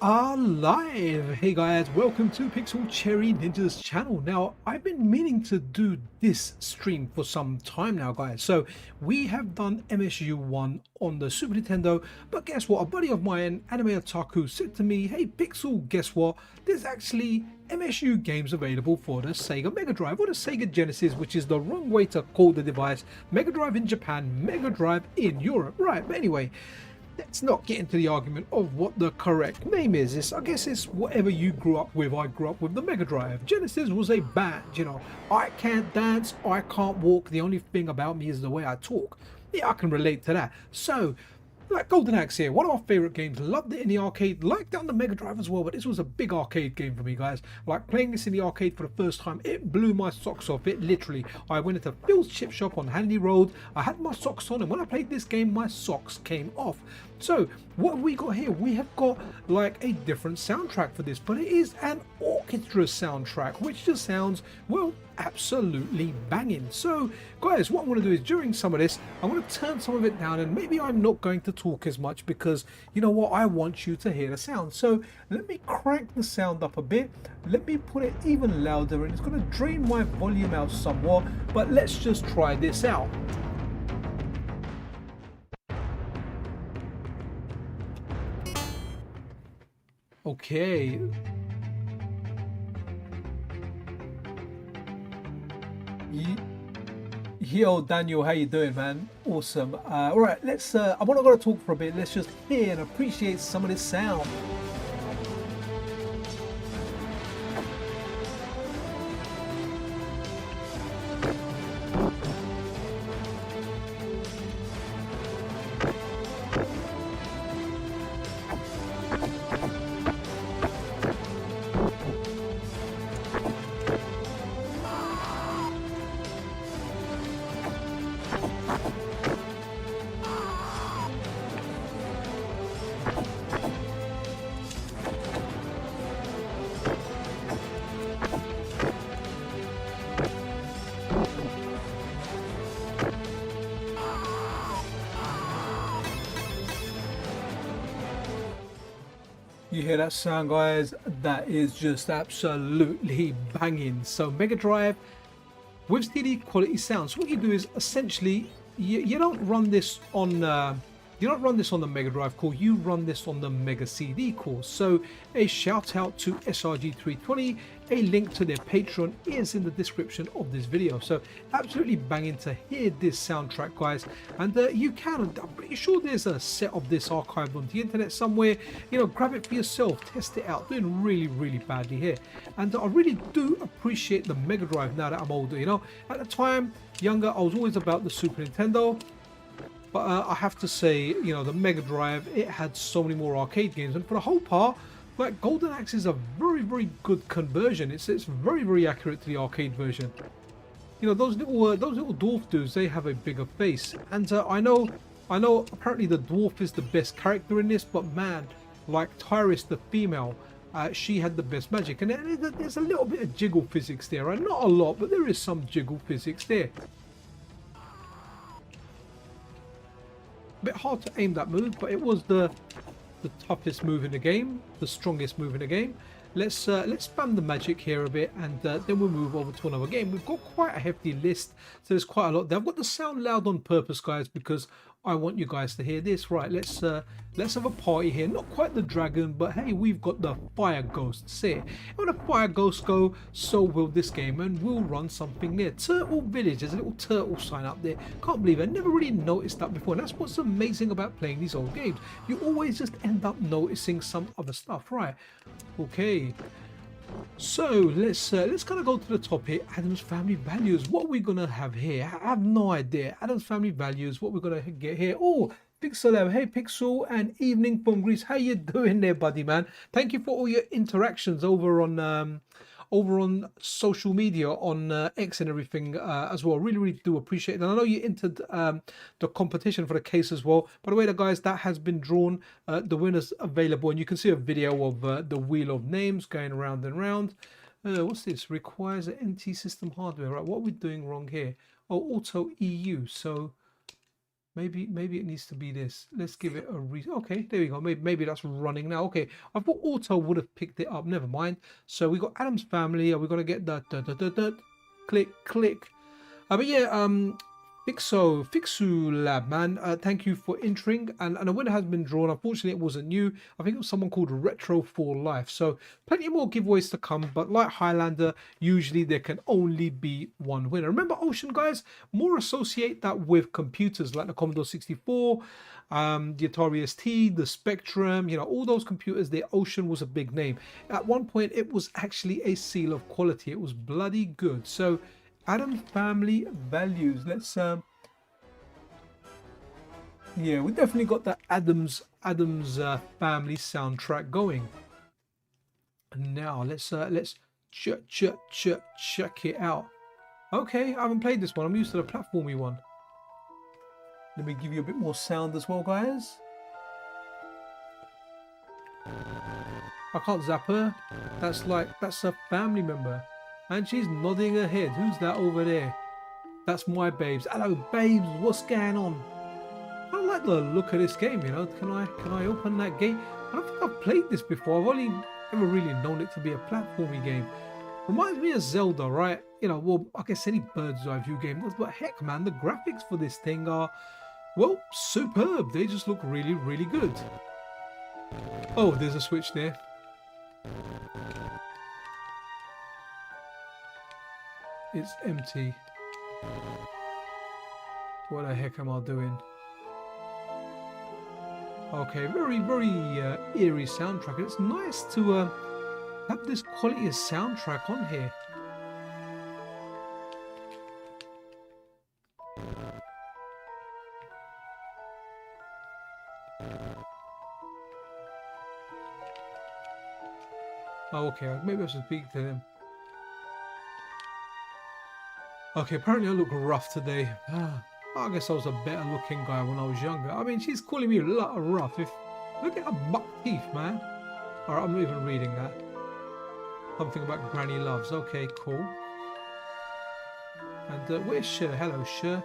Are live. Hey guys, welcome to Pixel Cherry Ninja's channel. Now, I've been meaning to do this stream for some time now, guys. So we have done MSU-1 on the Super Nintendo, but guess what? A buddy of mine, Anime Otaku, said to me, hey Pixel, guess what? There's actually MSU games available for the SEGA Mega Drive or the SEGA Genesis, which is the wrong way to call the device. Mega Drive in Japan, Mega Drive in Europe. Right, but anyway, let's not get into the argument of what the correct name is. I guess it's whatever you grew up with. I grew up with the Mega Drive. Genesis was a band, you know. I can't dance, I can't walk. The only thing about me is the way I talk. Yeah, I can relate to that. So, like Golden Axe here, one of my favorite games. Loved it in the arcade, liked it on the Mega Drive as well, but this was a big arcade game for me, guys. Like playing this in the arcade for the first time, it blew my socks off. It literally, I went into Phil's Chip Shop on Hanley Road, I had my socks on, and when I played this game, my socks came off. So, what have we got here? We have got like a different soundtrack for this, but it is an orchestra soundtrack, which just sounds, well, absolutely banging. So guys, what I'm going to do is during some of this, I'm going to turn some of it down, and maybe I'm not going to talk as much because you know what, I want you to hear the sound. So let me crank the sound up a bit, let me put it even louder, and it's going to drain my volume out somewhat, but let's just try this out. Okay. Yo, Daniel, how you doing, man? Awesome. All right, let's. I'm not going to talk for a bit. Let's just hear and appreciate some of this sound. You hear that sound, guys? That is just absolutely banging. So Mega Drive with CD quality sounds. So what you do is essentially you don't run this on the Mega Drive core, you run this on the Mega CD core. So a shout out to SRG320, a link to their Patreon is in the description of this video. So absolutely banging to hear this soundtrack, guys. And you can, I'm pretty sure there's a set of this archived on the internet somewhere. You know, grab it for yourself, test it out. Doing really badly here. And I really do appreciate the Mega Drive now that I'm older. You know, at the time, younger, I was always about the Super Nintendo. But I have to say, you know, the Mega Drive, it had so many more arcade games, and for the whole part, like Golden Axe is a very good conversion. It's very accurate to the arcade version. You know, those little dwarf dudes, they have a bigger face, and I know apparently the dwarf is the best character in this, but man, like Tyrus the female, she had the best magic, and there's a little bit of jiggle physics there, right? Not a lot, but there is some jiggle physics there. Bit hard to aim that move, but it was the toughest move in the game, the strongest move in the game. Let's spam the magic here a bit, and then we'll move over to another game. We've got quite a hefty list, so there's quite a lot there. I've got the sound loud on purpose, guys, because I want you guys to hear this. Right, let's have a party here. Not quite the dragon, but hey, we've got the fire ghosts here. And when the fire ghosts go, so will this game, and we'll run something near Turtle Village. There's a little turtle sign up there. Can't believe it. I never really noticed that before, and that's what's amazing about playing these old games. You always just end up noticing some other stuff, right? Okay. So let's kind of go to the top here. Adam's Family Values. What are we gonna have here? I have no idea. Adam's Family Values. What we're gonna get here? Oh, Pixel. Hey Pixel, and evening from Greece. How you doing there, buddy, man? Thank you for all your interactions over on social media, on X and everything as well. Really do appreciate it. And I know you entered the competition for the case as well. By the way, guys, that has been drawn. The winner's available, and you can see a video of the wheel of names going round and round. What's this? Requires an NT system hardware. Right, what are we doing wrong here? Oh, auto EU. So Maybe it needs to be this. Let's give it a okay, there we go. Maybe that's running now. Okay, I thought auto would have picked it up. Never mind. So we got Adam's Family. Are we gonna get that? Click, click. But yeah, Fixu Lab, man. Thank you for entering. And a winner has been drawn. Unfortunately, it wasn't you. I think it was someone called Retro for Life. So plenty more giveaways to come. But like Highlander, usually there can only be one winner. Remember Ocean, guys? More associate that with computers like the Commodore 64, the Atari ST, the Spectrum. You know, all those computers. The Ocean was a big name. At one point, it was actually a seal of quality. It was bloody good. So Adam's Family values. Let's yeah, we definitely got that Adam's Family soundtrack going. And now let's check it out. Okay, I haven't played this one. I'm used to the platformy one. Let me give you a bit more sound as well, guys. I can't zap her. That's a family member. And she's nodding her head. Who's that over there? That's my babes. Hello, babes. What's going on? I don't like the look of this game, you know. Can I open that gate? I don't think I've played this before. I've only ever really known it to be a platformy game. Reminds me of Zelda, right? You know, well, I guess any bird's eye view game does. But heck, man, the graphics for this thing are, well, superb. They just look really, really good. Oh, there's a switch there. It's empty. What the heck am I doing? Okay, very, very eerie soundtrack. It's nice to have this quality of soundtrack on here. Oh, okay, maybe I should speak to them. Okay, apparently I look rough today. I guess I was a better looking guy when I was younger. I mean, she's calling me a lot of rough. Look at her buck teeth, man. Alright, I'm not even reading that. Something about Granny Loves. Okay, cool. And where's Sher? Hello, Sher.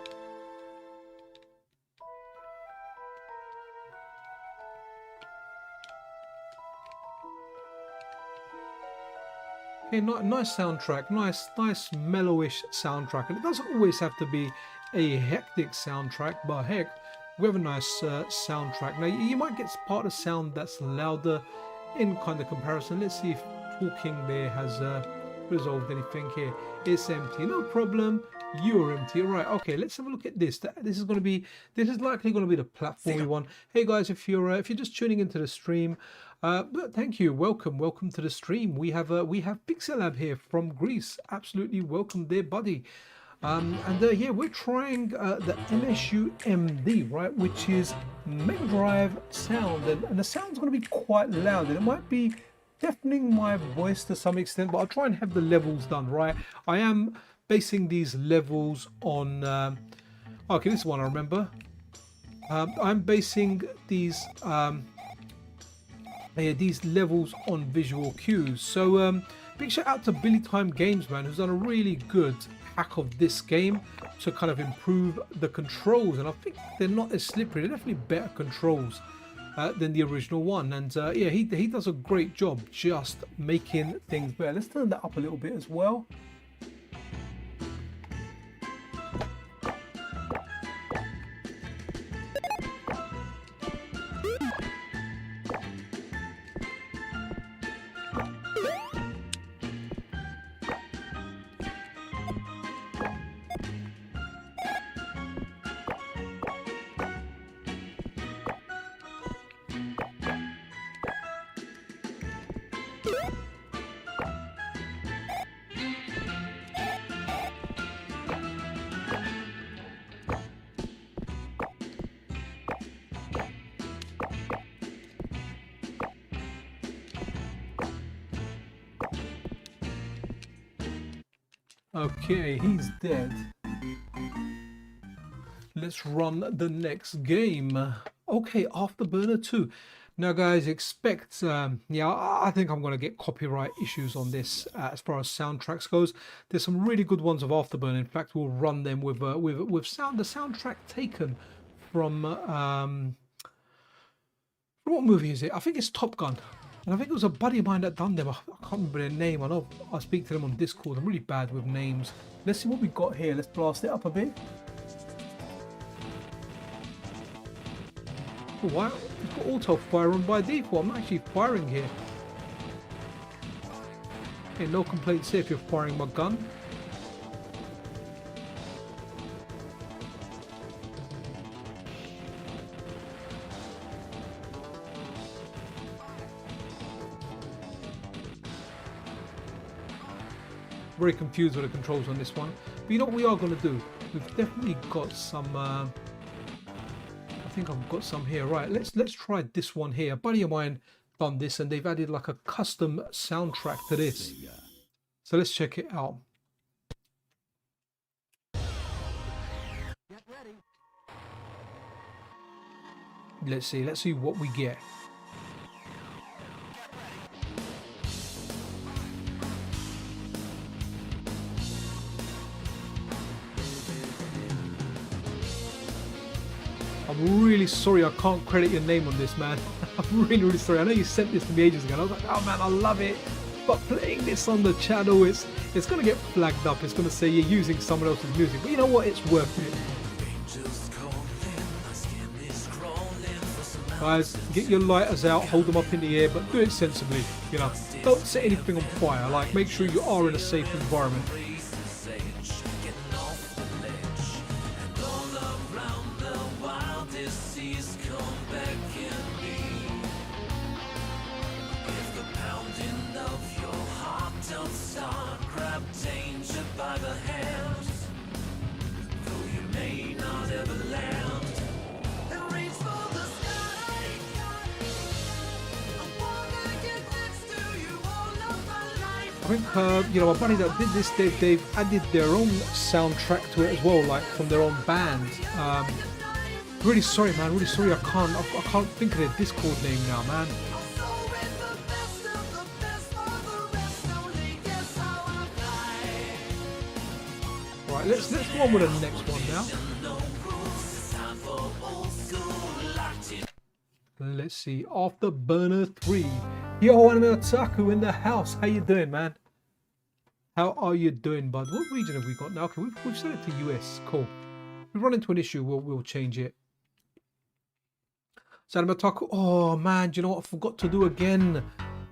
Okay, nice soundtrack, nice mellowish soundtrack, and it doesn't always have to be a hectic soundtrack, but heck, we have a nice soundtrack. Now you might get part of sound that's louder in kind of comparison. Let's see if talking there has resolved anything here. It's empty, no problem. You're empty. Right, okay, let's have a look at this. This is likely going to be the platformy one. Hey guys, if you're just tuning into the stream, thank you. Welcome to the stream. We have Pixelab here from Greece. Absolutely welcome there, buddy. Yeah, we're trying the MSU-MD, right, which is Mega Drive sound, and the sound's going to be quite loud, and it might be deafening my voice to some extent, but I'll try and have the levels done right. I am basing these levels on okay, this one I remember. I'm basing these levels on visual cues. So big shout out to Billy Time Games, man, who's done a really good hack of this game to kind of improve the controls, and I think they're not as slippery. They're definitely better controls than the original one, and yeah, he does a great job just making things better. Let's turn that up a little bit as well. Okay, he's dead. Let's run the next game. Okay, Afterburner 2. Now guys, expect, yeah, I think I'm going to get copyright issues on this as far as soundtracks goes. There's some really good ones of Afterburner. In fact, we'll run them with sound, the soundtrack taken from what movie is it? I think it's Top Gun. And I think it was a buddy of mine that done them. I can't remember their name. I know I speak to them on Discord. I'm really bad with names. Let's see what we got here. Let's blast it up a bit. Oh, wow, it's got auto fire on by default. I'm actually firing here. Okay, no complaints here if you're firing my gun. Very confused with the controls on this one, but you know what we are going to do? We've definitely got some. I think I've got some here. Right, let's try this one here. A buddy of mine done this, and they've added like a custom soundtrack to this. So let's check it out. Let's see what we get. I'm really sorry I can't credit your name on this, man. I'm really sorry. I know you sent this to me ages ago and I was like, oh man, I love it. But playing this on the channel, it's going to get flagged up. It's going to say you're using someone else's music. But you know what? It's worth it. Guys, get your lighters out, hold them up in the air, but do it sensibly. You know, don't set anything on fire. Like, make sure you are in a safe environment. I think, you know, my buddy that did this, they've added their own soundtrack to it as well, like from their own band. Really sorry, man. Really sorry. I can't think of their Discord name now, man. Right, let's go on with the next one now. Let's see. Afterburner 3. Yo, Anime Otaku in the house. How you doing, man? How are you doing, bud? What region have we got now? Okay, we've set it to US. Cool. If we run into an issue, we'll change it. So Anime Otaku. Oh man, do you know what I forgot to do again?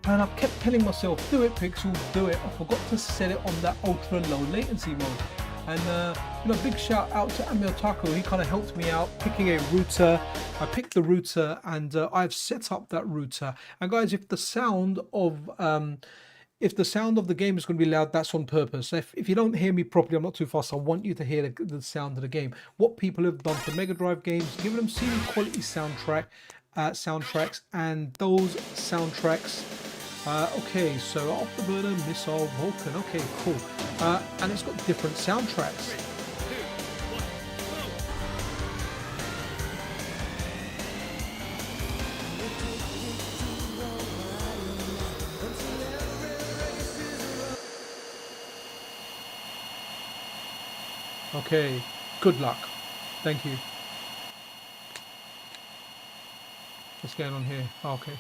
And I kept telling myself, do it, Pixel, do it. I forgot to set it on that ultra low latency mode. And you know, big shout out to Anime Otaku. He kind of helped me out picking a router. I picked the router and I've set up that router. And guys, if the sound of the game is going to be loud, that's on purpose. If you don't hear me properly, I'm not too fast. I want you to hear the sound of the game. What people have done for Mega Drive games, giving them CD quality soundtracks, and those soundtracks. Okay, so Afterburner, Missile, Vulcan. Okay, cool. And it's got different soundtracks. Okay, good luck. Thank you. What's going on here? Oh, okay.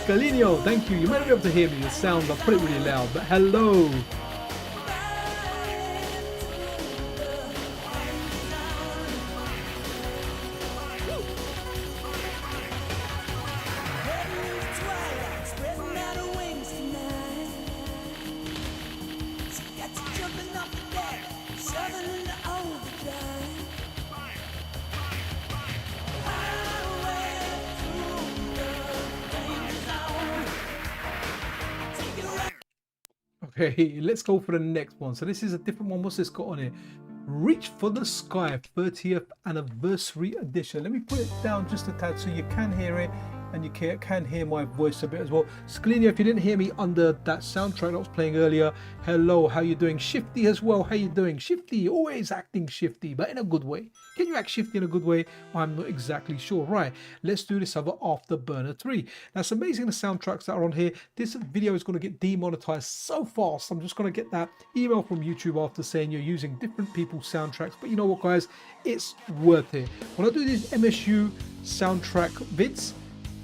Galinio, thank you. You might not be able to hear me. The sound, I'll put it really loud, but hello. Okay, let's go for the next one. So this is a different one. What's this got on here? Reach for the Sky 30th Anniversary Edition. Let me put it down just a tad so you can hear it and you can hear my voice a bit as well. Scalenia, if you didn't hear me under that soundtrack that was playing earlier, hello, how you doing? Shifty as well, how you doing? Shifty, always acting shifty, but in a good way. Can you act shifty in a good way? I'm not exactly sure. Right, let's do this other Afterburner 3. Now, it's amazing the soundtracks that are on here. This video is going to get demonetized so fast. I'm just going to get that email from YouTube after saying you're using different people's soundtracks. But you know what, guys? It's worth it. When I do these MSU soundtrack vids,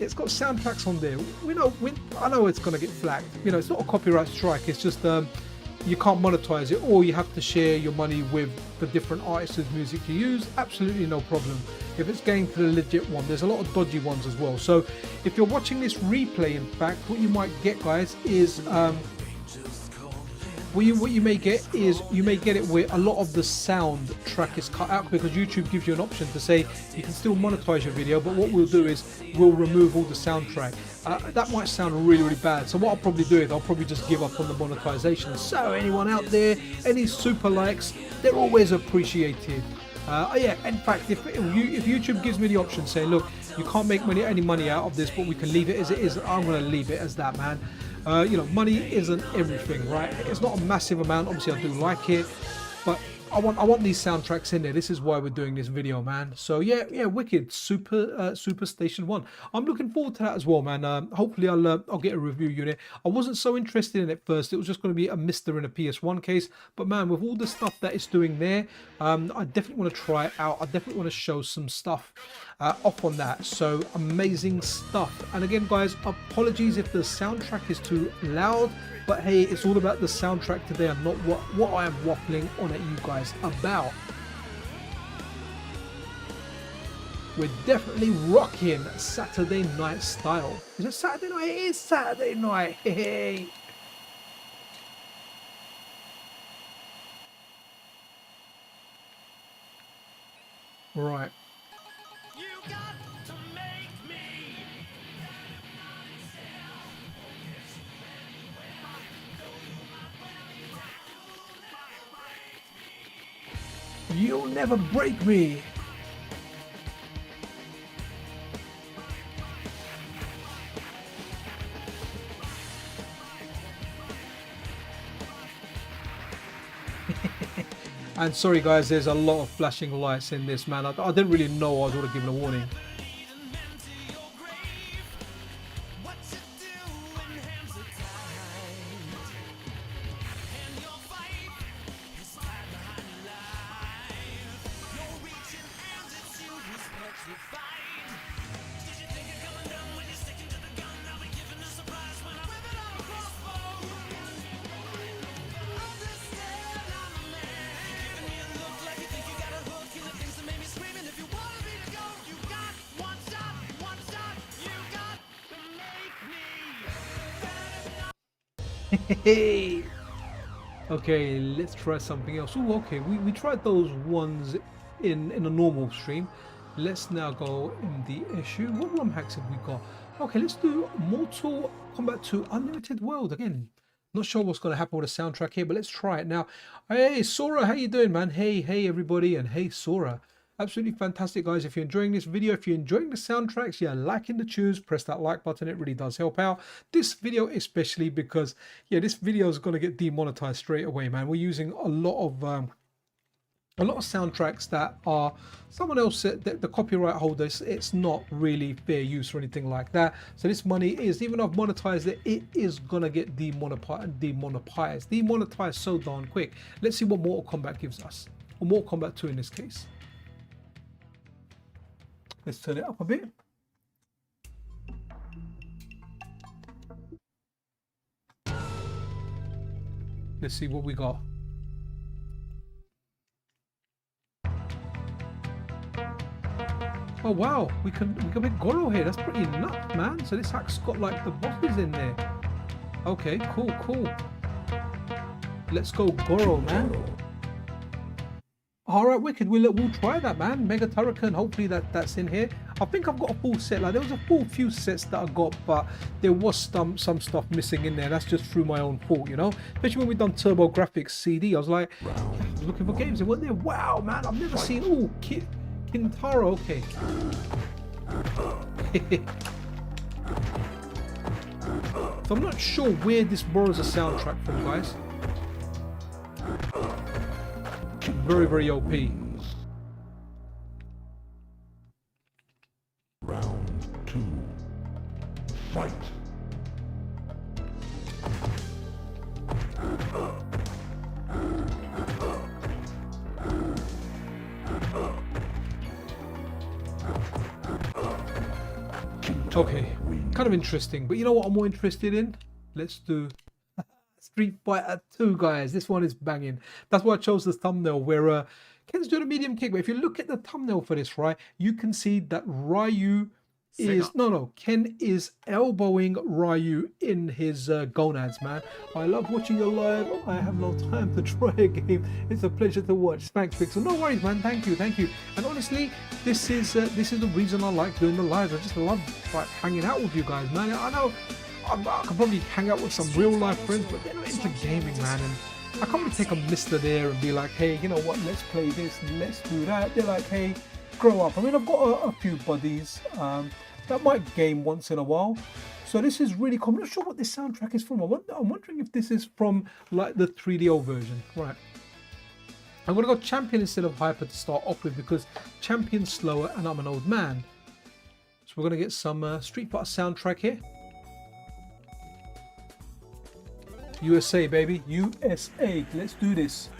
it's got soundtracks on there. I know it's going to get flagged. You know, it's not a copyright strike. It's just you can't monetize it, or you have to share your money with the different artists whose music you use. Absolutely no problem. If it's going to the legit one, there's a lot of dodgy ones as well. So if you're watching this replay, in fact, what you might get, guys, is what you may get is you may get it where a lot of the sound track is cut out, because YouTube gives you an option to say you can still monetize your video, but what we'll do is we'll remove all the soundtrack. That might sound really, really bad. So what I'll probably do is I'll probably just give up on the monetization. So anyone out there, any super likes, they're always appreciated. Yeah, in fact, if YouTube gives me the option saying, look, you can't make any money out of this, but we can leave it as it is, I'm going to leave it as that, man. You know, money isn't everything, right? It's not a massive amount. Obviously, I do like it, but I want these soundtracks in there. This is why we're doing this video, man. So yeah, wicked. Super Station 1. I'm looking forward to that as well, man. Hopefully I'll get a review unit. I wasn't so interested in it first. It was just going to be a MiSTer in a PS1 case, but man, with all the stuff that it's doing there, I definitely want to try it out. I definitely want to show some stuff off on that. So amazing stuff. And again, guys, apologies if the soundtrack is too loud, but hey, it's all about the soundtrack today and not what I am waffling on at you guys about. We're definitely rocking Saturday night style. Is it Saturday night? It is Saturday night. Hey. Right. You'll never break me. And sorry guys, there's a lot of flashing lights in this, man. I didn't really know I was going to give a warning. Hey. Okay, let's try something else. Oh, okay, we tried those ones in a normal stream. Let's now go in the issue. What ROM hacks have we got? Okay, let's do Mortal Kombat 2 Unlimited World again. Not sure what's going to happen with the soundtrack here, but let's try it now. Hey, Sora, how you doing, man? Hey, everybody, and hey, Sora. Absolutely fantastic, guys. If you're enjoying this video, if you're enjoying the soundtracks, you're liking the tunes, press that like button. It really does help out this video, especially because this video is going to get demonetized straight away, man. We're using a lot of soundtracks that are someone else said that the copyright holders, it's not really fair use or anything like that. So this money is, even though I've monetized it, it is gonna get demonetized so darn quick. Let's see what Mortal Kombat gives us, or Mortal Kombat 2 in this case. Let's turn it up a bit. Let's see what we got. Oh wow, we can make Goro here. That's pretty nuts, man. So this hack's got like the bosses in there. Okay, cool. Let's go Goro, man. All right, wicked. We'll try that, man. Mega Turrican. Hopefully that's in here. I think I've got a full set. Like there was a full few sets that I got, but there was some stuff missing in there. That's just through my own fault, you know. Especially when we done TurboGrafx CD. I was like, looking for games. They weren't there. Wow, man, I've never seen. Oh, Kintaro. Okay. So I'm not sure where this borrows a soundtrack from, guys. Very, very OP. Round 2. Fight. Okay, kind of interesting, but you know what I'm more interested in? Let's do Street Fighter 2, guys. This one is banging. That's why I chose this thumbnail where Ken's doing a medium kick. But if you look at the thumbnail for this, right, you can see that Ryu is Ken is elbowing Ryu in his gonads, man. I love watching you live. I have no time to try a game. It's a pleasure to watch. Thanks, Pixel. No worries, man. Thank you. And honestly, this is the reason I like doing the lives. I just love like hanging out with you guys, man. I know I can probably hang out with some real life friends, but they're not into gaming, man. And I can't really take a MiSTer there and be like, hey, you know what? Let's play this. Let's do that. They're like, hey, grow up. I mean, I've got a few buddies that might game once in a while. So this is really cool. I'm not sure what this soundtrack is from. I'm wondering if this is from like the 3DO version. Right. I'm going to go Champion instead of Hyper to start off with because Champion's slower and I'm an old man. So we're going to get some Street Fighter soundtrack here. USA, baby. USA. Let's do this.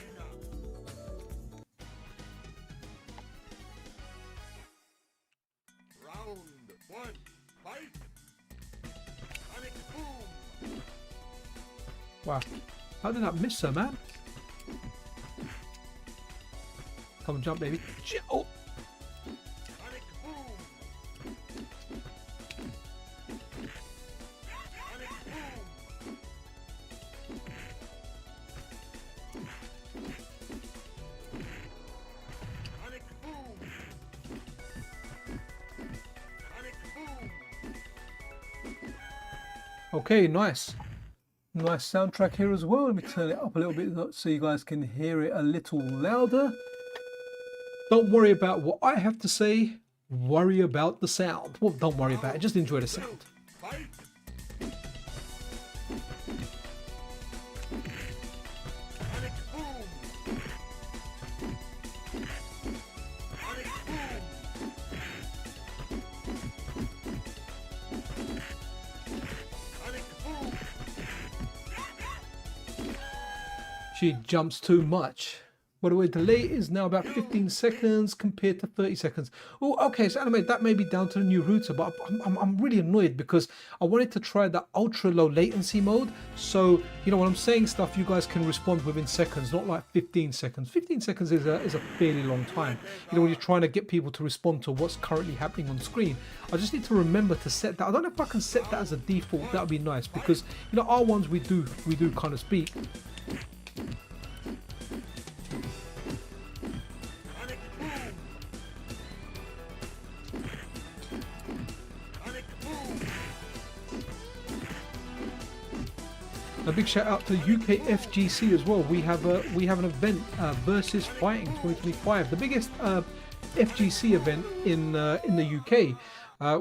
Wow, how did that miss her, man? Come on, jump, baby. Oh. Okay, nice. Nice soundtrack here as well. Let me turn it up a little bit so you guys can hear it a little louder. Don't worry about what I have to say. Worry about the sound. Well, don't worry about it. Just enjoy the sound. She jumps too much. By the way, delay is now about 15 seconds compared to 30 seconds. Oh, okay, so anime, that may be down to the new router, but I'm really annoyed because I wanted to try that ultra low latency mode. So, you know, when I'm saying stuff, you guys can respond within seconds, not like 15 seconds. 15 seconds is a fairly long time. You know, when you're trying to get people to respond to what's currently happening on screen. I just need to remember to set that. I don't know if I can set that as a default. That would be nice because, you know, our ones we do kind of speak. A big shout out to UK FGC as well. We have an event, Versus Fighting 2025, the biggest FGC event in the UK.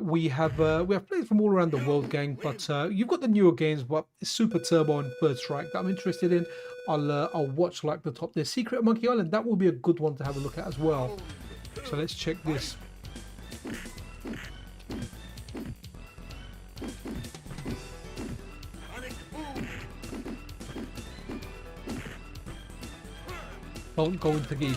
We have players from all around the world, gang. But you've got the newer games, but Super Turbo and Third Strike that I'm interested in. I'll watch like the top there. Secret of Monkey Island, that will be a good one to have a look at as well. So let's check this. Don't go into geek.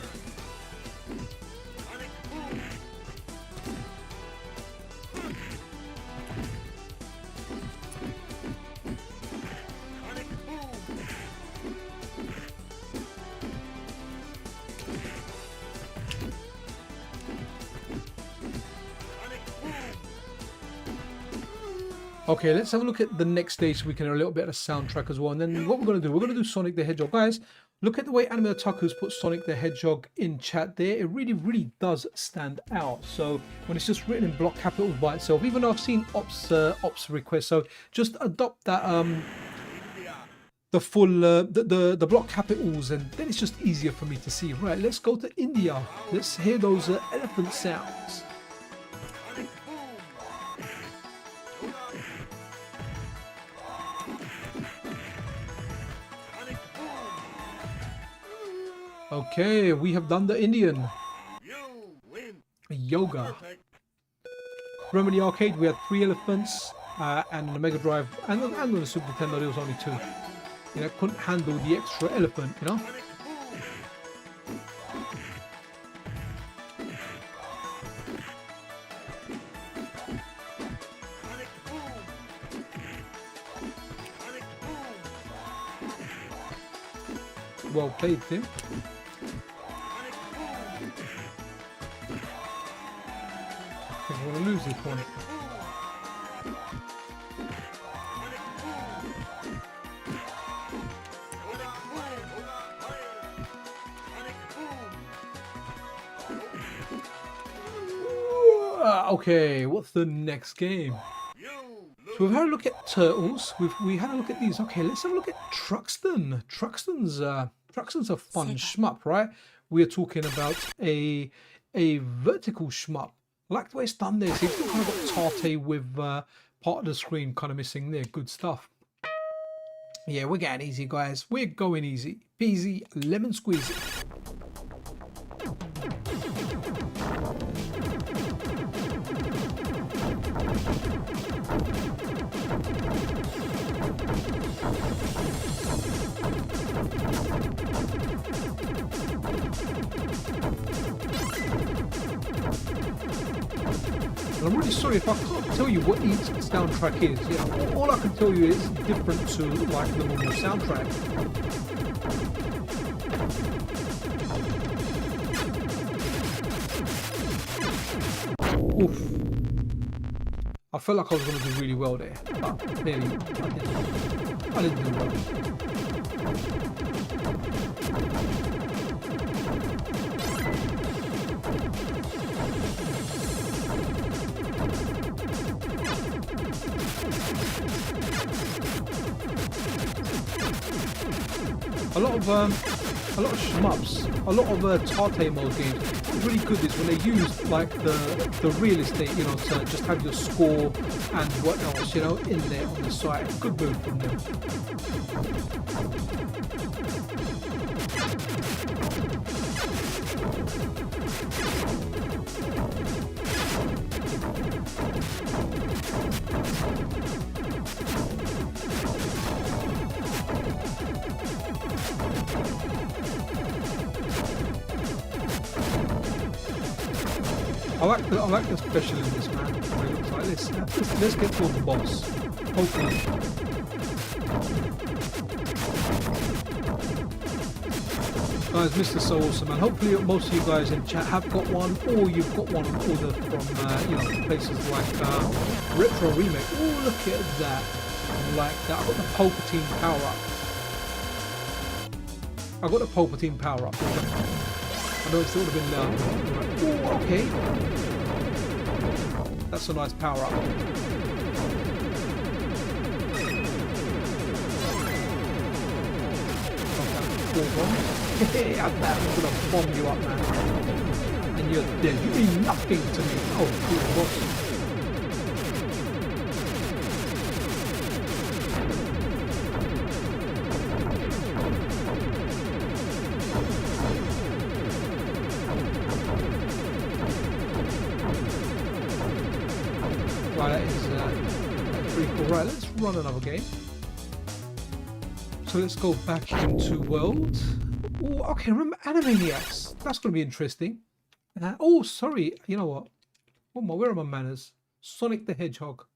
Okay, let's have a look at the next stage so we can hear a little bit of the soundtrack as well. And then what we're going to do, we're going to do Sonic the Hedgehog. Guys, look at the way Anime Otaku's put Sonic the Hedgehog in chat there. It really, really does stand out. So when it's just written in block capitals by itself, even though I've seen ops requests, so just adopt that the full the block capitals, and then it's just easier for me to see. Right, let's go to India. Let's hear those elephant sounds. Okay, we have done the Indian. Yoga. Remember the arcade? We had 3 elephants, and the Mega Drive, and on the Super Nintendo there was only 2. You know, couldn't handle the extra elephant, you know. Well played, Tim. I think I want to lose this one. Okay, what's the next game? So we've had a look at Turtles. We had a look at these. Okay, let's have a look at Truxton. Truxton's a fun shmup, right? We are talking about a vertical shmup. I like the way it's done there. So you've kind of got Tate with part of the screen kind of missing there. Good stuff. Yeah, we're getting easy, guys. We're going easy. Peasy, lemon squeezy. I'm really sorry if I can't tell you what each soundtrack is. Yeah, all I can tell you is different to like the normal soundtrack. Oof. I felt like I was going to do really well there, but clearly I didn't do well. A lot of shmups, a lot of Tate mode games. What's really good is when they use like the real estate, you know, to just have your score and what else, you know, in there on the side. Good move from them. I like the special in this, man. It looks like this. Let's get to the boss. Hopefully. Guys, MiSTer's so awesome, and hopefully most of you guys in chat have got one, or you've got one ordered from you know, places like Retro Remake. Oh, look at that! I like that. I got the Palpatine power up. I got the Palpatine power up. I know it's would have been oh, okay. That's a nice power up. Hey, I'm gonna bomb you up, man. And you're dead. You mean nothing to me. Oh, cool, boss. Right, that is pretty cool. Right, let's run another game. So let's go back into World. Oh, okay, remember Animaniacs. That's going to be interesting. Oh, sorry. You know what? Where are my manners? Sonic the Hedgehog.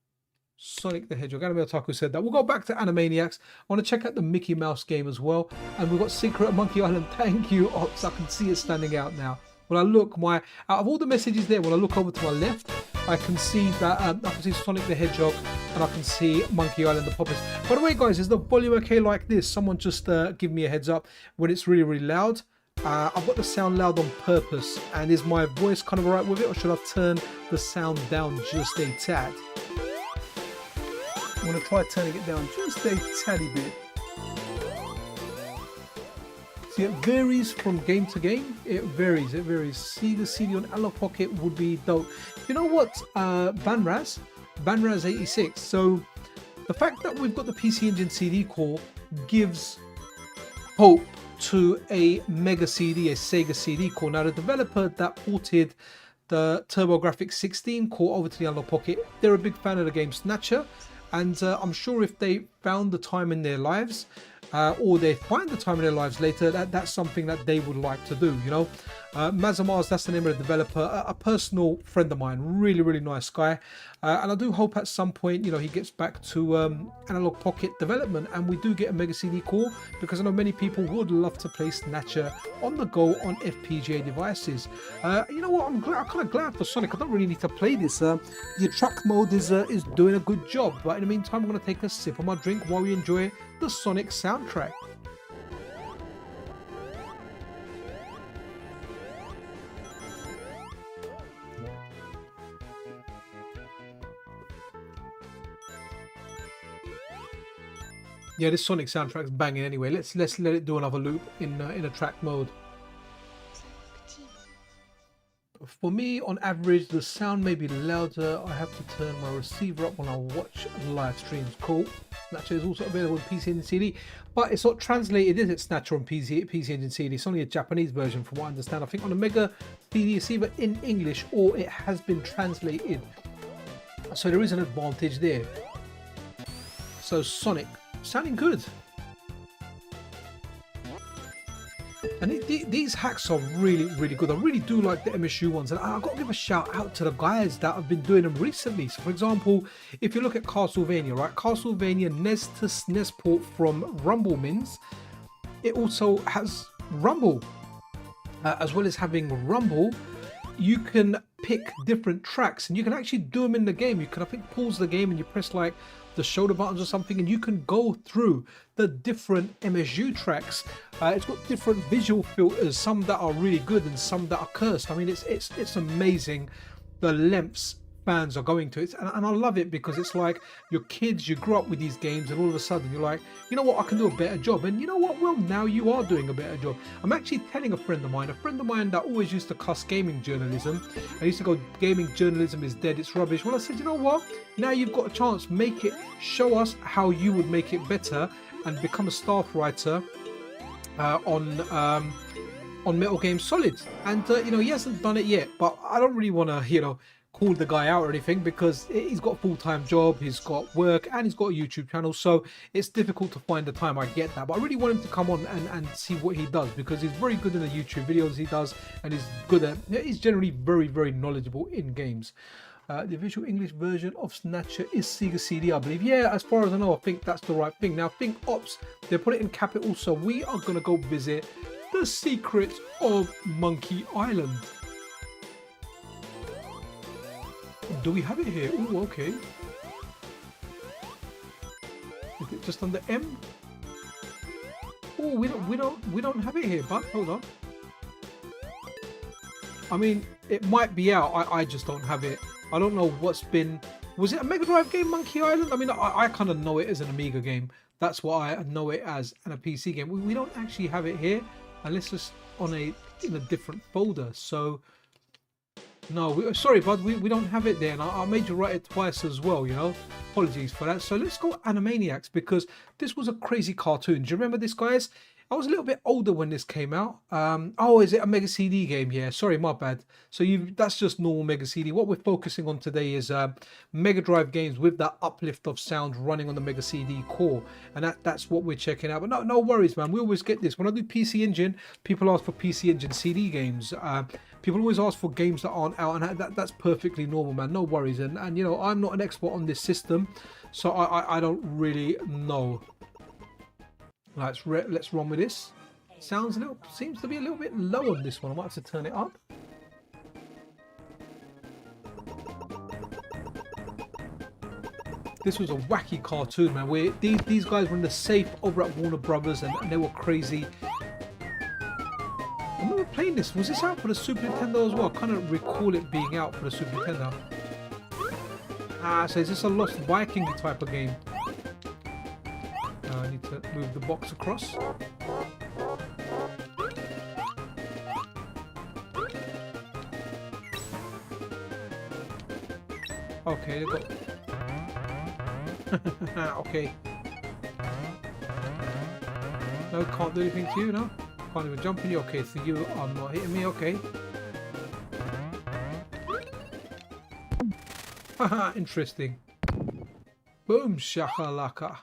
Sonic the Hedgehog. Anime Otaku said that. We'll go back to Animaniacs. I want to check out the Mickey Mouse game as well. And we've got Secret at Monkey Island. Thank you, Ox. I can see it standing out now. When I look, out of all the messages there, when I look over to my left, I can see that I can see Sonic the Hedgehog, and I can see Monkey Island the Puppets. By the way, guys, is the volume okay like this? Someone just give me a heads up when it's really, really loud. I've got the sound loud on purpose, and is my voice kind of alright with it, or should I turn the sound down just a tad? I'm going to try turning it down just a tiny bit. See, it varies from game to game. It varies. SEGA CD on Analog Pocket would be dope. You know what? Banraz 86. So the fact that we've got the PC Engine CD core gives hope to a Mega CD, a SEGA CD core. Now, the developer that ported the TurboGrafx 16 core over to the Analog Pocket, they're a big fan of the game Snatcher, and I'm sure if they found the time in their lives, or they find the time in their lives later, that's something that they would like to do, you know. Mazamars, that's the name of the developer, a personal friend of mine, really nice guy, and I do hope at some point, you know, he gets back to Analog Pocket development and we do get a Mega CD core, because I know many people would love to play Snatcher on the go on FPGA devices. You know what, I'm kind of glad for Sonic. I don't really need to play this. The track mode is doing a good job, but in the meantime I'm going to take a sip of my drink while we enjoy the Sonic soundtrack. Yeah, this Sonic soundtrack's banging anyway. Let's let it do another loop in a track mode. For me, on average, the sound may be louder. I have to turn my receiver up when I watch live streams. Cool. Snatcher is also available on PC Engine CD, but it's not translated, is it? Snatcher on PC Engine CD. It's only a Japanese version, from what I understand. I think on the Mega CD it's either in English or it has been translated. So there is an advantage there. So Sonic, sounding good. And these hacks are really good. I really do like the MSU ones, and I've got to give a shout out to the guys that have been doing them recently. So for example, if you look at Castlevania, right? Castlevania NES to SNES port from Rumble Mins, it also has Rumble. As well as having Rumble, you can pick different tracks and you can actually do them in the game. You can, I think, pause the game and you press like the shoulder buttons or something, and you can go through the different MSU tracks. It's got different visual filters, some that are really good and some that are cursed. I mean, it's amazing the lengths fans are going to it, and I love it, because it's like your kids, you grew up with these games and all of a sudden you're like, you know what, I can do a better job. And you know what, well, now you are doing a better job. I'm actually telling a friend of mine that always used to cuss gaming journalism. I used to go, gaming journalism is dead, it's rubbish. Well, I said, you know what, now you've got a chance, make it, show us how you would make it better and become a staff writer on Metal Gear Solid. And you know, he hasn't done it yet, but I don't really want to, you know, call the guy out or anything, because he's got a full-time job, he's got work, and he's got a YouTube channel, so it's difficult to find the time. I get that, but I really want him to come on and see what he does, because he's very good in the YouTube videos he does, and he's generally very knowledgeable in games. The official English version of Snatcher is SEGA CD, I believe. Yeah, as far as I know, I think that's the right thing. Now, Think Ops, they put it in capital, so we are going to go visit the secret of Monkey Island. Do we have it here? Oh, okay. Is it just under M? Oh, we don't have it here, but hold on. I mean, it might be out. I just don't have it. I don't know what's been. Was it a Mega Drive game, Monkey Island? I mean, I kind of know it as an Amiga game. That's what I know it as, and a PC game. We don't actually have it here, unless it's on in a different folder. So. No, sorry, bud, we don't have it there, and I made you write it twice as well, you know. Apologies for that. So let's go Animaniacs, because this was a crazy cartoon. Do you remember this, guys? I was a little bit older when this came out. Oh, is it a Mega CD game? Yeah, sorry, my bad. So that's just normal Mega CD. What we're focusing on today is Mega Drive games with that uplift of sound running on the Mega CD core, and that's what we're checking out. But no worries, man. We always get this. When I do PC Engine, people ask for PC Engine CD games. People always ask for games that aren't out, and that's perfectly normal, man. No worries. And you know, I'm not an expert on this system, so I don't really know. Let's run with this. Seems to be a little bit low on this one. I might have to turn it up. This was a wacky cartoon, man. Where these guys were in the safe over at Warner Brothers, and they were crazy. I remember playing this. Was this out for the Super Nintendo as well? I kind of recall it being out for the Super Nintendo. So is this a Lost Viking type of game? I need to move the box across. Okay, they got... okay. No, can't do anything to you, no? Can't even jump on you. Okay, so you are not hitting me, okay. Haha, interesting. Boom shakalaka.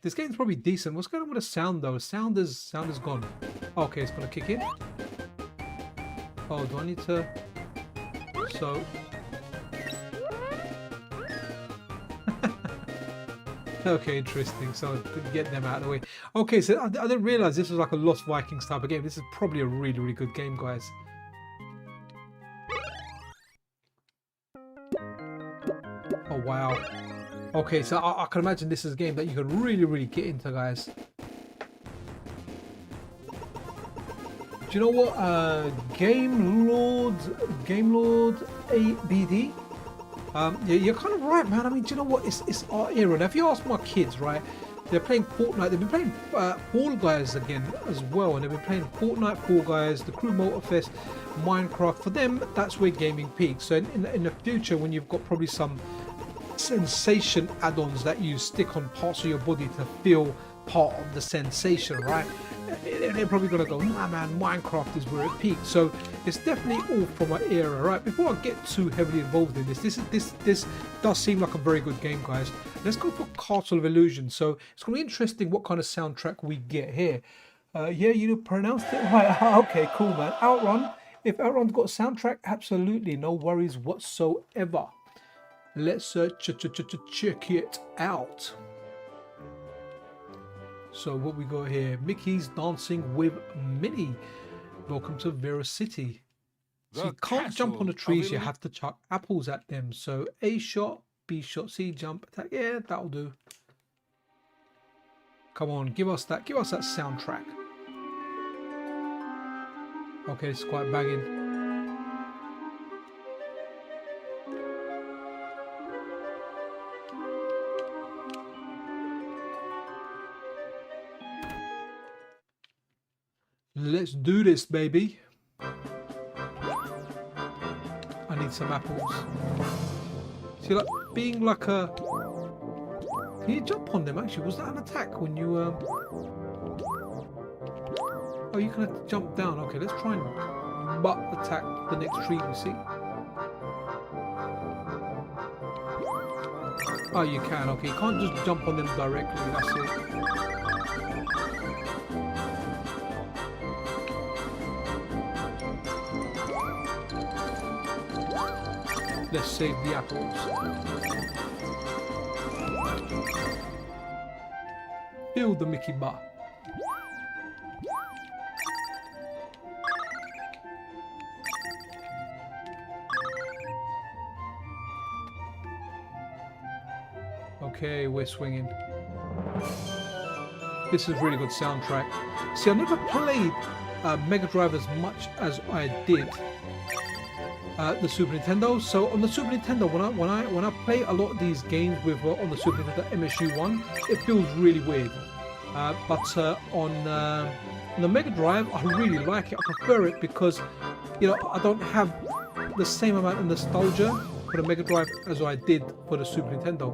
This game's probably decent. What's going on with the sound though? Sound is gone. Okay, it's gonna kick in. Oh, do I need to? So. Okay, interesting. So to get them out of the way. Okay, so I didn't realize this was like a Lost Vikings type of game. This is probably a really, really good game, guys. Oh wow. Okay, so I can imagine this is a game that you can really, really get into, guys. Do you know what? Game Lord ABD. You're kind of right, man. I mean, do you know what? It's our era. Now, if you ask my kids, right, they're playing Fortnite. They've been playing Fall Guys again as well, and they've been playing Fortnite, Fall Guys, the Crew Motorfest, Minecraft. For them, that's where gaming peaks. So in the future, when you've got probably some sensation add-ons that you stick on parts of your body to feel part of the sensation, right? They're probably gonna go, nah man, Minecraft is where it peaked. So it's definitely all from our era, right? Before I get too heavily involved in this does seem like a very good game, guys. Let's go for Castle of Illusion. So it's gonna be interesting what kind of soundtrack we get here. Yeah, you pronounced it right. Okay, cool, man. Outrun. If Outrun's got a soundtrack, absolutely no worries whatsoever. Let's check it out. So what we got here? Mickey's dancing with Minnie. Welcome to Vera City. So you can't jump on the trees, you have to chuck apples at them. So A shot, B shot, C jump, attack. Yeah, that'll do. Come on, give us that soundtrack. Okay, it's quite banging. Let's do this, baby. I need some apples. See, like being like a... Can you jump on them actually? Was that an attack when you... Oh, you can jump down. Okay, let's try and butt attack the next tree we see. Oh, you can. Okay, you can't just jump on them directly. That's it. Let's save the apples. Fill the Mickey bar. Okay, we're swinging. This is really good soundtrack. See, I never played Mega Drive as much as I did the Super Nintendo. So on the Super Nintendo, when I play a lot of these games with on the Super Nintendo MSU-1, it feels really weird. But on the Mega Drive, I really like it. I prefer it because, you know, I don't have the same amount of nostalgia for the Mega Drive as I did for the Super Nintendo.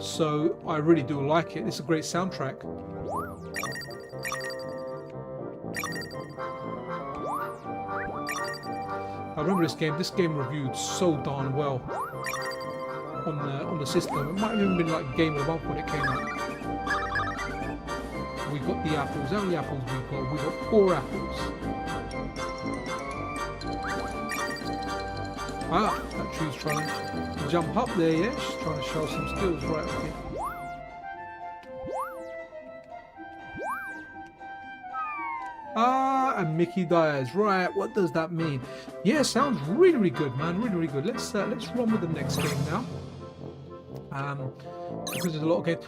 So I really do like it. It's a great soundtrack. I remember this game reviewed so darn well on the system. It might have even been like Game of the Month when it came out. We got the apples. How many apples we got? We got 4 apples. Ah, that tree's trying to jump up there, yeah? She's trying to show some skills, right? Okay. Ah, and Mickey dies. Right, what does that mean? Yeah, sounds really, really good, man. Really, really good. Let's run with the next game now. Because there's a lot of games.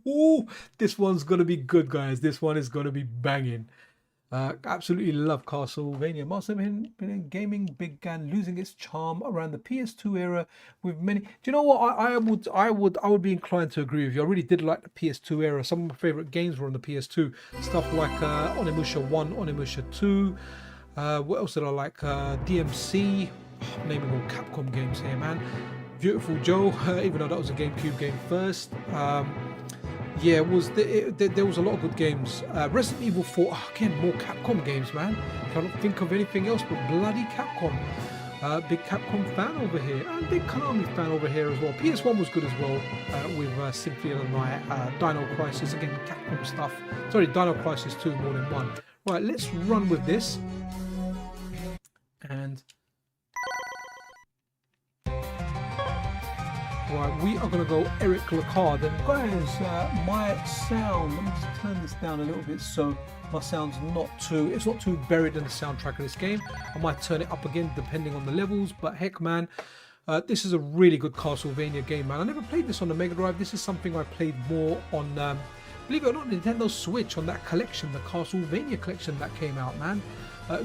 Ooh, this one's gonna be good, guys. This one is gonna be banging. Absolutely love Castlevania. Master gaming began losing its charm around the PS2 era with many. Do you know what? I would be inclined to agree with you. I really did like the PS2 era. Some of my favorite games were on the PS2. Stuff like Onimusha 1, Onimusha 2. What else did I like? DMC. I'm naming all Capcom games here, man. Beautiful Joe, even though that was a GameCube game first. Yeah, there was a lot of good games. Resident Evil 4, again, more Capcom games, man. Cannot think of anything else but bloody Capcom. Big Capcom fan over here, and big Konami fan over here as well. PS1 was good as well, with Symphony of the Night, Dino Crisis, again, Capcom stuff. Sorry, Dino Crisis 2 more than one. Right, let's run with this. And right, we are going to go Eric Lacard. And guys, my sound, let me just turn this down a little bit so my sound's it's not too buried in the soundtrack of this game. I might turn it up again depending on the levels, but heck, man, this is a really good Castlevania game, man. I never played this on the Mega Drive. This is something I played more on, believe it or not, Nintendo Switch, on that collection, the Castlevania collection that came out, man.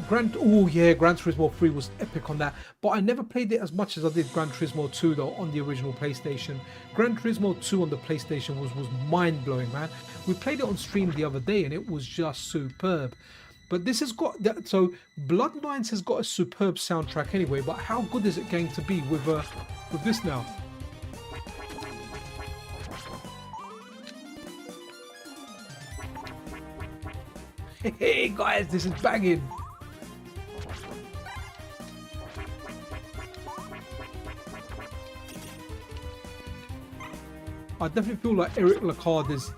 Gran Turismo 3 was epic on that, but I never played it as much as I did Gran Turismo 2 though on the original PlayStation. Gran Turismo 2 on the PlayStation was mind-blowing, man. We played it on stream the other day and it was just superb. But this has got that, so Bloodlines has got a superb soundtrack anyway, but how good is it going to be with this now? Hey guys, this is banging. I definitely feel like Eric Lacard is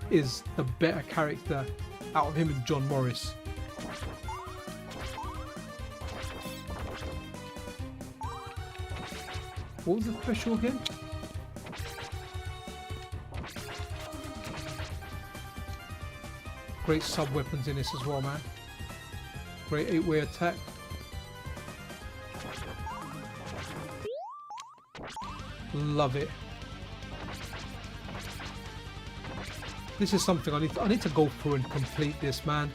the better character out of him and John Morris. What was the special again? Great sub-weapons in this as well, man. Great 8-way attack. Love it. This is something I need to go through and complete this, man.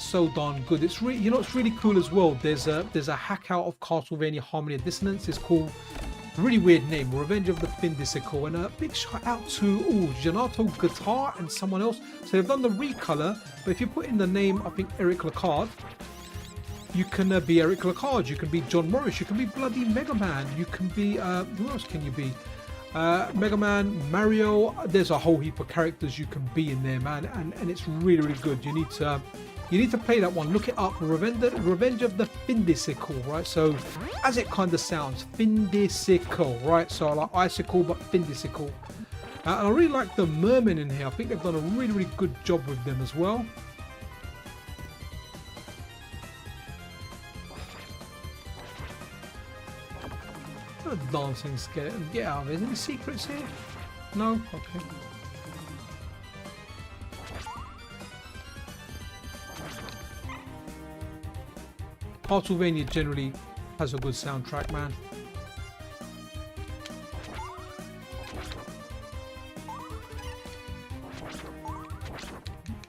So darn good. It's really, you know, it's really cool as well. There's a hack out of Castlevania Harmony of Dissonance. It's called, really weird name, Revenge of the Findicicle, and a big shout out to Xanadu Guitar and someone else. So they've done the recolor, but if you put in the name, I think Eric Lacard, you can be Eric Lacard, you can be John Morris, you can be bloody Mega Man, you can be who else can you be? Mega Man, Mario. There's a whole heap of characters you can be in there, man, and it's really, really good. You need to play that one. Look it up. Revenge of the Findicicle, right? So as it kind of sounds, Findicicle, right? So like icicle but Findicicle. And I really like the mermen in here. I think they've done a really, really good job with them as well. A dancing skeleton. Get out of it. Is there any secrets here? No? Okay. Castlevania generally has a good soundtrack, man.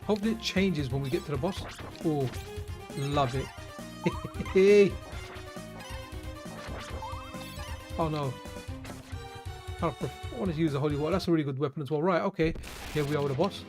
Hopefully it changes when we get to the boss. Oh, love it. Oh no. I want to use the holy water. That's a really good weapon as well. Right, okay. Here we are with the boss.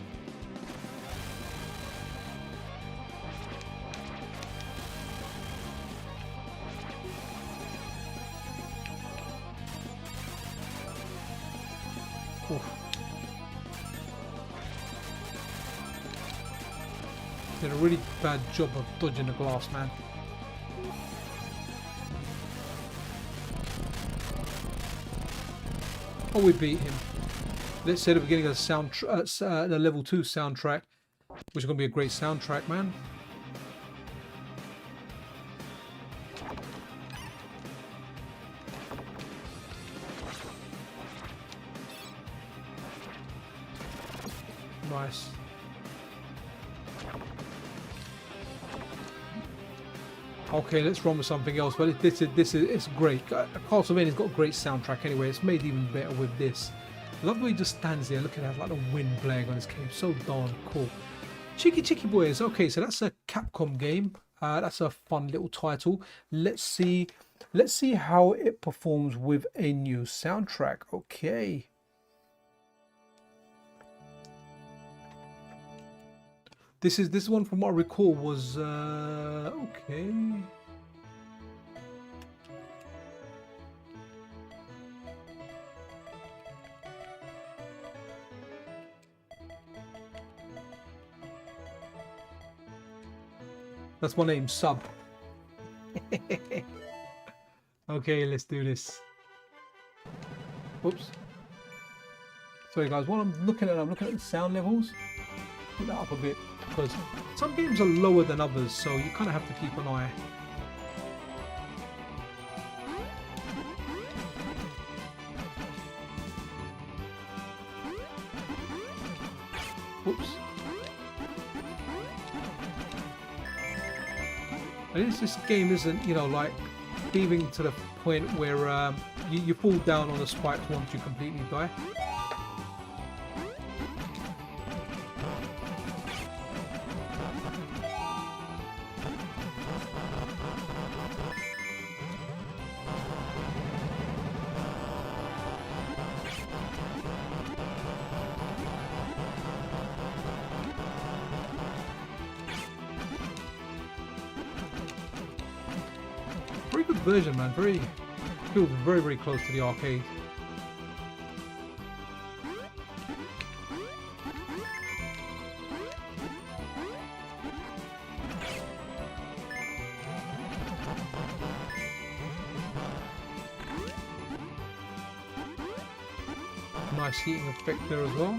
Did a really bad job of dodging the glass, man. Oh, we beat him. Let's say the beginning of the the level 2 soundtrack, which is going to be a great soundtrack, man. Nice. Okay, let's run with something else. But this is it's great. Castlevania's got a great soundtrack anyway. It's made even better with this. I love the way he just stands there looking at like the wind blowing on his cape. So darn cool. Cheeky Boys. Okay, so that's a Capcom game. That's a fun little title. Let's see how it performs with a new soundtrack. Okay. This one from what I recall was okay. That's my name, Sub. Okay, let's do this. Oops. Sorry guys, while I'm looking at the sound levels, put that up a bit, because some games are lower than others, so you kind of have to keep an eye. Whoops. At least this game isn't, you know, like thieving to the point where you fall down on the spikes once you completely die. Very good version, man. Feels very close to the arcade. Nice heating effect there as well.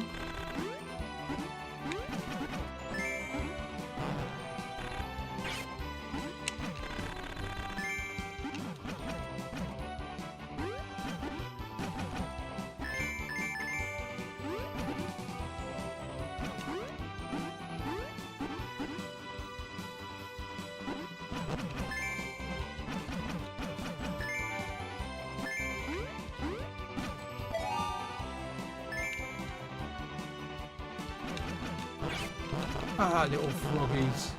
Ah, little froggies.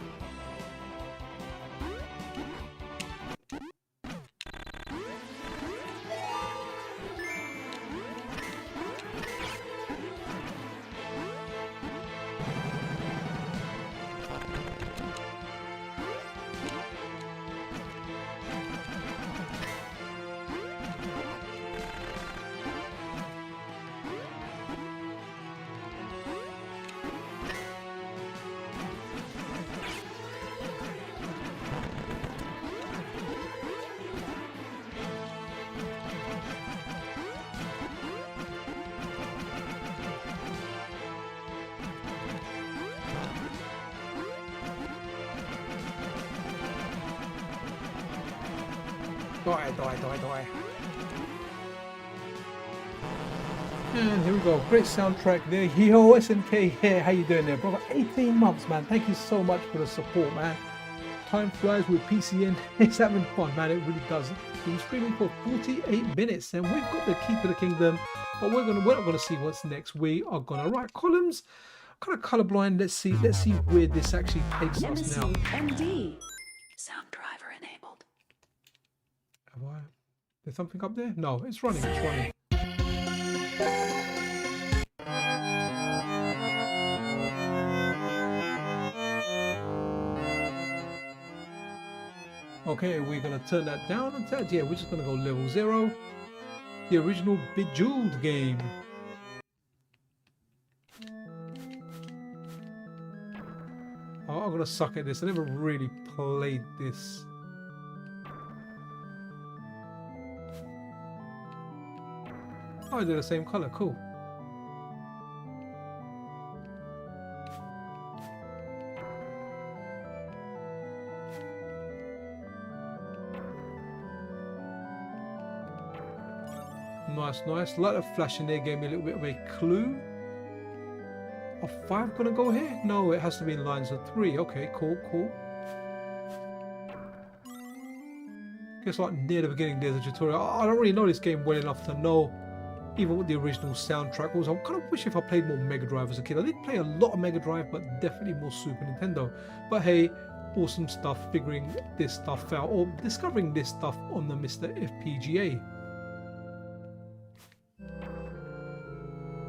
Die. And here we go. Great soundtrack there. Yo, SNK here. How you doing there, brother? 18 months, man. Thank you so much for the support, man. Time flies with PCN. It's having fun, man. It really does. We've been streaming for 48 minutes, and we've got the key to the kingdom. But we're not gonna see what's next. We are gonna write columns. Kind of colorblind. Let's see where this actually takes us now. MSU-MD. Sound driver enabled. Have I? There's something up there? No, it's running. Okay, we're gonna turn that down and that. Yeah, we're just gonna go level 0. The original Bejeweled game. Oh, I'm gonna suck at this. I never really played this. Oh, they're the same color. Cool. Nice. Light of flash in there gave me a little bit of a clue. A 5 gonna go here? No, it has to be in lines of 3. Okay, cool. Guess like near the beginning there's a tutorial. I don't really know this game well enough to know even what the original soundtrack was. I kind of wish if I played more Mega Drive as a kid. I did play a lot of Mega Drive, but definitely more Super Nintendo. But hey, awesome stuff figuring this stuff out, or discovering this stuff on the MiSTerFPGA.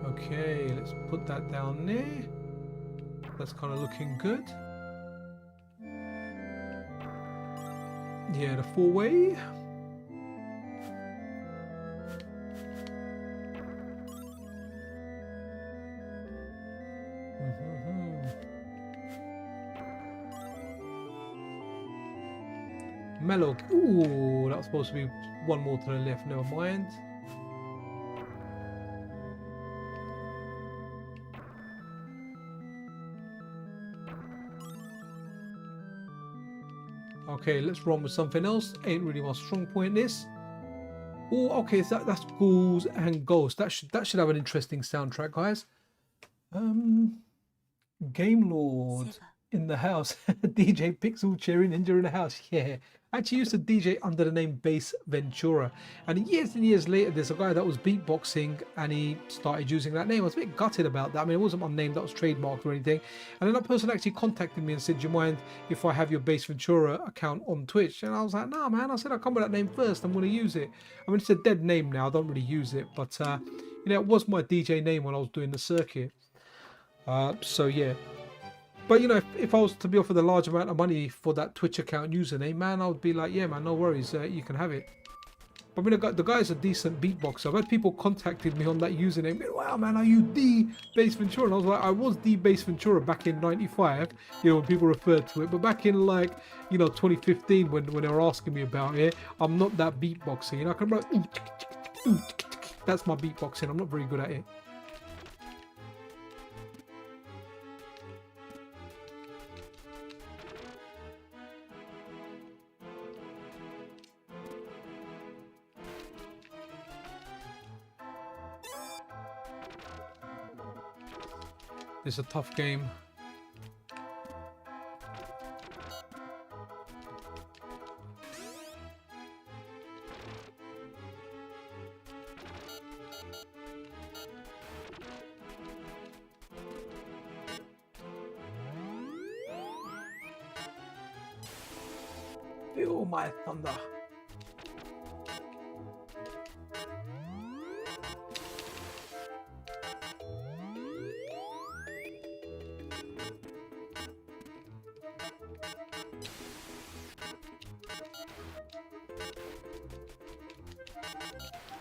Okay, let's put that down there. That's kind of looking good. Yeah, the 4-way. Mellow. Ooh, that was supposed to be one more to the left. Never mind. Okay, let's run with something else. Ain't really my strong point. This. Oh, okay, so that's Ghouls and Ghosts. That should have an interesting soundtrack, guys. Game Lord SEGA. in the house. DJ Pixel Cherry Ninja in the house. Yeah. I actually used to DJ under the name Bass Ventura. And years later, there's a guy that was beatboxing and he started using that name. I was a bit gutted about that. I mean, it wasn't my name that was trademarked or anything. And then that person actually contacted me and said, do you mind if I have your Bass Ventura account on Twitch? And I was like, nah, man. I said, I'll come with that name first. I'm going to use it. I mean, it's a dead name now. I don't really use it. But, you know, it was my DJ name when I was doing the circuit. So, yeah. But, you know, if I was to be offered a large amount of money for that Twitch account username, man, I would be like, yeah, man, no worries, you can have it. But, I mean, the guy's a decent beatboxer. I've had people contacted me on that username. Wow, man, are you the Bass Ventura? And I was like, I was the Bass Ventura back in 95, you know, when people referred to it. But back in, like, you know, 2015, when they were asking me about it, I'm not that beatboxer. You know, I can like, that's my beatboxing. I'm not very good at it. It's a tough game. Feel my thunder.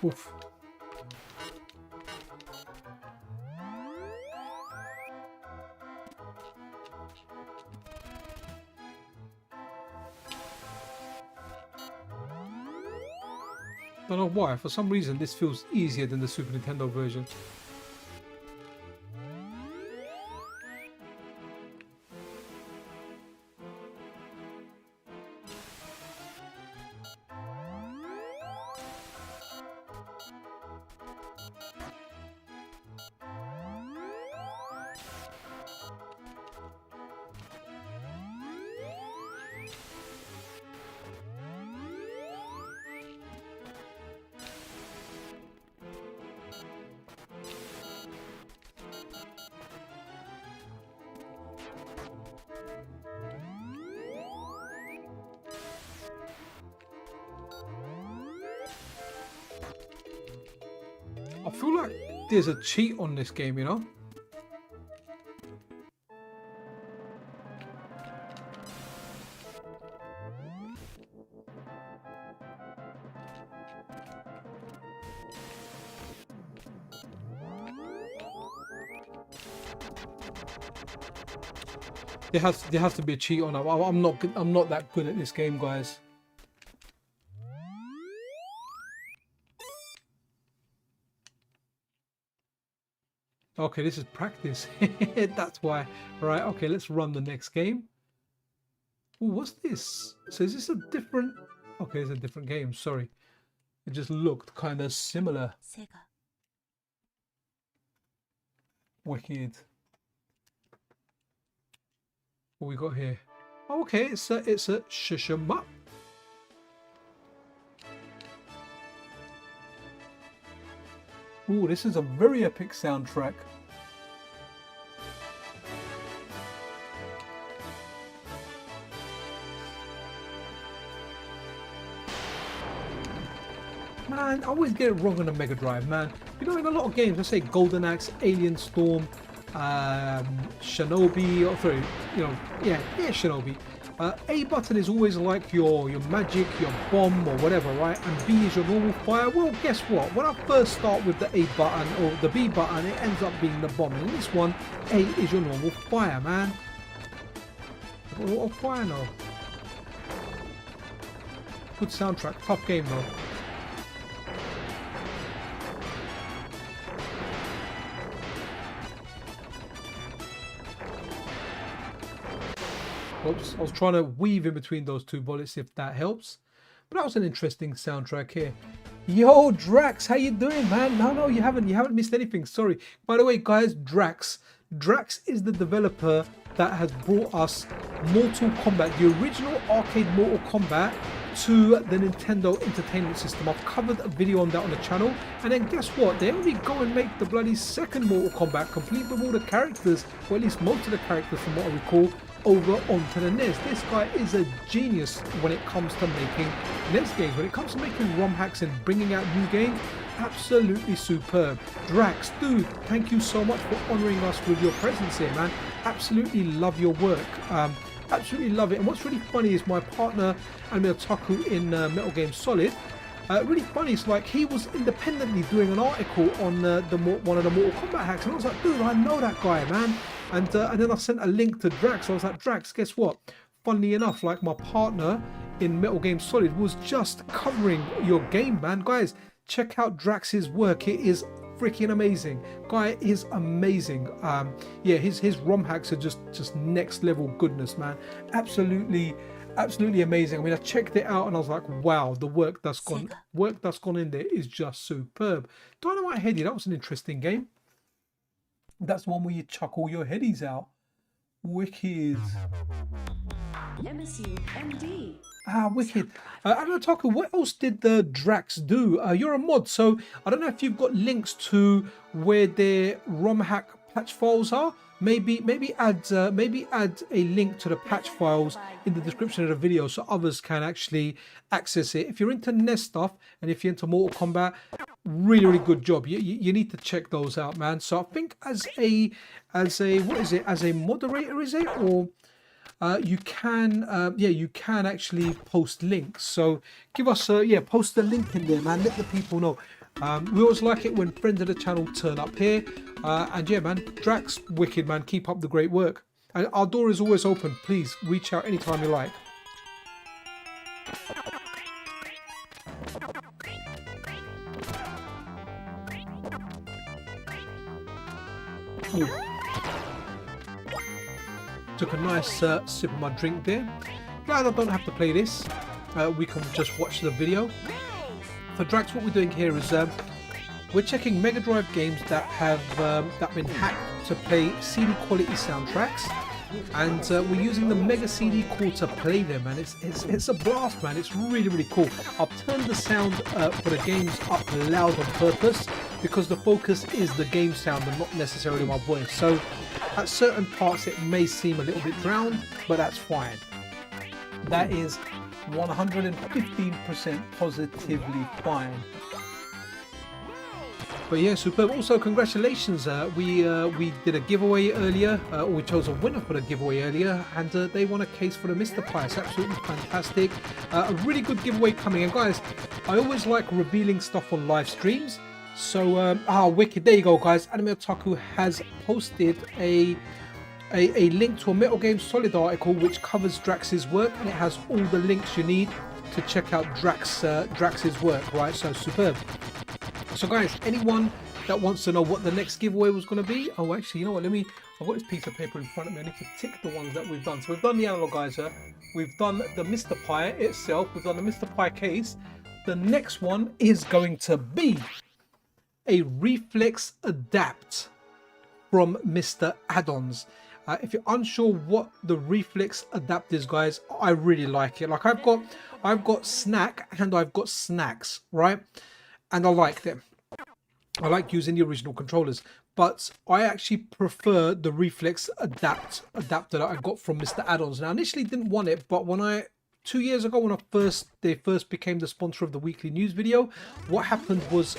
Oof. Don't know why, for some reason this feels easier than the Super Nintendo version. I feel like there's a cheat on this game, you know? There has to be a cheat on it. I'm not that good at this game, guys. Okay, this is practice. That's why. Right, okay, let's run the next game. Ooh, what's this? So is this a different... Okay, it's a different game, sorry. It just looked kind of similar. SEGA. Wicked. What we got here? Oh, okay, it's a shush 'em up. Ooh, this is a very epic soundtrack. Man, I always get it wrong on the Mega Drive, man. You know, in a lot of games, let's say Golden Axe, Alien Storm, Shinobi, or sorry, you know, yeah, Shinobi. A button is always like your magic, your bomb, or whatever, right? And B is your normal fire. Well, guess what? When I first start with the A button or the B button, it ends up being the bomb. And in this one, A is your normal fire, man. What a fire now. Good soundtrack. Tough game though. Oops, I was trying to weave in between those two bullets if that helps. But that was an interesting soundtrack here. Yo, Drax, how you doing, man? No, you haven't missed anything. Sorry. By the way, guys, Drax is the developer that has brought us Mortal Kombat, the original arcade Mortal Kombat, to the Nintendo Entertainment System. I've covered a video on that on the channel, and then guess what? They only go and make the bloody second Mortal Kombat, complete with all the characters, or at least most of the characters from what I recall, over onto the NES. This guy is a genius when it comes to making NES games. When it comes to making ROM hacks and bringing out new games, absolutely superb. Drax, dude, thank you so much for honouring us with your presence here, man. Absolutely love your work. Absolutely love it. And what's really funny is my partner, Aleem Tayyab, in Metal Gear Solid, really funny, it's like he was independently doing an article on one of the Mortal Kombat hacks, and I was like, dude, I know that guy, man. And then I sent a link to Drax. I was like, Drax, guess what? Funnily enough, like my partner in Metal Gear Solid was just covering your game, man. Guys, check out Drax's work. It is freaking amazing. Guy is amazing. Yeah, his ROM hacks are just next level goodness, man. Absolutely amazing. I mean, I checked it out and I was like, wow, the work that's gone in there is just superb. Dynamite Heady, that was an interesting game. That's the one where you chuck all your headies out. Wicked. MSU-MD. Ah, wicked. Aleem Tayyab, what else did the Drax do? You're a mod, so I don't know if you've got links to where their ROM hack patch files are. Maybe add a link to the patch files in the description of the video so others can actually access it. If you're into NES stuff and if you're into Mortal Kombat, really good job. You need to check those out, man. So I think as a what is it, as a moderator, is it, or you can you can actually post links. So give us post the link in there, man. Let the people know. We always like it when friends of the channel turn up here. And yeah, man, Drax, wicked, man. Keep up the great work. And our door is always open. Please reach out anytime you like. Ooh. Took a nice sip of my drink there. Glad I don't have to play this. We can just watch the video. For Drax, what we're doing here is we're checking Mega Drive games that have been hacked to play CD quality soundtracks, and we're using the Mega CD core to play them, and it's a blast, man. It's really cool. I've turned the sound for the games up loud on purpose because the focus is the game sound and not necessarily my voice. So at certain parts it may seem a little bit drowned, but that's fine. That is 115% positively fine. But yeah, superb. Also, congratulations. We did a giveaway earlier, or we chose a winner for the giveaway earlier, and they won a case for the MiSTer Pi. It's absolutely fantastic. A really good giveaway coming. And guys, I always like revealing stuff on live streams. So, wicked. There you go, guys. Aleem Tayyab has posted a link to a Metal Gear Solid article which covers Drax's work, and it has all the links you need to check out Drax's work, right? So superb. So guys, anyone that wants to know what the next giveaway was going to be, oh actually, you know what, I've got this piece of paper in front of me. I need to tick the ones that we've done. So we've done the Analogizer, we've done the MiSTer Pi itself, we've done the MiSTer Pi case. The next one is going to be a Reflex Adapt from MiSTer Add-ons. If you're unsure what the Reflex Adapt is, guys, I really like it. Like I've got Snack and I've got Snacks, right? And I like them. I like using the original controllers, but I actually prefer the Reflex adapter that I got from MiSTer Add-ons. Now, I initially didn't want it, but when 2 years ago, when they first became the sponsor of the weekly news video, what happened was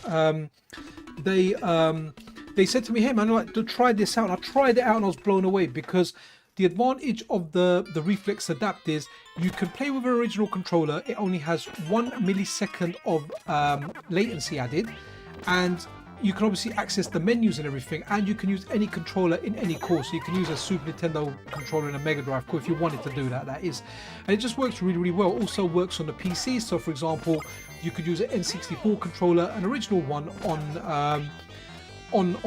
they said to me, hey man, I'd like to try this out. And I tried it out and I was blown away, because the advantage of the Reflex Adapt is you can play with an original controller. It only has 1 millisecond of latency added, and you can obviously access the menus and everything, and you can use any controller in any core. So you can use a Super Nintendo controller in a Mega Drive core if you wanted to do that, that is. And it just works really, really well. Also works on the PC. So for example, you could use an N64 controller, an original one on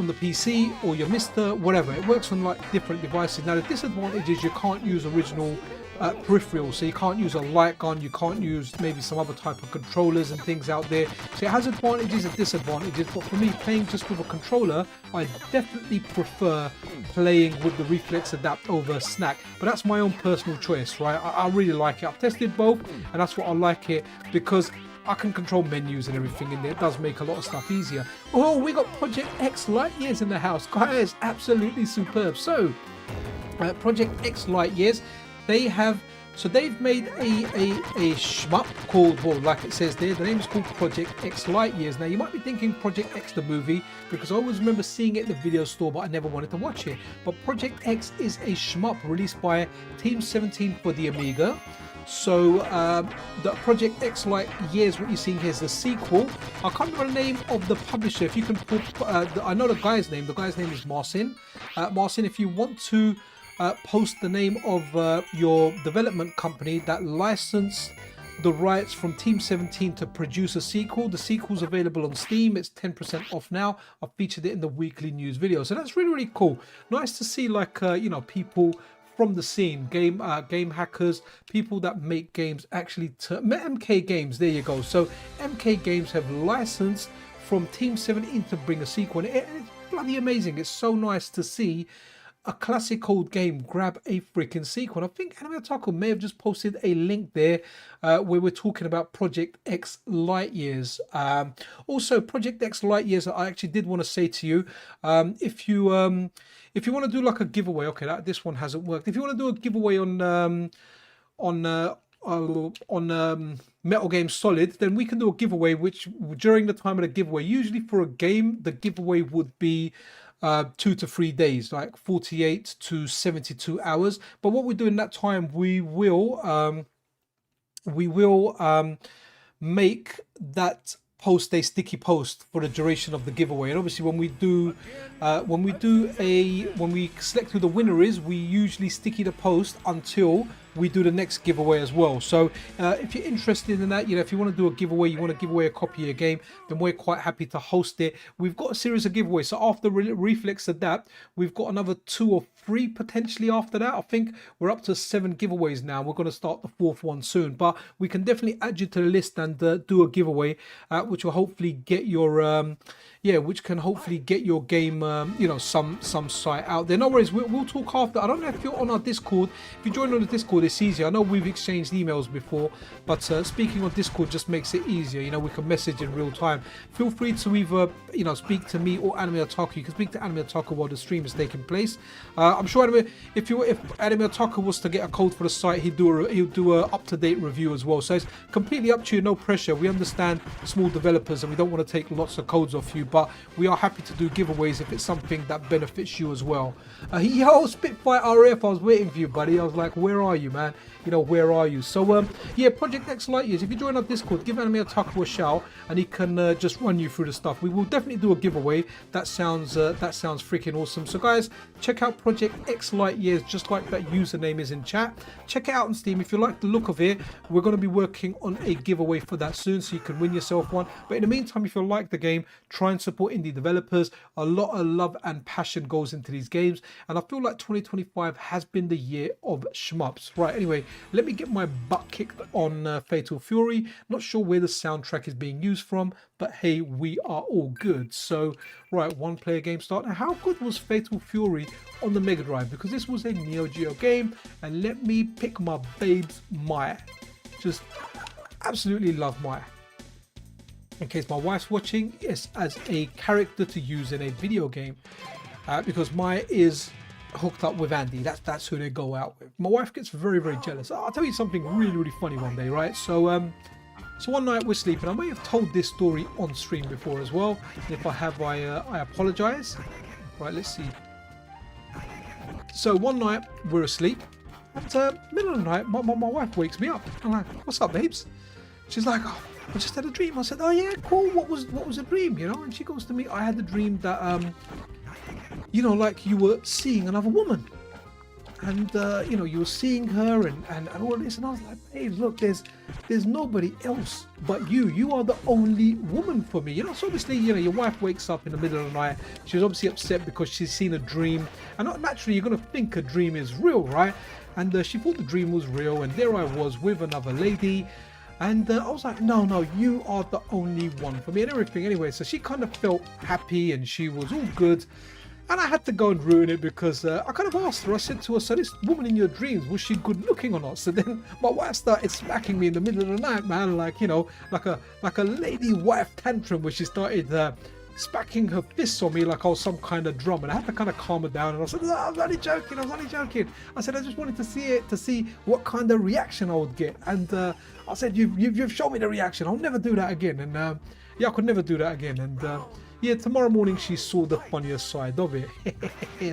the PC, or your MiSTer, whatever. It works on like different devices. Now the disadvantage is you can't use original peripherals, so you can't use a light gun, you can't use maybe some other type of controllers and things out there. So it has advantages and disadvantages, but for me, playing just with a controller, I definitely prefer playing with the Reflex Adapt over Snack. But that's my own personal choice, right? I really like it. I've tested both, and that's what I like it, because I can control menus and everything in there. It does make a lot of stuff easier. Oh, we got Project X Light Years in the house, guys. Absolutely superb. So Project X Light Years, they've made a shmup called, well, like it says there, the name is called Project X Light Years. Now you might be thinking Project X the movie, because I always remember seeing it in the video store, but I never wanted to watch it. But Project X is a shmup released by Team 17 for the Amiga. So the Project X Light Years, what you're seeing here is the sequel. I can't remember the name of the publisher. If you can put, I know the guy's name. The guy's name is Marcin. Marcin, if you want to post the name of your development company that licensed the rights from Team 17 to produce a sequel. The sequel's available on Steam. It's 10% off now. I've featured it in the weekly news video. So that's really, really cool. Nice to see, like, you know, people from the scene, game hackers, people that make games actually MK Games, there you go. So MK Games have licensed from Team 17 to bring a sequel, and it's bloody amazing. It's so nice to see a classic old game grab a freaking sequel. I think Aleem Tayyab may have just posted a link there where we're talking about Project X Light Years. Also, Project X Light Years, I actually did want to say to you, if you want to do like a giveaway, okay, this one hasn't worked. If you want to do a giveaway on Metal Game Solid, then we can do a giveaway, which during the time of the giveaway, usually for a game, the giveaway would be 2 to 3 days, like 48 to 72 hours. But what we do in that time, we will make that post a sticky post for the duration of the giveaway. And obviously when we select who the winner is, we usually sticky the post until we do the next giveaway as well. So if you're interested in that, you know, if you want to do a giveaway, you want to give away a copy of your game, then we're quite happy to host it. We've got a series of giveaways. So after Reflex Adapt, we've got another 2 or 3 potentially after that. I think we're up to 7 giveaways now. We're going to start the 4th one soon, but we can definitely add you to the list and do a giveaway, which will hopefully get your which can hopefully get your game, you know, some site out there. No worries, we'll talk after. I don't know if you're on our Discord. If you join on the Discord, it's easier. I know we've exchanged emails before, but speaking on Discord just makes it easier. You know, we can message in real time. Feel free to either, you know, speak to me or Aleem Tayyab. You can speak to Aleem Tayyab while the stream is taking place. I'm sure if Aleem Tayyab was to get a code for the site, he'll do a up-to-date review as well. So it's completely up to you, no pressure. We understand small developers and we don't want to take lots of codes off you, but we are happy to do giveaways if it's something that benefits you as well. Yo, Spitfire RF, I was waiting for you, buddy. I was like, where are you, man? You know, where are you? So yeah, Project X Light Years, if you join our Discord, give Aleem Tayyab a shout and he can just run you through the stuff. We will definitely do a giveaway. That sounds freaking awesome. So guys, check out Project X Light Years, just like that username is in chat. Check it out on Steam. If you like the look of it, we're going to be working on a giveaway for that soon, so you can win yourself one. But in the meantime, if you like the game, try and support indie developers. A lot of love and passion goes into these games, and I feel like 2025 has been the year of shmups. Right, anyway, let me get my butt kicked on Fatal Fury. Not sure where the soundtrack is being used from, but hey, we are all good. So right, 1-player game start. Now, how good was Fatal Fury on the Mega Drive? Because this was a Neo Geo game, and let me pick my babes, Maya. Just absolutely love Maya. In case my wife's watching, it's as a character to use in a video game, because Maya is hooked up with Andy. That's who they go out with. My wife gets very, very jealous. I'll tell you something really, really funny one day, right? So one night we're sleeping. I may have told this story on stream before as well. And if I have, I apologize. Right, let's see. So one night we're asleep, and middle of the night, my wife wakes me up. I'm like, "What's up, babes?" She's like, "Oh, I just had a dream. I said, oh yeah, cool. What was a dream, you know? And she goes to me, I had a dream that, you know, like you were seeing another woman. And, you know, you were seeing her and all of this. And I was like, babe, look, there's nobody else but you. You are the only woman for me. You know, so obviously, you know, your wife wakes up in the middle of the night. She's obviously upset because she's seen a dream. And naturally, you're going to think a dream is real, right? And she thought the dream was real. And there I was with another lady. And I was like, no, you are the only one for me and everything. Anyway, so she kind of felt happy and she was all good. And I had to go and ruin it because I kind of asked her, I said to her, so this woman in your dreams, was she good looking or not? So then my wife started smacking me in the middle of the night, man, like, you know, like a lady wife tantrum where she started smacking her fists on me like I was some kind of drum. And I had to kind of calm her down. And I said, no, I was only joking. I said, I just wanted to see it, to see what kind of reaction I would get. And I said, you've shown me the reaction. I'll never do that again. And yeah, I could never do that again. And yeah, tomorrow morning she saw the funnier side of it.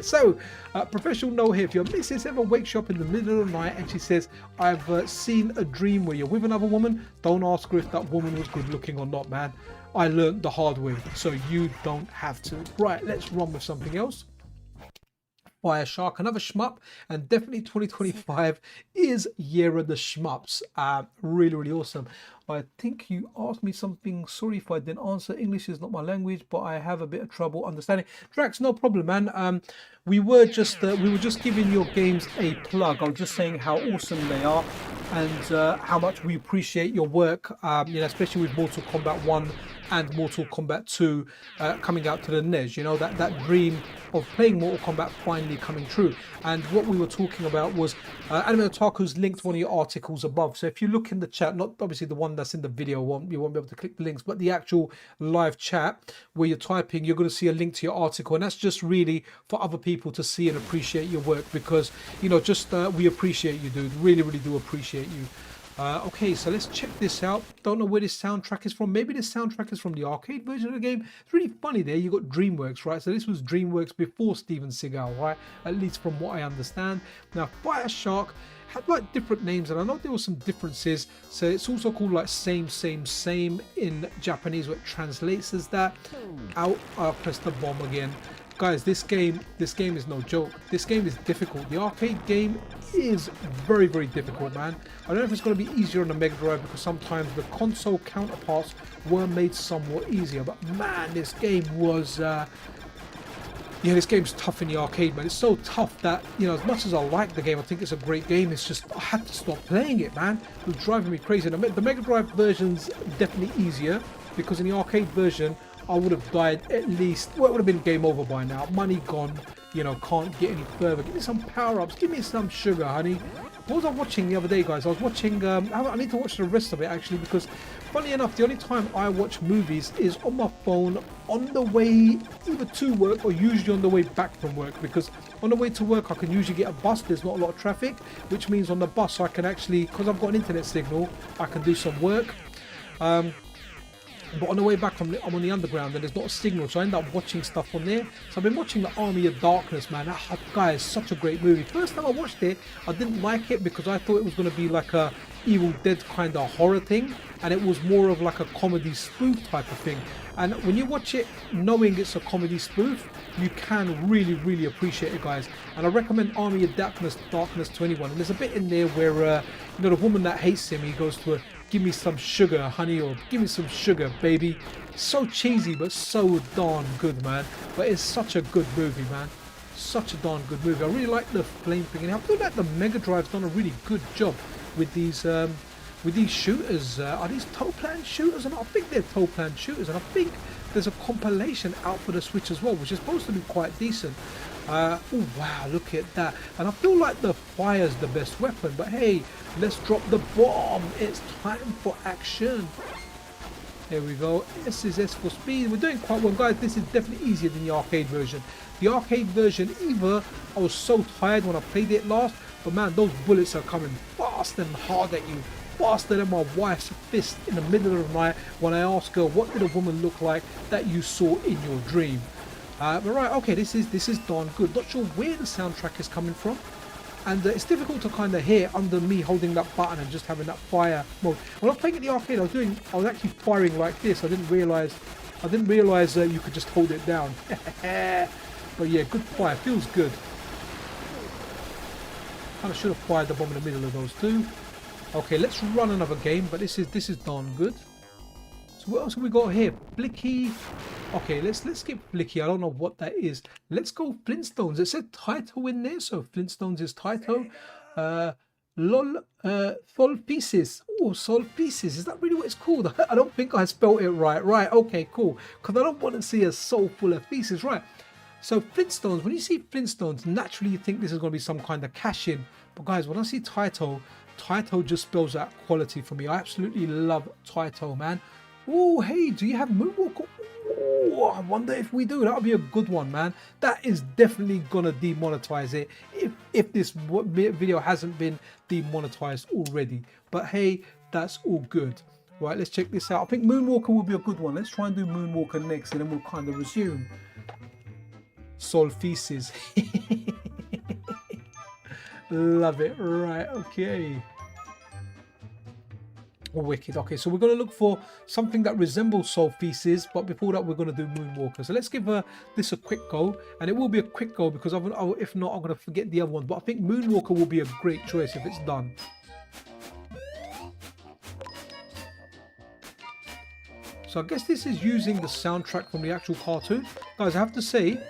So, professional note here, if your missus ever wakes you up in the middle of the night and she says, I've seen a dream where you're with another woman, don't ask her if that woman was good looking or not, man. I learned the hard way, so you don't have to. Right, let's run with something else. Fire Shark, another shmup, and definitely 2025 is year of the shmups. Really awesome. I think you asked me something. Sorry if I didn't answer. English is not my language, but I have a bit of trouble understanding. Drax, no problem, man. We were just giving your games a plug. I was just saying how awesome they are and how much we appreciate your work. You know, especially with Mortal Kombat 1 and Mortal Kombat 2 coming out to the NES. You know, that dream of playing Mortal Kombat finally coming true. And what we were talking about was Anime Otaku's linked one of your articles above. So if you look in the chat, not obviously the one that's in the video, you won't be able to click the links, but the actual live chat where you're typing, you're going to see a link to your article. And that's just really for other people to see and appreciate your work because, you know, just we appreciate you, dude. Really do appreciate you. Okay, so let's check this out. Don't know where this soundtrack is from. Maybe this soundtrack is from the arcade version of the game. It's really funny there. You got DreamWorks, right? So this was DreamWorks before Steven Seagal, right? At least from what I understand. Now, Fire Shark had like different names, and I know there were some differences. So it's also called like same in Japanese, what translates as that. Out, I'll press the bomb again. Guys, this game is no joke. This game is difficult. The arcade game is very difficult, man. I don't know if it's going to be easier on the Mega Drive because sometimes the console counterparts were made somewhat easier. But man, this game was yeah, this game's tough in the arcade, man. It's so tough that, you know, as much as I like the game, I think it's a great game, it's just I had to stop playing it, man. It was driving me crazy. The Mega Drive version's definitely easier because in the arcade version I would have died at least, well, it would have been game over by now. Money gone, you know, can't get any further. Give me some power-ups, give me some sugar, honey. What was I watching the other day, guys? I was watching, I need to watch the rest of it, actually, because funny enough, the only time I watch movies is on my phone on the way either to work or usually on the way back from work, because on the way to work I can usually get a bus, there's not a lot of traffic, which means on the bus I can actually, because I've got an internet signal, I can do some work. But on the way back, I'm on the underground and there's not a signal, so I end up watching stuff on there. So I've been watching The Army of Darkness, man. That guy is such a great movie. First time I watched it, I didn't like it because I thought it was going to be like a Evil Dead kind of horror thing, and it was more of like a comedy spoof type of thing. And when you watch it knowing it's a comedy spoof, you can really appreciate it, guys. And I recommend Army of Darkness to anyone. And there's a bit in there where you know, the woman that hates him, he goes to her, give me some sugar, honey, or give me some sugar, baby. So cheesy, but so darn good, man. But it's such a good movie, man. Such a darn good movie. I really like the flame thing, and I feel like the Mega Drive's done a really good job with these shooters. Are these toe plan shooters? And I think they're toe plan shooters, and I think there's a compilation out for the Switch as well, which is supposed to be quite decent. Oh wow, look at that. And I feel like the fire's the best weapon, but hey, let's drop the bomb. It's time for action. There we go. S is S for speed. We're doing quite well, guys. This is definitely easier than the arcade version. The arcade version, either I was so tired when I played it last, but man, those bullets are coming fast and hard at you, faster than my wife's fist in the middle of the night when I ask her, what did a woman look like that you saw in your dream? But right, okay, this is darn good. Not sure where the soundtrack is coming from. and it's difficult to kind of hear under me holding that button and just having that fire mode. When I was playing at the arcade, I was actually firing like this. I didn't realize you could just hold it down. But yeah, good fire, feels good. Kind of should have fired the bomb in the middle of those two. Okay, let's run another game, but this is darn good. So what else have we got here? Blicky. Okay, let's skip Blicky. I don't know what that is. Let's go Flintstones. It said Taito in there, so Flintstones is Taito. Sol Pieces. Oh, Sol Pieces. Is that really what it's called? I don't think I spelled it right. Right, okay, cool. Because I don't want to see a soul full of pieces. Right. So Flintstones, when you see Flintstones, naturally you think this is going to be some kind of cash-in. But guys, when I see Taito, Taito just spells out quality for me. I absolutely love Taito, man. Oh, hey, do you have Moonwalker? Oh, I wonder if we do. That would be a good one, man. That is definitely going to demonetize it if this video hasn't been demonetized already. But hey, that's all good. Right, let's check this out. I think Moonwalker will be a good one. Let's try and do Moonwalker next, and then we'll kind of resume. Sol Feces. Love it. Right, okay. Wicked. Okay, so we're going to look for something that resembles Soul Feces, but before that we're going to do Moonwalker. So let's give this a quick go, and it will be a quick go because if not I'm going to forget the other one, but I think Moonwalker will be a great choice if it's done. So I guess this is using the soundtrack from the actual cartoon. Guys, I have to say,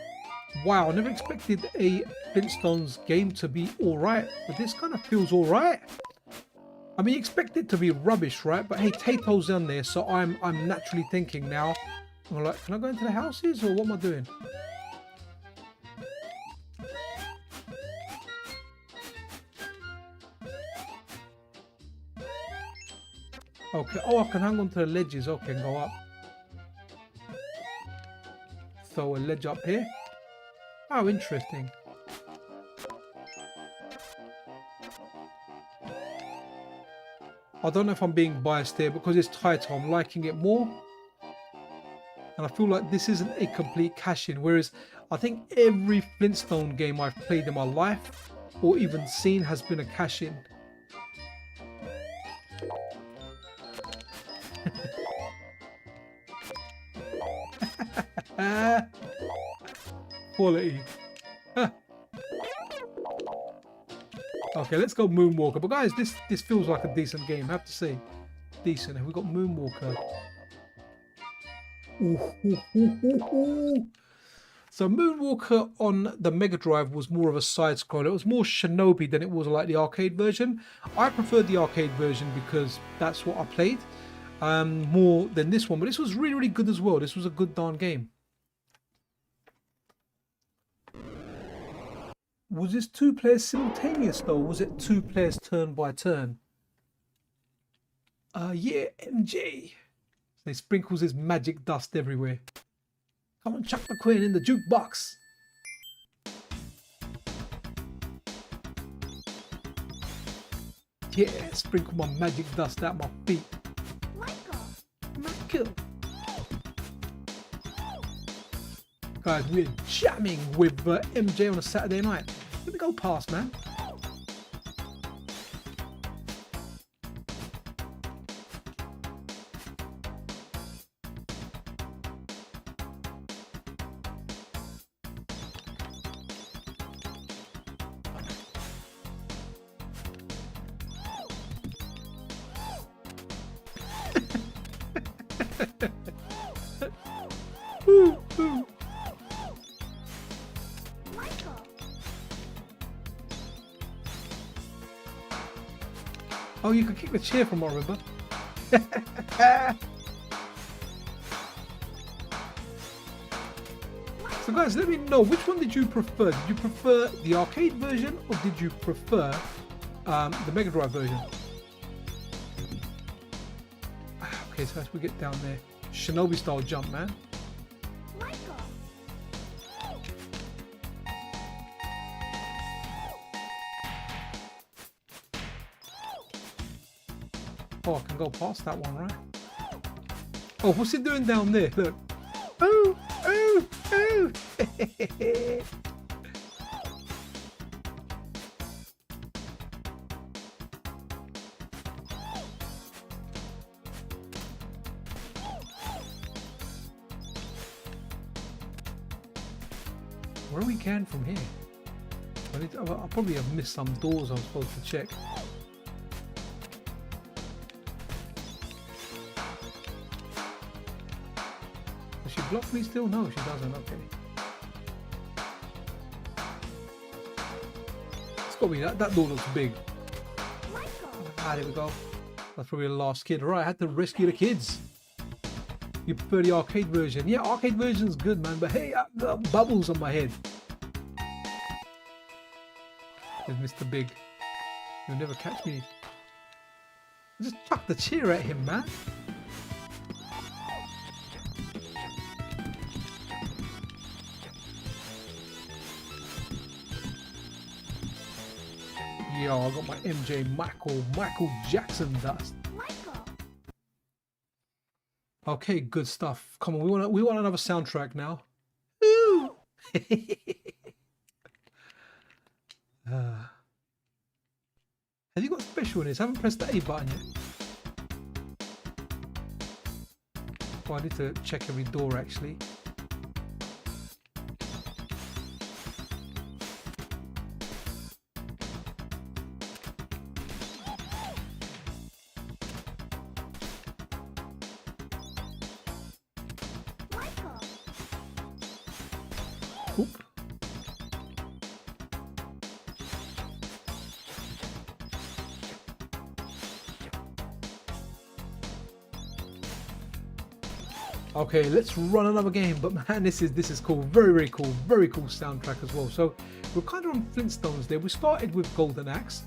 wow, I never expected a Flintstones game to be alright, but this kind of feels alright. I mean, you expect it to be rubbish, right? But hey, Taito's on there, so I'm naturally thinking now, I'm like, can I go into the houses or what am I doing? Okay, oh, I can hang on to the ledges. Okay, and go up. Throw a ledge up here. Oh, interesting. I don't know if I'm being biased here because it's Taito, I'm liking it more. And I feel like this isn't a complete cash-in, whereas I think every Flintstone game I've played in my life or even seen has been a cash-in. Quality. Okay, let's go Moonwalker. But guys, this feels like a decent game, I have to say. Decent. Have we got Moonwalker? Ooh. So Moonwalker on the Mega Drive was more of a side scroller. It was more Shinobi than it was like the arcade version. I preferred the arcade version because that's what I played more than this one. But this was really, really good as well. This was a good darn game. Was this 2 players simultaneous though? Was it 2 players turn by turn? Yeah, MJ. So he sprinkles his magic dust everywhere. Come on, chuck the coin in the jukebox. Yeah, sprinkle my magic dust out my feet. Michael. Guys, we're jamming with MJ on a Saturday night. Let me go past, man. Ooh. Oh, you could kick the chair from what I remember. So guys, let me know, which one did you prefer? Did you prefer the arcade version or did you prefer the Mega Drive version? Okay, so as we get down there, Shinobi style jump, man. Oh, I can go past that one, right? Oh, what's it doing down there? Look. Oh. Where are we going from here? I'll probably have missed some doors I'm supposed to check. Does she block me still? No, she doesn't. Okay. It's got to be that. That door looks big. Ah, there we go. That's probably the last kid. Right, I had to rescue the kids. You prefer the arcade version? Yeah, arcade version's good, man. But hey, I've got bubbles on my head. There's Mr. Big. You'll never catch me. Just chuck the chair at him, man. Yo, I got my MJ Michael Jackson dust. Okay, good stuff. Come on, we want another soundtrack now. Ooh. Have you got special in this? I haven't pressed the A button yet. Oh, I need to check every door actually. Oop. Okay, let's run another game. But man, this is cool. Very cool. Very cool soundtrack as well. So we're kind of on Flintstones there. We started with Golden Axe.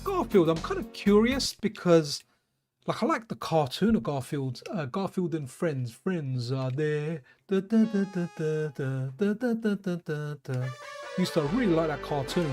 Garfield, I'm kind of curious because like I like the cartoon of Garfield. Garfield and Friends. Friends are there. Da, da, da, da, da, da, da, da, da, da, da. Used to really like that cartoon.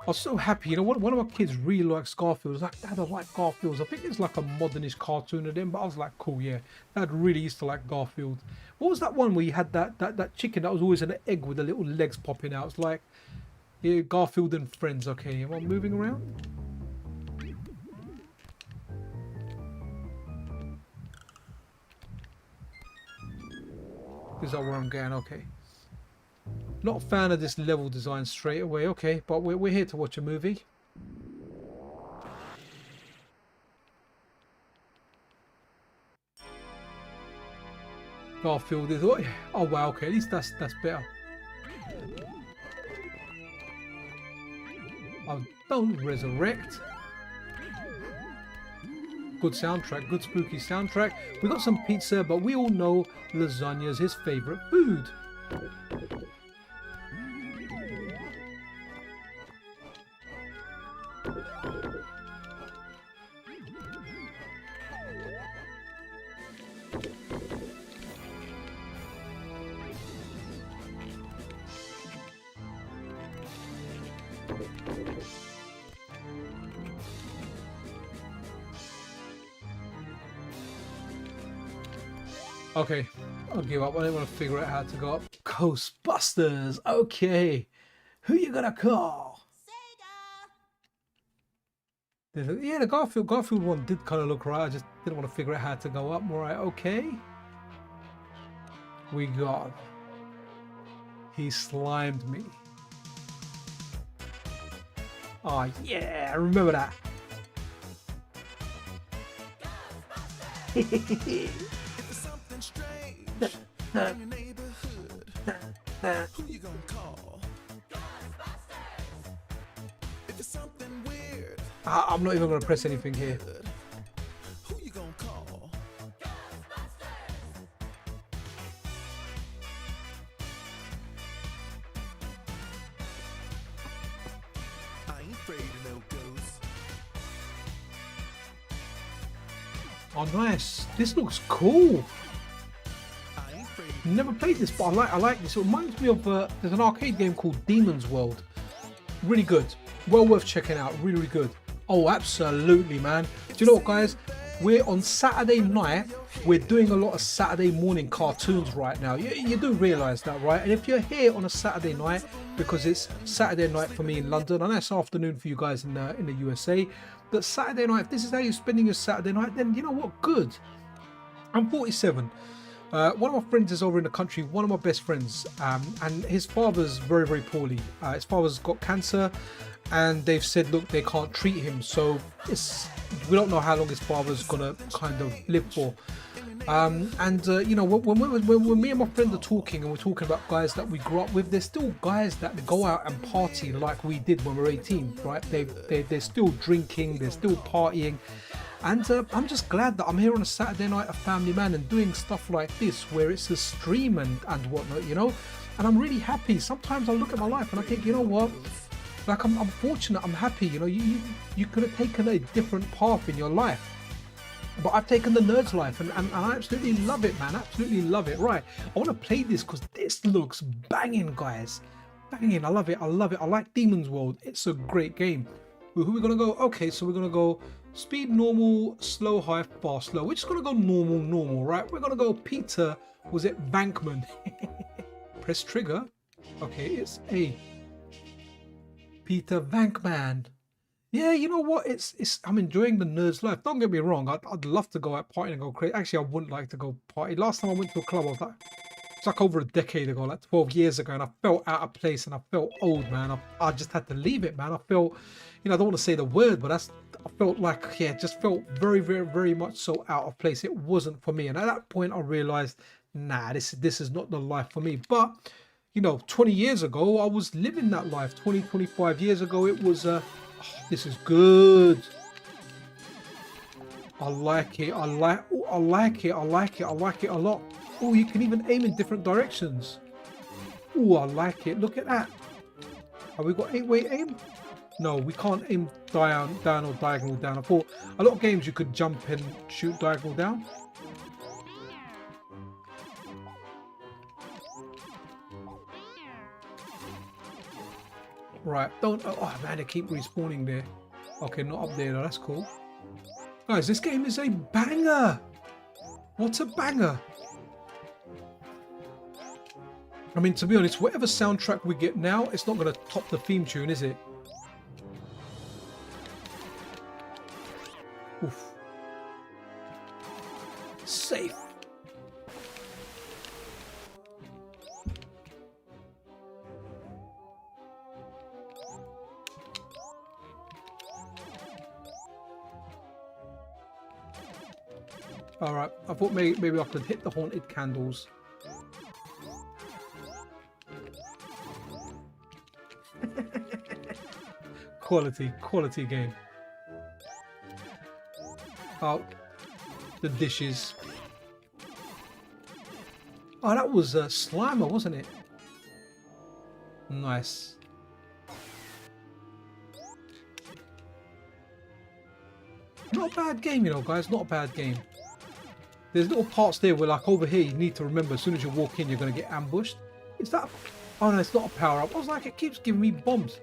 I was so happy, you know, one of my kids really likes Garfield. I was like, Dad, I like Garfield. I think it's like a modernish cartoon of them, but I was like, cool, yeah. Dad really used to like Garfield. What was that one where you had that chicken that was always an egg with the little legs popping out? It's like, yeah, Garfield and Friends. Okay, am I moving around? Is that where I'm going? Okay. Not a fan of this level design straight away. Okay, but we're here to watch a movie. Garfield is... Oh wow, okay, at least that's better. Oh, don't resurrect. Good soundtrack, good spooky soundtrack. We got some pizza, but we all know lasagna's his favorite food. Okay, I'll give up. I don't want to figure out how to go up. Ghostbusters. Okay, who you gonna call? SEGA. Yeah, the Garfield one did kind of look right. I just didn't want to figure out how to go up. All right, okay. We got. He slimed me. Oh yeah, I remember that. In your neighborhood, who you gonna call? If it's something weird, I'm not even gonna press anything here. who you gonna call? I ain't afraid of no ghosts. Oh nice, this looks cool. Never played this, but I like this. It reminds me of there's an arcade game called Demon's World. Really good, well worth checking out. Really good. Oh, absolutely, man. Do you know what, guys? we're on Saturday night. We're doing a lot of Saturday morning cartoons right now. You do realize that, right? And if you're here on a Saturday night, because it's Saturday night for me in London, and that's afternoon for you guys in the USA, but Saturday night, if this is how you're spending your Saturday night, then you know what, good. I'm 47. One of my friends is over in the country, one of my best friends, and his father's very, very poorly. His father's got cancer, and they've said, look, they can't treat him, so we don't know how long his father's gonna kind of live for. You know, when me and my friend are talking, and we're talking about guys that we grew up with, there's still guys that go out and party like we did when we were 18, right? They're still drinking, they're still partying. And I'm just glad that I'm here on a Saturday night, a family man, and doing stuff like this where it's a stream and whatnot, you know. And I'm really happy. Sometimes I look at my life and I think, you know what, like I'm fortunate, I'm happy. You know, you could have taken a different path in your life, but I've taken the nerd's life, and I absolutely love it, man. Absolutely love it. Right, I want to play this because this looks banging, guys. Banging. I love it. I love it. I like Demon's World. It's a great game. Who are we gonna go? Okay, so we're gonna go speed, normal, slow, high, fast, slow. We're just gonna go normal, right? We're gonna go Peter, was it Bankman? Press trigger. Okay, it's A. Peter Bankman. Yeah, you know what? I'm enjoying the nerd's life. Don't get me wrong. I'd love to go out partying and go crazy. Actually, I wouldn't like to go party. Last time I went to a club, I was like, it's like over a decade ago, like 12 years ago, and I felt out of place and I felt old, man. I just had to leave it, man. I felt, you know, I don't want to say the word, but I felt like, yeah, just felt very, very, very much so out of place. It wasn't for me. And at that point, I realized, nah, this is not the life for me. But, you know, 20 years ago, I was living that life. 25 years ago, it was, oh, this is good. I like it. I like it. I like it a lot. Oh, you can even aim in different directions. Oh, I like it. Look at that. Have we got 8-way aim? No, we can't aim down or diagonal down. I thought a lot of games you could jump and shoot diagonal down. Right, don't, oh man, they keep respawning there. Okay, not up there though, that's cool. Guys, this game is a banger. What a banger. I mean, to be honest, whatever soundtrack we get now, it's not going to top the theme tune, is it? Oof. Safe. All right, I thought maybe I could hit the haunted candles. Quality game. Oh, the dishes. Oh, that was Slimer, wasn't it? Nice. Not a bad game, you know, guys. Not a bad game. There's little parts there where, like over here, you need to remember as soon as you walk in, you're going to get ambushed. Is that? Oh no, it's not a power up. I was like, it keeps giving me bombs.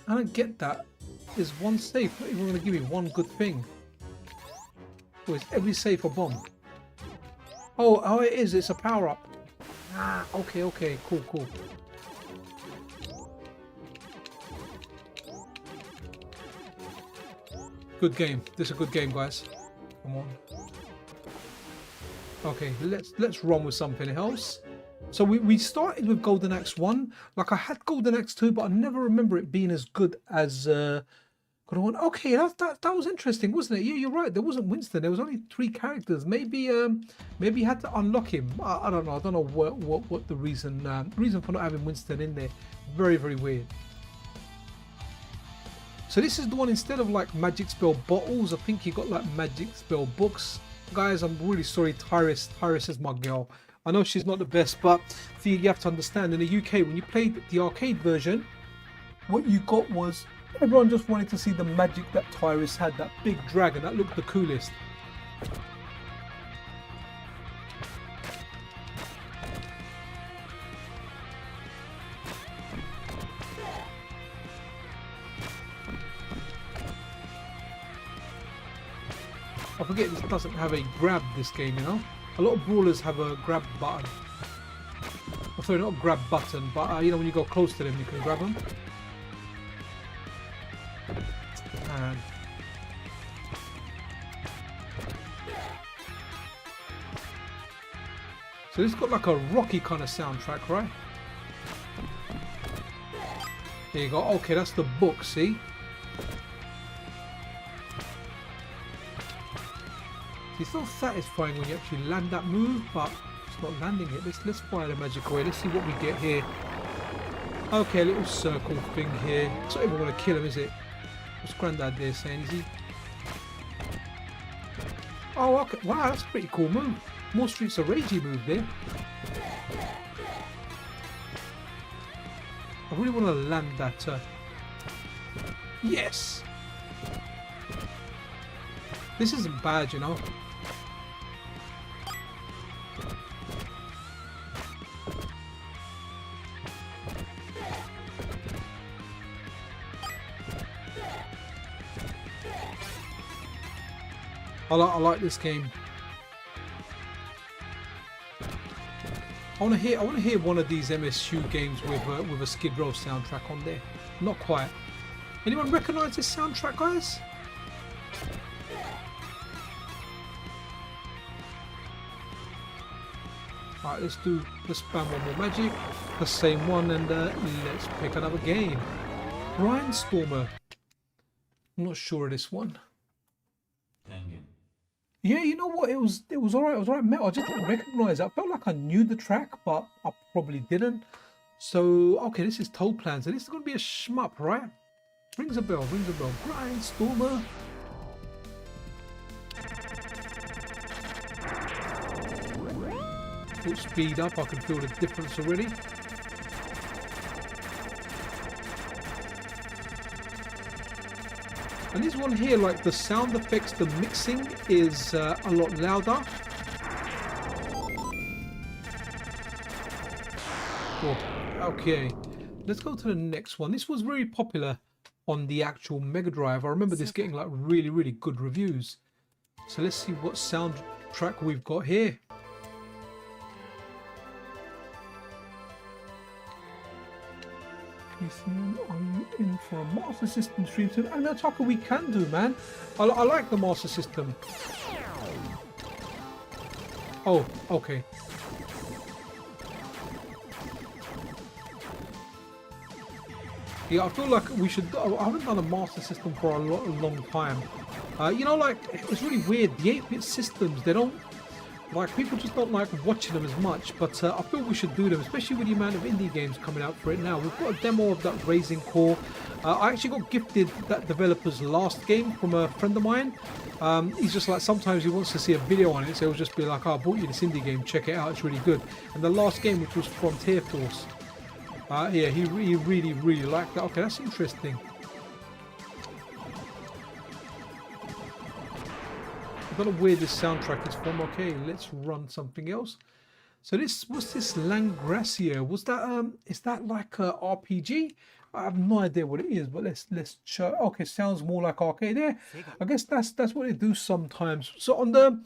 I don't get that. There's one safe, not even going to give me one good thing. Oh, is every safe a bomb? Oh, it is. It's a power up. Ah, okay, cool. Good game. This is a good game, guys. Come on. Okay, let's run with something else. So we started with Golden Axe 1. Like, I had Golden Axe 2, but I never remember it being as good as Golden 1. Okay, that was interesting, wasn't it? Yeah, you're right. There wasn't Winston. There was only 3 characters. Maybe you had to unlock him. I don't know. I don't know what the reason for not having Winston in there. Very, very weird. So this is the one, instead of like magic spell bottles, I think you got like magic spell books. Guys, I'm really sorry, Tyrus is my girl. I know she's not the best, but you have to understand, in the UK, when you played the arcade version, what you got was, everyone just wanted to see the magic that Tyrus had, that big dragon, that looked the coolest. I forget this doesn't have a grab, this game, you know. A lot of brawlers have a grab button. Oh, sorry, not a grab button, but you know, when you go close to them, you can grab them. And so this got like a rocky kind of soundtrack, right? There you go. Okay, that's the book, see? It's not satisfying when you actually land that move, but it's not landing it. Let's fire the magic away. Let's see what we get here. Okay, a little circle thing here. It's not even going to kill him, is it? What's Grandad there saying? Is he? Oh, okay. Wow, that's a pretty cool move. More Streets of Ragey move there. I really want to land that. Yes! This isn't bad, you know. I like this game. I want to hear one of these MSU games with a Skid Row soundtrack on there. Not quite. Anyone recognise this soundtrack, guys? Alright, let's spam one more magic. The same one, and let's pick another game. Brainstormer. I'm not sure of this one. Yeah, you know what? It was alright. It was alright. I just didn't recognise it. I felt like I knew the track, but I probably didn't. So okay, this is Toll Plans, and this is going to be a shmup, right? Rings a bell. Rings a bell. Brainstormer. Full speed up. I can feel the difference already. And this one here, like the sound effects, the mixing is a lot louder. Oh, okay, let's go to the next one. This was very popular on the actual Mega Drive. I remember this getting like really, really good reviews. So let's see what soundtrack we've got here. I'm in for a Master System stream soon, and that's what we can do, man. I like the Master System. Oh, okay. Yeah, I feel like we should. I haven't done a Master System for a long time. You know, like it's really weird. The 8-bit systems, they don't. Like, people just don't like watching them as much, but I feel we should do them, especially with the amount of indie games coming out for it now. We've got a demo of that Raising Core. I actually got gifted that developer's last game from a friend of mine. He's just like, sometimes he wants to see a video on it, so he'll just be like, oh, I bought you this indie game, check it out, it's really good. And the last game, which was Frontier Force, yeah, he really liked that. Okay, that's interesting. I don't know where this soundtrack is from. Okay, let's run something else. So this, what's this Langracia? Was that is that like a RPG? I have no idea what it is, but let's show. Okay, sounds more like arcade there. I guess that's what they do sometimes. So on the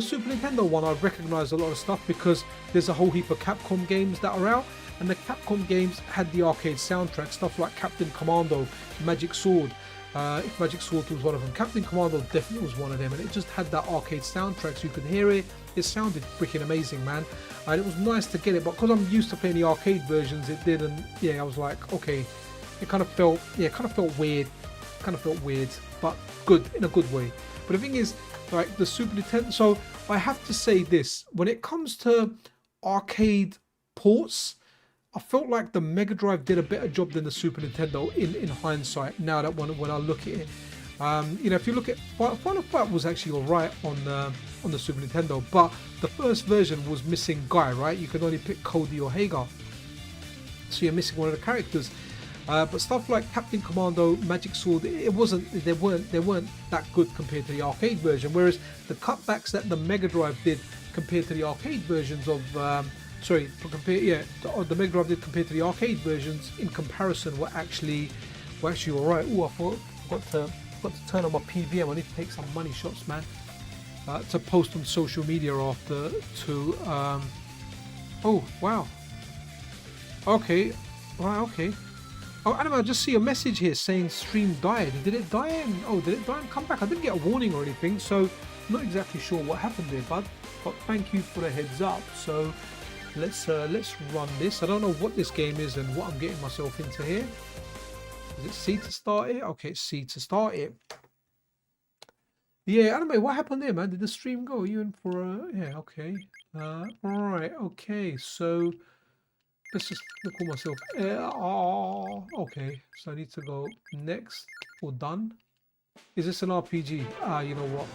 Super Nintendo one, I recognize a lot of stuff because there's a whole heap of Capcom games that are out, and the Capcom games had the arcade soundtrack, stuff like Captain Commando, Magic Sword. If Magic Sword was one of them, Captain Commando definitely was one of them, and it just had that arcade soundtrack, so you could hear it. It sounded freaking amazing, man, and it was nice to get it. But because I'm used to playing the arcade versions, it did, and yeah, I was like, okay, it kind of felt weird, but good in a good way. But the thing is, like the Super Nintendo, so I have to say this: when it comes to arcade ports, I felt like the Mega Drive did a better job than the Super Nintendo in hindsight, now that when I look at it. You know, if you look at Final Fight was actually alright on the Super Nintendo, but the first version was missing Guy, right? You could only pick Cody or Hagar, so you're missing one of the characters. But stuff like Captain Commando, Magic Sword, they weren't that good compared to the arcade version. Whereas the cutbacks that the Mega Drive did compared to the arcade versions of the Mega Drive did compared to the arcade versions in comparison were actually alright. Oh, I forgot to turn on my PVM. I need to take some money shots, man. to post on social media after to oh wow, okay, wow, okay. Oh, anyway, I just see a message here saying stream died. Did it die and did it die and come back? I didn't get a warning or anything, so not exactly sure what happened there, bud. But thank you for the heads up. So let's run this. I don't know what this game is and what I'm getting myself into here. Is it C to start it? Okay, it's C to start it. Yeah, anyway, what happened there, man? Did the stream go? Are you in for a... Yeah, okay. All right, okay, so let's just call myself... okay, so I need to go next or done. Is this an RPG? Ah, you know what?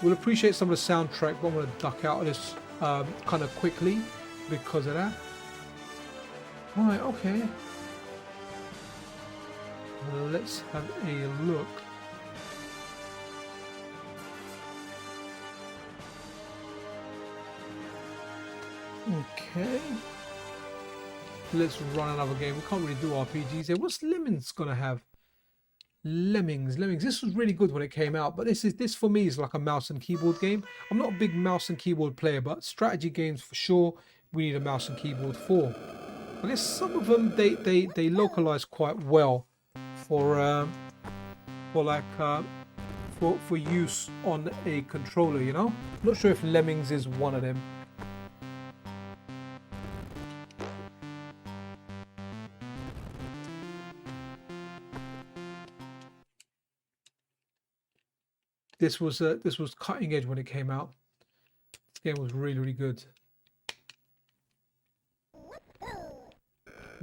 We'll appreciate some of the soundtrack, but I'm going to duck out of this kind of quickly because of that. All right, okay. Let's have a look. Okay. Let's run another game. We can't really do RPGs here. What's Lemmings gonna have? Lemmings. This was really good when it came out, but this for me is like a mouse and keyboard game. I'm not a big mouse and keyboard player, but strategy games for sure we need a mouse and keyboard for. I guess some of them they localize quite well for use on a controller, you know. I'm not sure if Lemmings is one of them. This was cutting edge when it came out. This game was really good.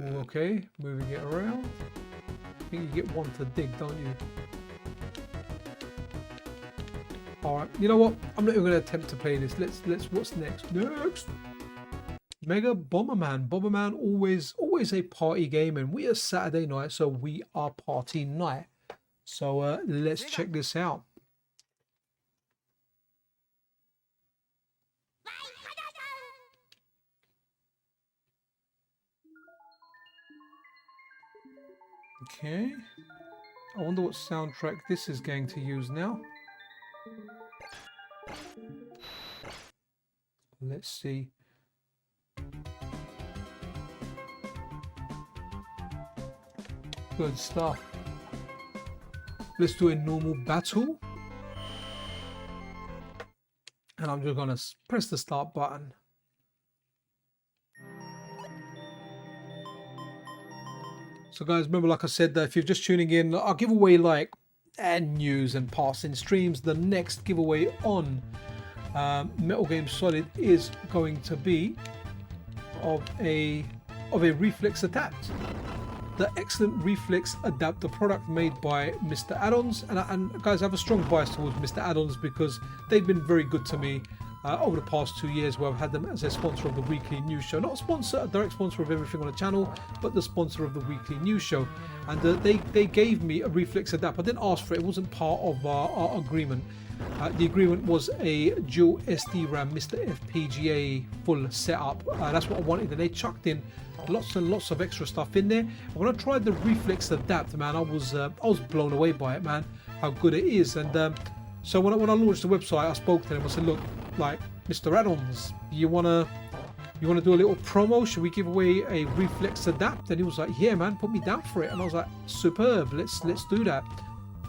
Okay, moving it around. I think you get one to dig, don't you? Alright, you know what? I'm not even going to attempt to play this. Let's what's next? Next! Mega Bomberman. Bomberman always a party game, and we are Saturday night, so we are party night. So let's check this out. Okay, I wonder what soundtrack this is going to use now. Let's see. Good stuff. Let's do a normal battle. And I'm just going to press the start button. So guys, remember, like I said, that if you're just tuning in, I'll give away like news and passing streams. The next giveaway on Metal Game Solid is going to be of a reflex adapt. The excellent reflex adapter product made by MiSTer Add-ons, and guys, I have a strong bias towards MiSTer Add-ons because they've been very good to me over the past 2 years, where I've had them as a sponsor of the weekly news show. Not a sponsor, a direct sponsor of everything on the channel, but the sponsor of the weekly news show. And they gave me a reflex adapter. I didn't ask for it. It wasn't part of our agreement. The agreement was a dual SD RAM MiSTerFPGA full setup. That's what I wanted, and they chucked in lots and lots of extra stuff in there. And when I tried the reflex adapter, man, I was blown away by it, man, how good it is. And so when I launched the website, I spoke to them. I said, look, like, MiSTer Add-ons, you wanna do a little promo? Should we give away a reflex adapt? And he was like, yeah, man, put me down for it. And I was like, superb, let's do that.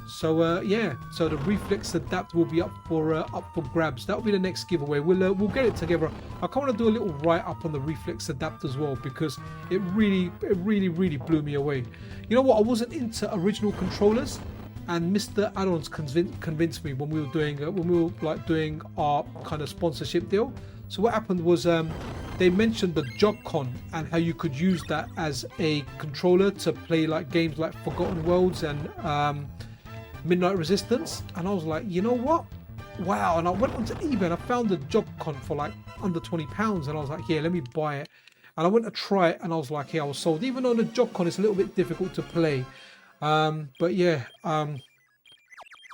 So yeah, so the reflex adapt will be up for grabs. That'll be the next giveaway. We'll get it together. I kind of want to do a little write up on the reflex adapt as well, because it really blew me away. You know what? I wasn't into original controllers, and MiSTer Add-ons convinced me when we were doing our kind of sponsorship deal. So what happened was they mentioned the Joy-Con and how you could use that as a controller to play like games like Forgotten Worlds and Midnight Resistance, and I was like, you know what? Wow. And I went onto eBay and I found the Joy-Con for like under £20, and I was like, yeah, let me buy it. And I went to try it, and I was like, yeah, I was sold. Even though the Joy-Con is a little bit difficult to play, but yeah,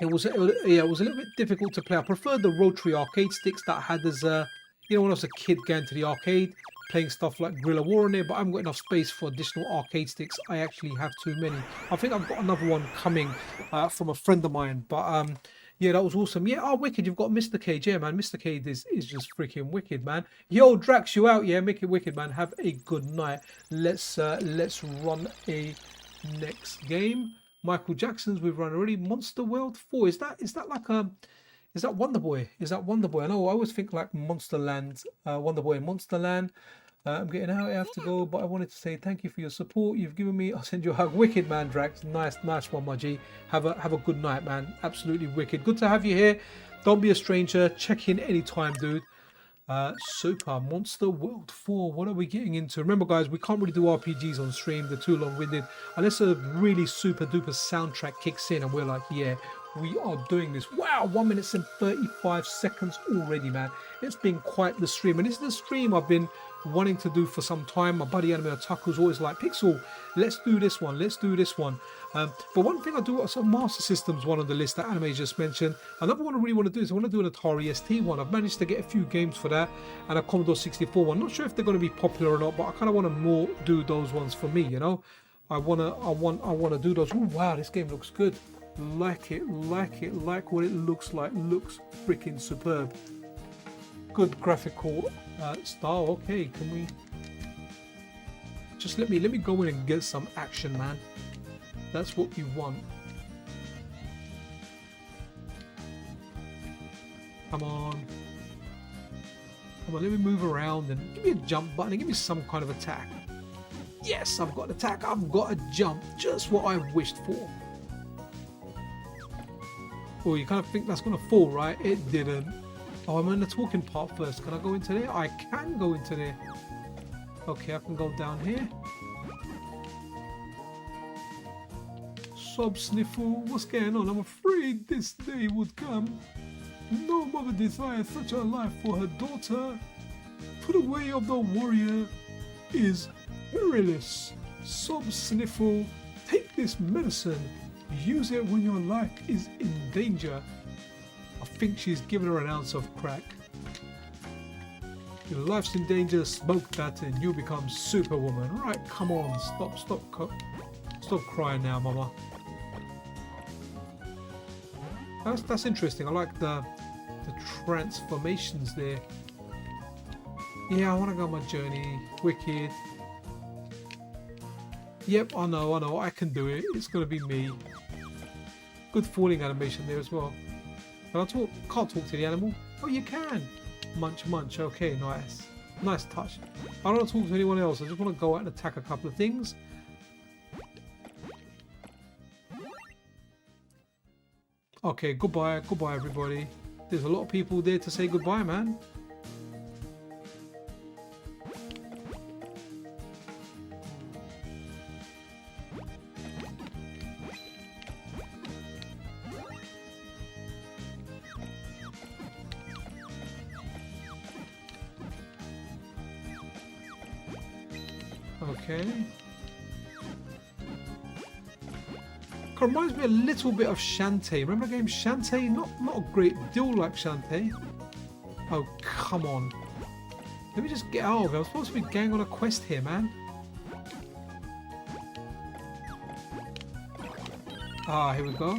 it was a little bit difficult to play. I preferred the rotary arcade sticks that I had as when I was a kid going to the arcade, playing stuff like Guerrilla War on there, but I haven't got enough space for additional arcade sticks. I actually have too many. I think I've got another one coming from a friend of mine, but Yeah, that was awesome. Yeah, oh, wicked. You've got Mr. Cage. Yeah, man. Mr. Cage is just freaking wicked, man. Yo, Drax, you out? Yeah, make it wicked, man. Have a good night. Let's run a next game. Michael Jackson's we've run already. Monster World 4. Is that like a... Is that Wonder Boy? Is that Wonder Boy? I know I always think like Monsterland, Wonder Boy and Monsterland. I'm getting out, I have to go, but I wanted to say thank you for your support. You've given me, I'll send you a hug. Wicked, man, Drax. Nice one, my G. Have a good night, man. Absolutely wicked. Good to have you here. Don't be a stranger. Check in anytime, dude. Super. Monster World 4. What are we getting into? Remember, guys, we can't really do RPGs on stream. They're too long-winded. Unless a really super-duper soundtrack kicks in and we're like, yeah, we are doing this. Wow, 1 minute and 35 seconds already, man. It's been quite the stream. And this is the stream I've been wanting to do for some time. My buddy Anime Otaku's always like, Pixel, let's do this one. Let's do this one. But one thing I do, so Master System's one on the list that Anime just mentioned. Another one I really want to do is I want to do an Atari ST one. I've managed to get a few games for that, and a Commodore 64 one. Not sure if they're going to be popular or not, but I kind of want to more do those ones for me, you know. I want to do those. Ooh, wow, this game looks good. Like what it looks like. Looks freaking superb. Good graphical style. Okay, can we just let me go in and get some action, man. That's what you want. Come on, let me move around and give me a jump button and give me some kind of attack. Yes, I've got an attack, I've got a jump, just what I wished for. Oh, you kind of think that's gonna fall, right? It didn't. Oh, I'm in the talking part first. Can I go into there? I can go into there. Okay, I can go down here. Sob sniffle, what's going on? I'm afraid this day would come. No mother desires such a life for her daughter. For the way of the warrior is perilous. Sob sniffle, take this medicine. Use it when your life is in danger. I think she's given her an ounce of crack. Your life's in danger, smoke that and you become Superwoman. Right, come on, stop crying now, mama. That's interesting. I like the transformations there. Yeah, I want to go on my journey. Wicked. Yep, I know, I can do it. It's gonna be me. Good falling animation there as well. Can I talk? Can't talk to the animal. Oh, you can. Munch. Okay, nice touch. I don't want to talk to anyone else. I just want to go out and attack a couple of things. Okay, goodbye everybody. There's a lot of people there to say goodbye, man. Okay. Reminds me a little bit of Shantae. Remember the game Shantae? Not a great deal like Shantae. Oh, come on. Let me just get out of it. I'm supposed to be going on a quest here, man. Ah, here we go.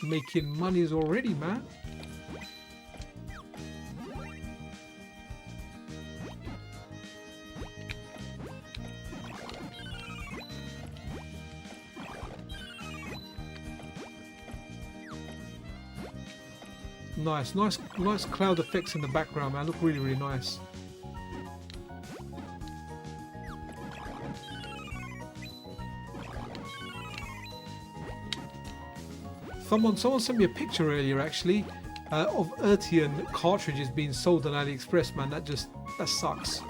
Making monies already, man. Nice cloud effects in the background, man. Look really nice. Someone sent me a picture earlier, actually, of Urtian cartridges being sold on AliExpress, man. That sucks.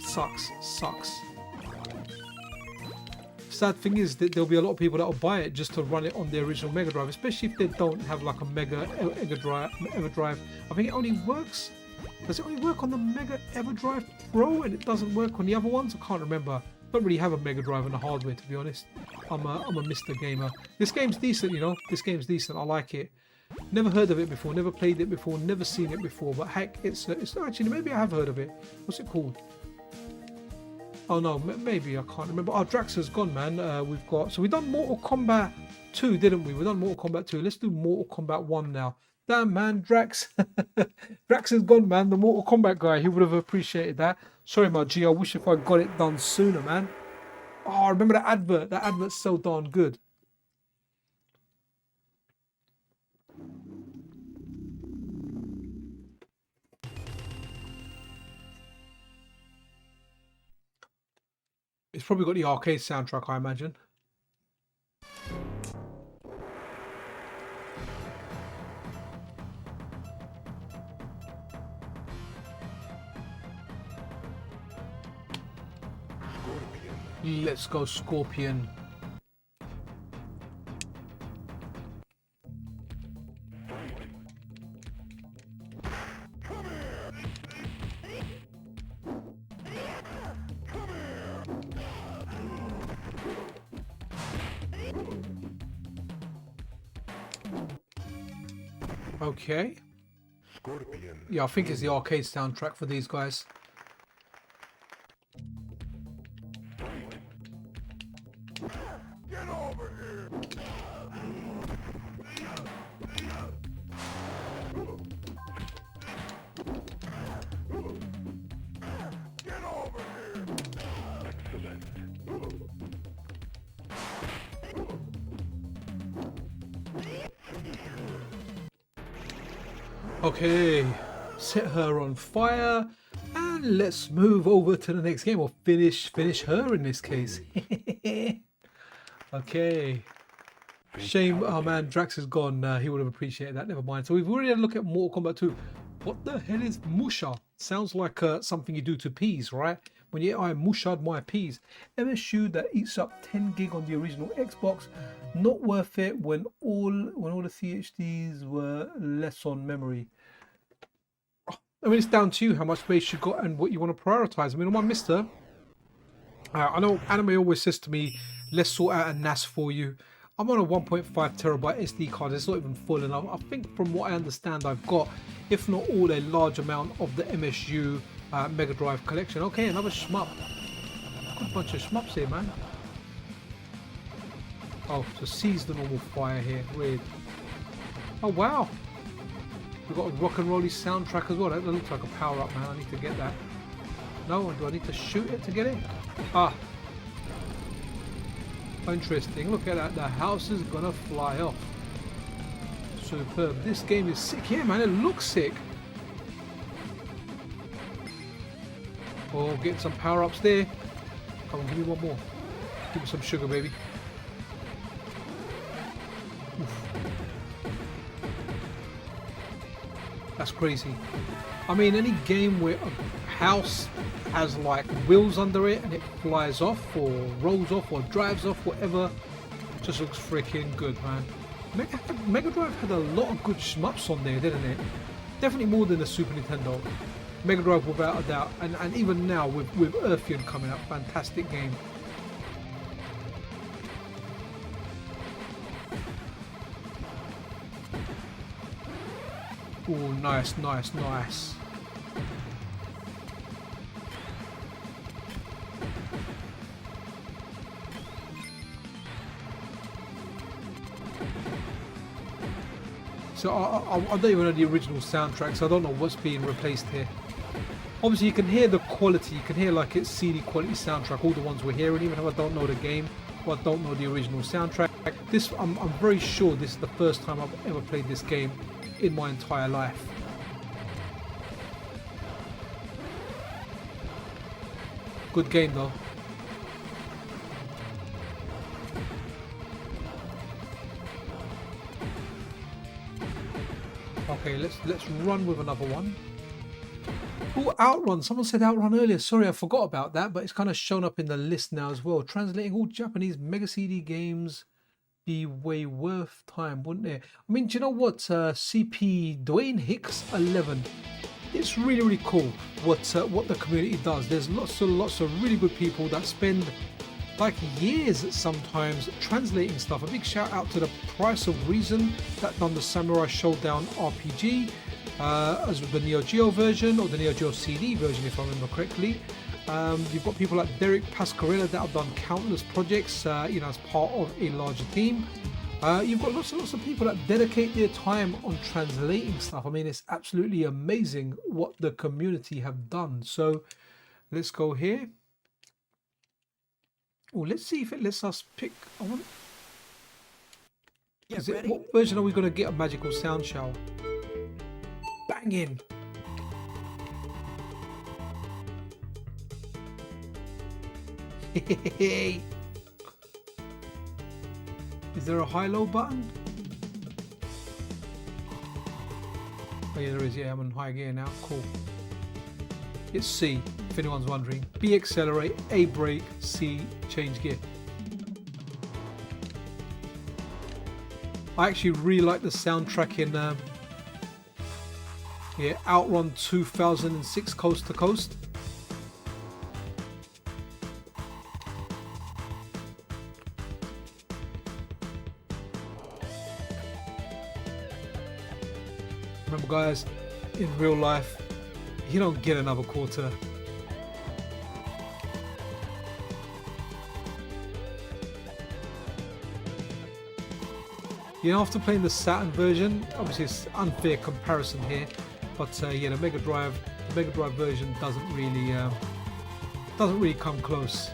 Sucks. Sad thing is that there'll be a lot of people that will buy it just to run it on the original Mega Drive, especially if they don't have like a Mega Drive. I think it only works. Does it only work on the Mega Drive Pro and it doesn't work on the other ones? I can't remember. Don't really have a Mega Drive and the hardware, to be honest. I'm a MiSTer gamer. This game's decent, you know. This game's decent. I like it. Never heard of it before. Never played it before. Never seen it before. But heck, it's actually maybe I have heard of it. What's it called? Oh no, maybe I can't remember. Oh, Drax has gone, man. We've done Mortal Kombat 2, didn't we? We've done Mortal Kombat 2. Let's do Mortal Kombat 1 now. Damn, man, Drax. Drax has gone, man. The Mortal Kombat guy. He would have appreciated that. Sorry, my G. I wish if I got it done sooner, man. Oh, I remember that advert. That advert's so darn good. It's probably got the arcade soundtrack, I imagine. Let's go, Scorpion. Okay. Yeah, I think it's the arcade soundtrack for these guys. Okay, set her on fire, and let's move over to the next game, or finish her in this case. Okay. Shame, oh man, Drax is gone. He would have appreciated that. Never mind. So we've already had a look at Mortal Kombat 2. What the hell is musha? Sounds like something you do to peas, right? When you I mushad my peas. MSU that eats up 10 gig on the original Xbox. Not worth it when all the CHDs were less on memory. I mean, it's down to you how much space you got and what you want to prioritize. I mean, on my MiSTer, I know Anime always says to me, let's sort out a NAS for you. I'm on a 1.5 terabyte SD card. It's not even full enough. I think from what I understand, I've got, if not all, a large amount of the MSU Mega Drive collection. Okay, another shmup. Good bunch of shmups here, man. Oh, so seize the normal fire here. Weird. Oh, wow. We've got a rock and rolly soundtrack as well. That looks like a power up, man. I need to get that. No, do I need to shoot it to get it? Ah. Interesting. Look at that. The house is gonna fly off. Superb. This game is sick. Yeah, man. It looks sick. Oh, getting some power ups there. Come on, give me one more. Give me some sugar, baby. Oof. That's crazy. I mean, any game where a house has like wheels under it and it flies off or rolls off or drives off, whatever, just looks freaking good, man. Mega Drive had a lot of good shmups on there, didn't it? Definitely more than the Super Nintendo. Mega Drive without a doubt, and even now with Earthian coming up, fantastic game. Oh, nice, nice, nice. So I don't even know the original soundtrack, so I don't know what's being replaced here. Obviously you can hear the quality, you can hear like it's CD quality soundtrack, all the ones we're hearing, even if I don't know the game or I don't know the original soundtrack. This, I'm very sure this is the first time I've ever played this game in my entire life. Good game though. Okay, let's run with another one. Oh, Outrun. Someone said Outrun earlier. Sorry, I forgot about that, but it's kind of shown up in the list now as well. Translating all Japanese Mega CD games be way worth time, wouldn't it? I mean, do you know what? CP Dwayne Hicks 11. It's really cool what the community does. There's lots of really good people that spend like years sometimes translating stuff. A big shout out to the Price of Reason that done the Samurai Showdown RPG, as with the Neo Geo version, or the Neo Geo CD version if I remember correctly. You've got people like Derek Pascarella that have done countless projects, you know, as part of a larger team. You've got lots and lots of people that dedicate their time on translating stuff. I mean, it's absolutely amazing what the community have done. So let's go here. Oh, let's see if it lets us pick. What version are we going to get of Magical Sound Shower? Banging. Is there a high-low button? Oh yeah, there is. Yeah, I'm on high gear now. Cool. It's C, if anyone's wondering. B, accelerate. A, brake. C, change gear. I actually really like the soundtrack in Outrun 2006 Coast to Coast. Remember guys, in real life, you don't get another quarter. You know, after playing the Saturn version, obviously it's unfair comparison here, but yeah, the Mega Drive version doesn't really come close.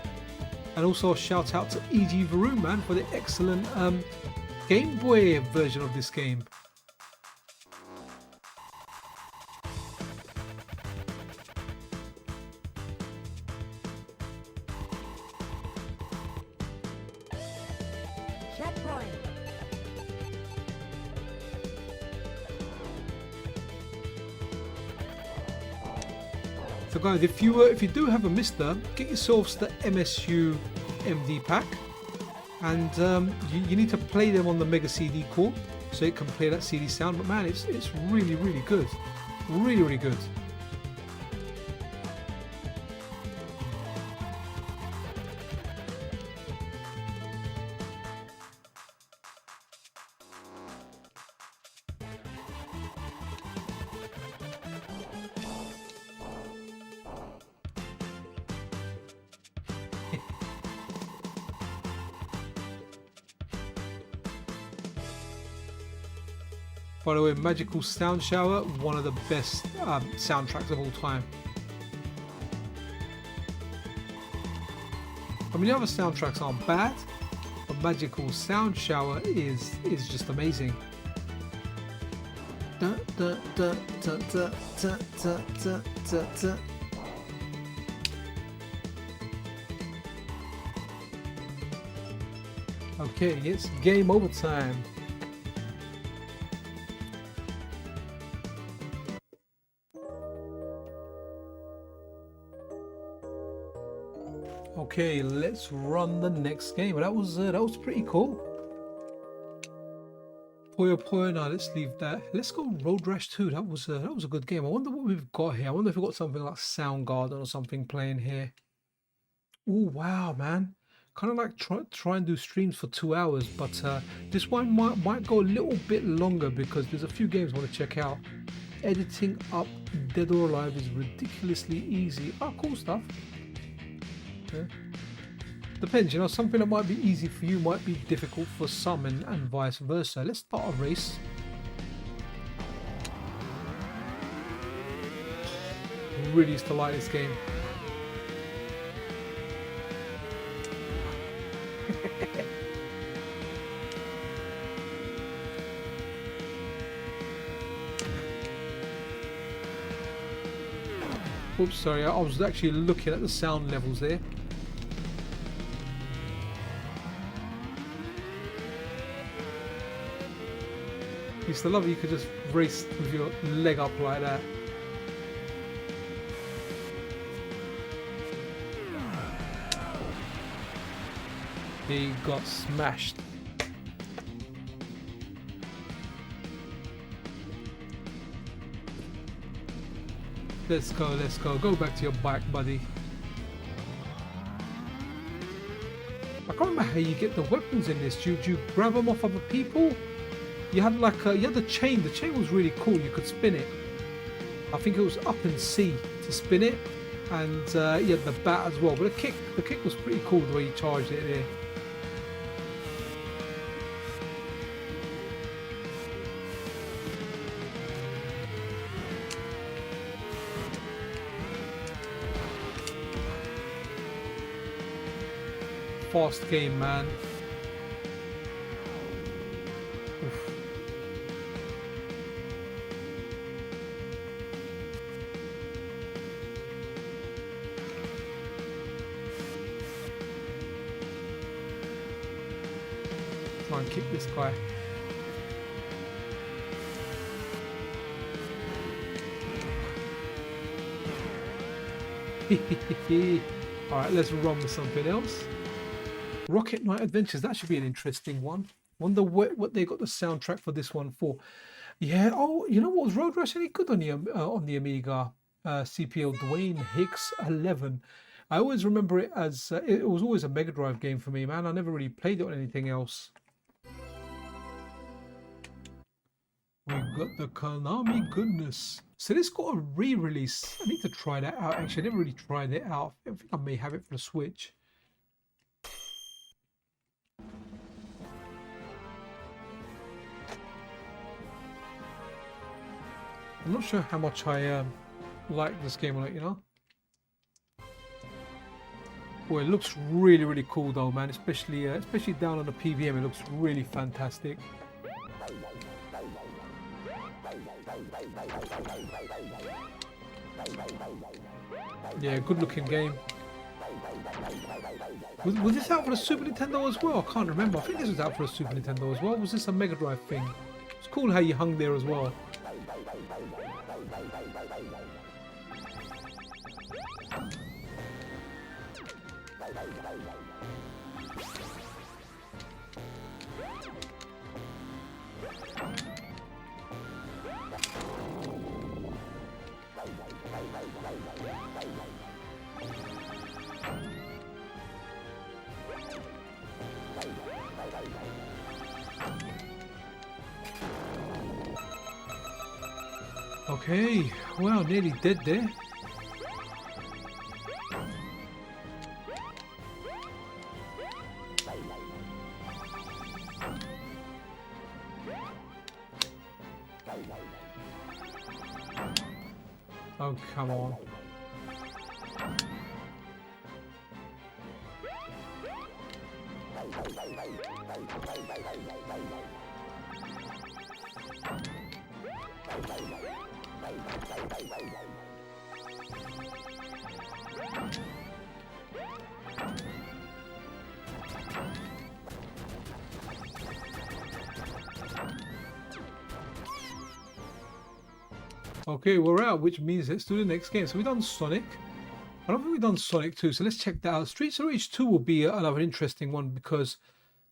And also a shout out to E.G. Varun, man, for the excellent Game Boy version of this game. So guys, if you do have a MiSTer, get yourselves the MSU-MD pack, and you need to play them on the Mega CD core so it can play that CD sound. But man, it's really good, really good. By the way, Magical Sound Shower, one of the best soundtracks of all time. I mean, the other soundtracks aren't bad, but Magical Sound Shower is just amazing. Okay, it's game over time. Okay, let's run the next game. That was pretty cool. Puyo Puyo. Now let's leave that. Let's go Road Rash 2. That was a good game. I wonder what we've got here. I wonder if we've got something like Soundgarden or something playing here. Oh wow, man! Kind of like try and do streams for 2 hours, but this one might go a little bit longer because there's a few games I want to check out. Editing up Dead or Alive is ridiculously easy. Oh, cool stuff. Yeah. Depends, you know, something that might be easy for you might be difficult for some, and vice versa. Let's start a race. Really used to like this game. Oops, sorry, I was actually looking at the sound levels there. Used to love it, you could just race with your leg up like that. He got smashed. Let's go, let's go. Go back to your bike, buddy. I can't remember how you get the weapons in this. Do you grab them off other people? You had like you had the chain. The chain was really cool. You could spin it. I think it was up and C to spin it. and yeah, the bat as well. But the kick was pretty cool the way he charged it there. Fast game, man. Oof. Try and kick this guy. Alright, let's run with something else. Rocket Knight Adventures, that should be an interesting one. Wonder what they got the soundtrack for this one for. Yeah, oh, you know what, was Road Rash any good on the Amiga CPL Dwayne Hicks 11? I always remember it as, it was always a Mega Drive game for me, man. I never really played it on anything else. We've got the Konami goodness. So this got a re-release. I need to try that out. Actually, I never really tried it out. I think I may have it for the Switch. I'm not sure how much I like this game or not, you know. Well, it looks really, really cool though, man. Especially down on the PVM, it looks really fantastic. Yeah, good looking game. Was this out for the Super Nintendo as well? I can't remember. I think this was out for the Super Nintendo as well. Was this a Mega Drive thing? It's cool how you hung there as well. Okay, well, nearly dead there. Oh, come on. Okay, we're out, which means let's do the next game. So we've done Sonic. I don't think we've done Sonic 2, so let's check that out. Streets of Rage 2 will be another interesting one because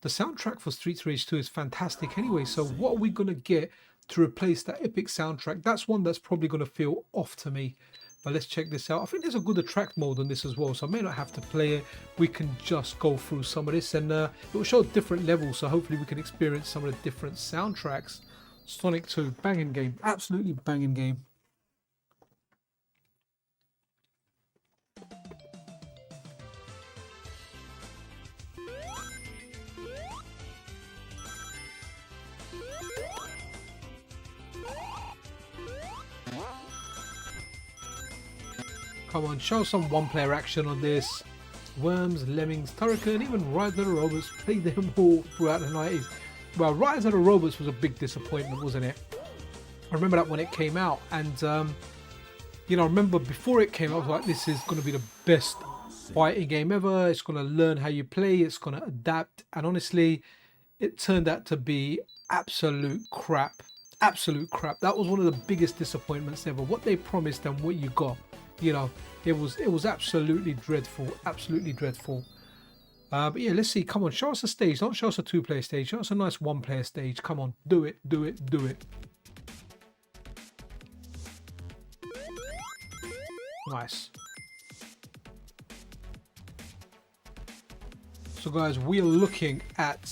the soundtrack for Streets of Rage 2 is fantastic anyway. So what are we going to get to replace that epic soundtrack? That's one that's probably going to feel off to me. But let's check this out. I think there's a good attract mode on this as well, so I may not have to play it. We can just go through some of this, and it will show different levels, so hopefully we can experience some of the different soundtracks. Sonic 2, banging game, absolutely banging game. Come on, show some one-player action on this. Worms, Lemmings, Turrican, even Rise of the Robots, played them all throughout the 90s. Well, Rise of the Robots was a big disappointment, wasn't it? I remember that when it came out, and you know, I remember before it came out, I was like, this is going to be the best fighting game ever. It's going to learn how you play, it's going to adapt, and honestly, it turned out to be absolute crap. Absolute crap. That was one of the biggest disappointments ever. What they promised and what you got. You know, it was absolutely dreadful, absolutely dreadful. But yeah, let's see. Come on, show us a stage. Don't show us a two-player stage. Show us a nice one-player stage. Come on, do it, do it, do it. Nice. So guys, we are looking at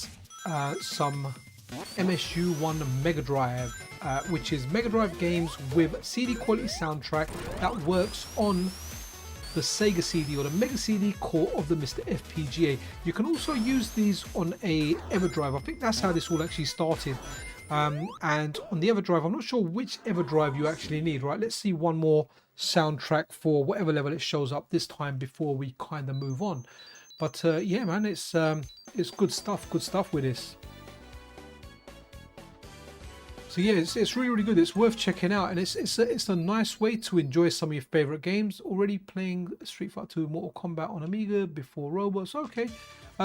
some MSU-1 Mega Drive, which is Mega Drive games with CD quality soundtrack that works on the SEGA CD or the Mega CD core of the MiSTerFPGA. You can also use these on a EverDrive. I think that's how this all actually started. And on the EverDrive, I'm not sure which EverDrive you actually need, right? Let's see one more soundtrack for whatever level it shows up this time before we kind of move on. But yeah, man, it's good stuff with this. So yeah, it's really good. It's worth checking out, and it's a nice way to enjoy some of your favorite games. Already playing Street Fighter 2 Mortal Kombat on Amiga before Robots. Okay,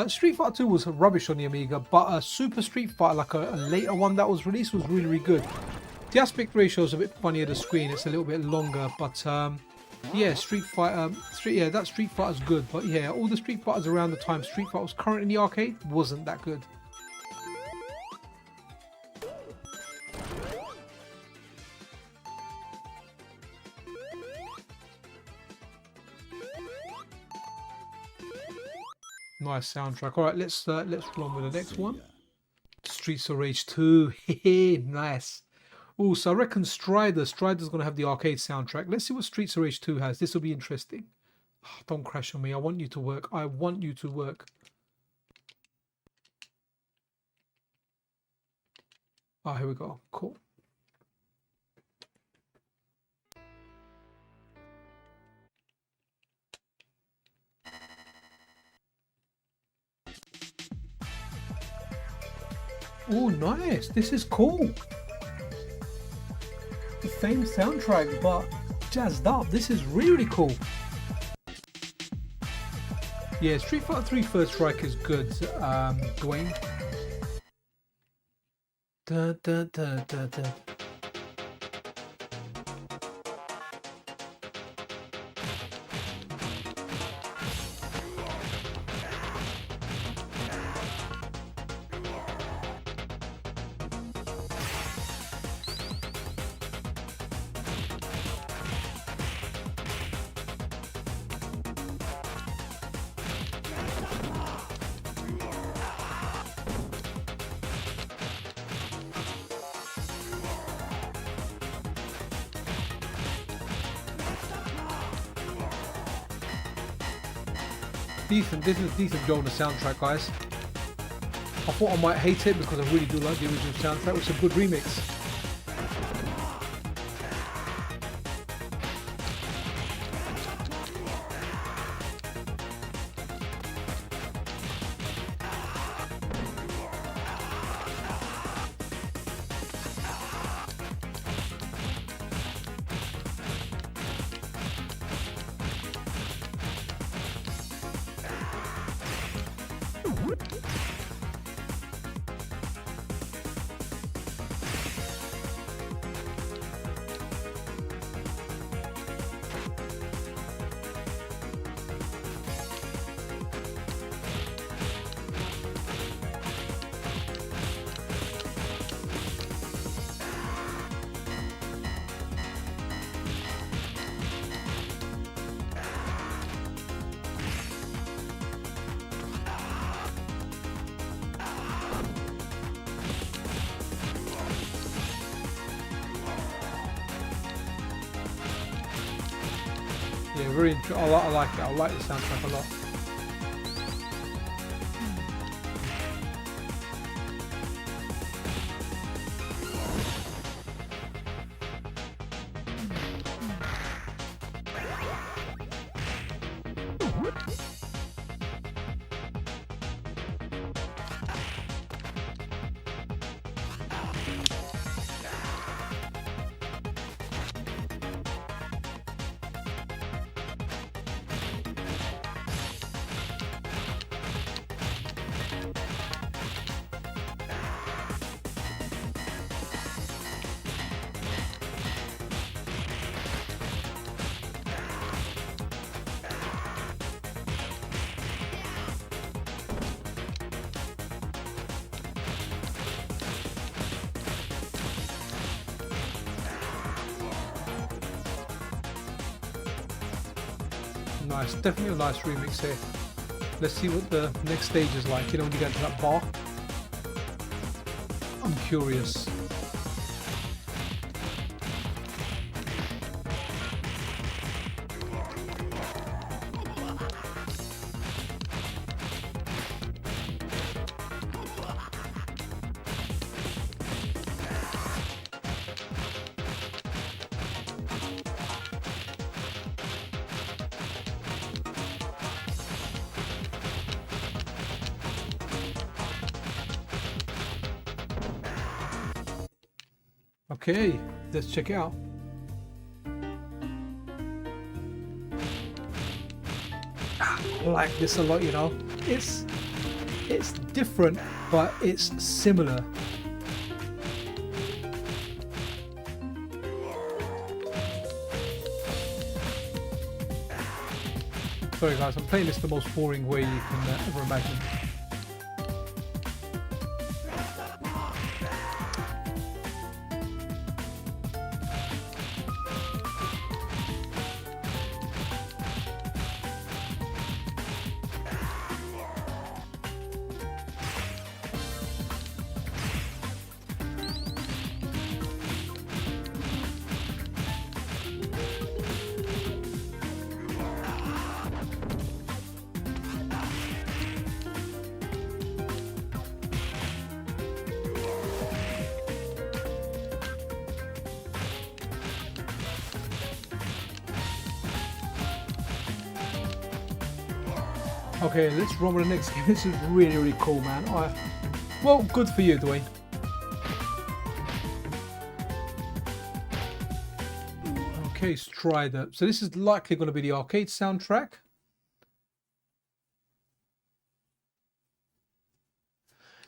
Street Fighter 2 was rubbish on the Amiga, but Super Street Fighter, like a later one that was released, was really good. The aspect ratio is a bit funny at the screen. It's a little bit longer, but yeah, Street Fighter, that Street Fighter's good. But yeah, all the Street Fighters around the time Street Fighter was current in the arcade wasn't that good. Nice soundtrack. All right, let's run with the next one. Streets of Rage 2. Nice. Oh, so I reckon Strider's going to have the arcade soundtrack. Let's see what Streets of Rage 2 has. This will be interesting. Oh, don't crash on me. I want you to work. I want you to work. Oh, here we go. Cool. Oh, nice. This is cool. The same soundtrack, but jazzed up. This is really cool. Yeah, Street Fighter 3 First Strike is good, Dwayne. Da, da, da, da, da. Decent, this is a decent job on the soundtrack, guys. I thought I might hate it because I really do like the original soundtrack. It's a good remix. Yeah, very interesting. I like it. I like the soundtrack a lot. Nice, definitely a nice remix here. Let's see what the next stage is like, you know, when you get to that bar. I'm curious. Okay, let's check it out. I like this a lot, you know. It's different, but it's similar. Sorry guys, I'm playing this the most boring way you can ever imagine. Okay, let's run with the next game. This is really, really cool, man. Well, good for you, Dwayne. Okay, Strider. So this is likely going to be the arcade soundtrack.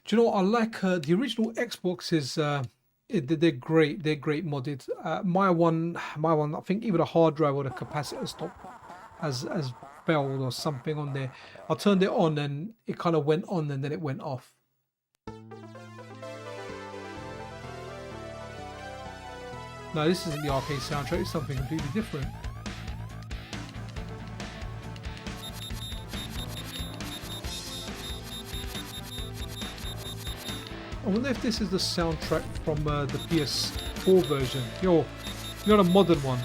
Do you know what? I like the original Xbox is they're great. They're great modded. My one, I think even a hard drive or the capacitor stop as failed or something on there. I turned it on and it kind of went on and then it went off. No, this isn't the arcade soundtrack. It's something completely different. I wonder if this is the soundtrack from the PS4 version. You're not a modern one.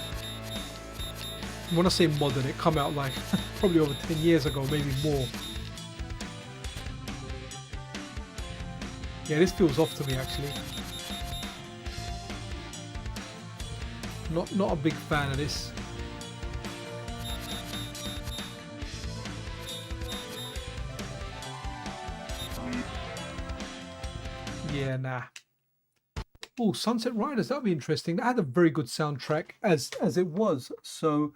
When I say modern, it come out like probably over 10 years ago, maybe more. Yeah, this feels off to me actually. Not a big fan of this. Yeah, nah. Oh, Sunset Riders, that'd be interesting. That had a very good soundtrack as it was. So,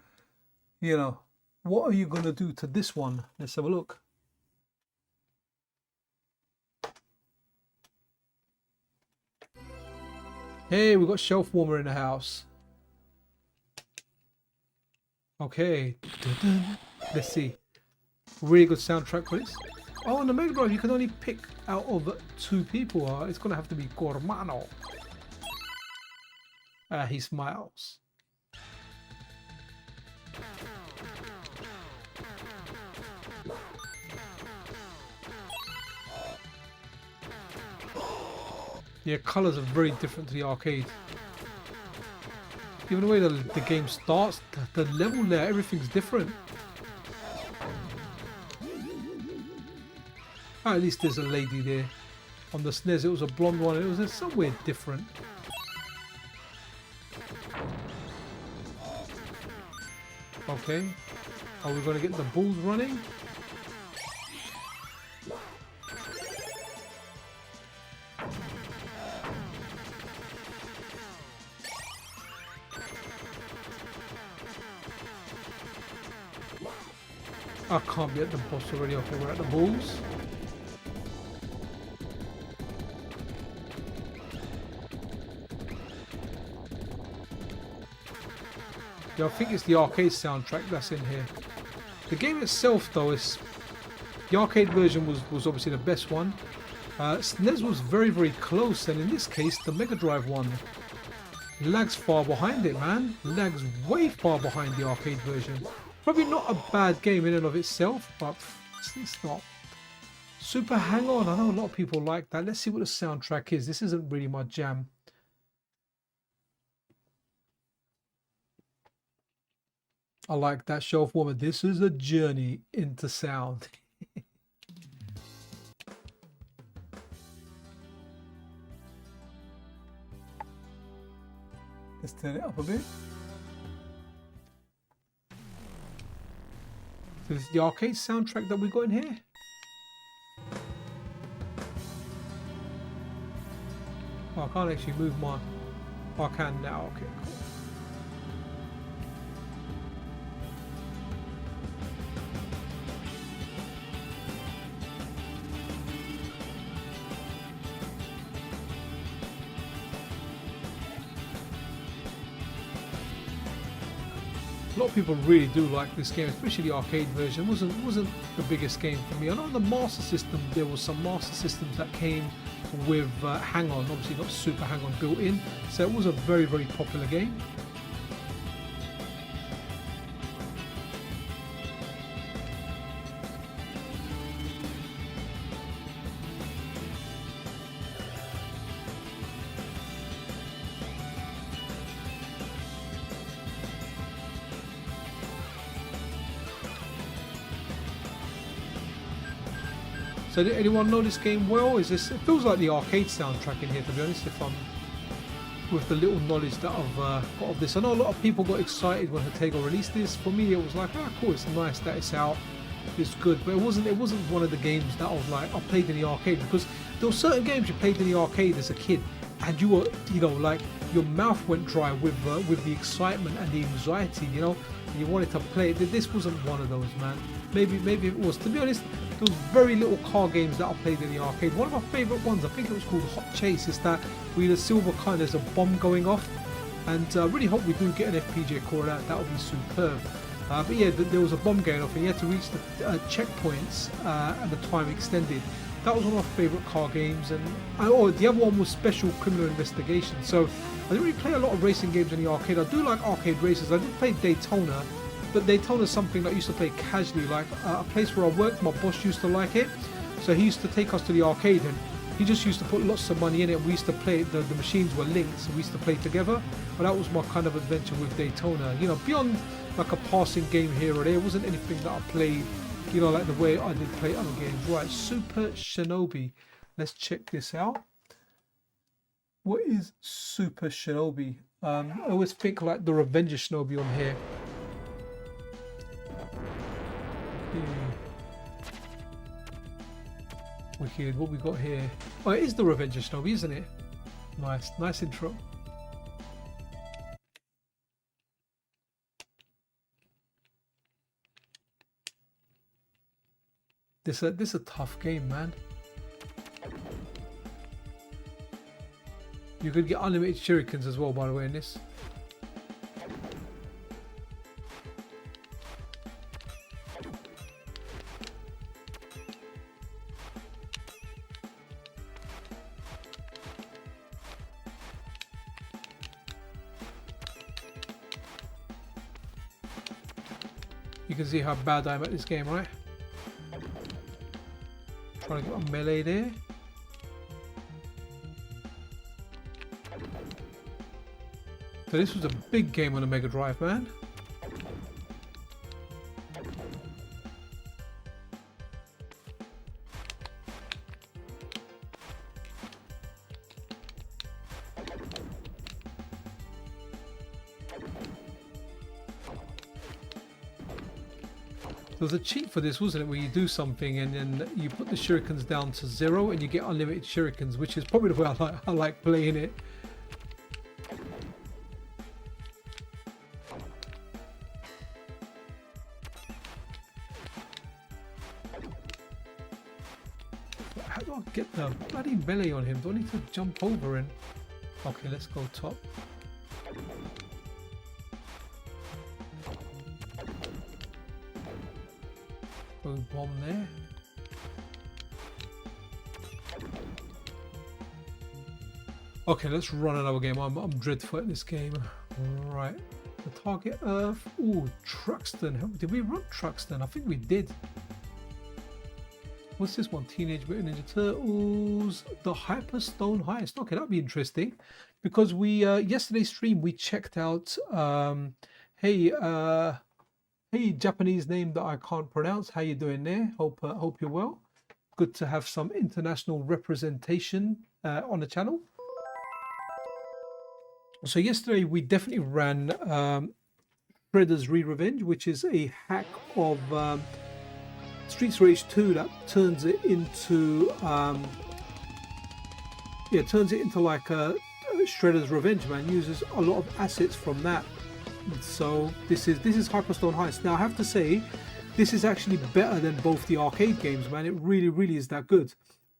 you know, what are you going to do to this one? Let's have a look. Hey, we got Shelf Warmer in the house. Okay. Let's see. Really good soundtrack for this. Oh, on the Mega Drive, you can only pick out of 2 people. It's going to have to be Cormano. He smiles. Yeah, colours are very different to the arcade. Even the way the game starts, the level there, everything's different. Oh, at least there's a lady there. On the SNES, it was a blonde one. It was somewhere different. Okay. Are we going to get the bulls running? I can't be at the boss already. Okay, we're at the bulls. Yeah, I think it's the arcade soundtrack that's in here. The game itself, though, is the arcade version was obviously the best one. SNES was very, very close, and in this case, the Mega Drive one lags far behind it, man. Lags way far behind the arcade version. Probably not a bad game in and of itself, but it's not. Super Hang On, I know a lot of people like that. Let's see what the soundtrack is. This isn't really my jam. I like that Shelf Warmer. This is a journey into sound. Let's turn it up a bit. So this is the arcade soundtrack that we got in here. Oh, I can't actually move my Oh, I can now. Okay, cool. A lot of people really do like this game, especially the arcade version. Wasn't the biggest game for me. I know on the Master System there was some Master Systems that came with hang-on, obviously not super hang-on built in, so it was a very, very popular game. So did anyone know this game well? Is this? It feels like the arcade soundtrack in here, to be honest. If I'm with the little knowledge that I've got of this, I know a lot of people got excited when Ortega released this. For me, it was like, ah, cool, it's nice that it's out, it's good. But it wasn't one of the games that I was like, I played in the arcade, because there were certain games you played in the arcade as a kid, and you were, you know, like your mouth went dry with the excitement and the anxiety, you know, and you wanted to play it. This wasn't one of those, man. Maybe it was. To be honest, there was very little car games that I played in the arcade. One of my favourite ones, I think it was called Hot Chase, is that we had a silver kind, there's a bomb going off, and I really hope we do get an FPGA core out. That would be superb. But yeah, there was a bomb going off, and you had to reach the checkpoints, and the time extended. That was one of my favourite car games. And the other one was Special Criminal Investigation. So I didn't really play a lot of racing games in the arcade. I do like arcade races. I did play Daytona, but Daytona is something that I used to play casually. Like a place where I worked, my boss used to like it, so he used to take us to the arcade, and he just used to put lots of money in it. We used to play, the machines were linked, so we used to play together. But that was my kind of adventure with Daytona. You know, beyond like a passing game here or there, it wasn't anything that I played, you know, like the way I did play other games. Right, Super Shinobi. Let's check this out. What is Super Shinobi? I always think like the Revenge of Shinobi on here. Wicked, what we got here? Oh, it is the Revenge of Shinobi, isn't it? Nice intro. This a tough game, man. You could get unlimited shurikens as well, by the way, in this. You can see how bad I am at this game, right? Trying to get a melee there. So this was a big game on the Mega Drive, man. There was a cheat for this, wasn't it, where you do something and then you put the shurikens down to 0 and you get unlimited shurikens, which is probably the way I like playing it. How do I get the bloody melee on him? Do I need to jump over him? Okay, let's go top. Boom, bomb there. Okay, let's run another game. I'm dreadful at this game. Right, the target Earth. Ooh, Truxton. Did we run Truxton? I think we did. What's this one? Teenage Mutant Ninja Turtles, the Hyperstone Heist. Okay, that'd be interesting, because we yesterday's stream we checked out. Hey, Japanese name that I can't pronounce. How you doing there? Hope you're well. Good to have some international representation on the channel. So yesterday we definitely ran Shredder's Re-Revenge, which is a hack of Streets Rage 2 that turns it into like a Shredder's Revenge, man, uses a lot of assets from that. So this is Hyperstone Heist. Now I have to say, this is actually better than both the arcade games, man. It really is that good.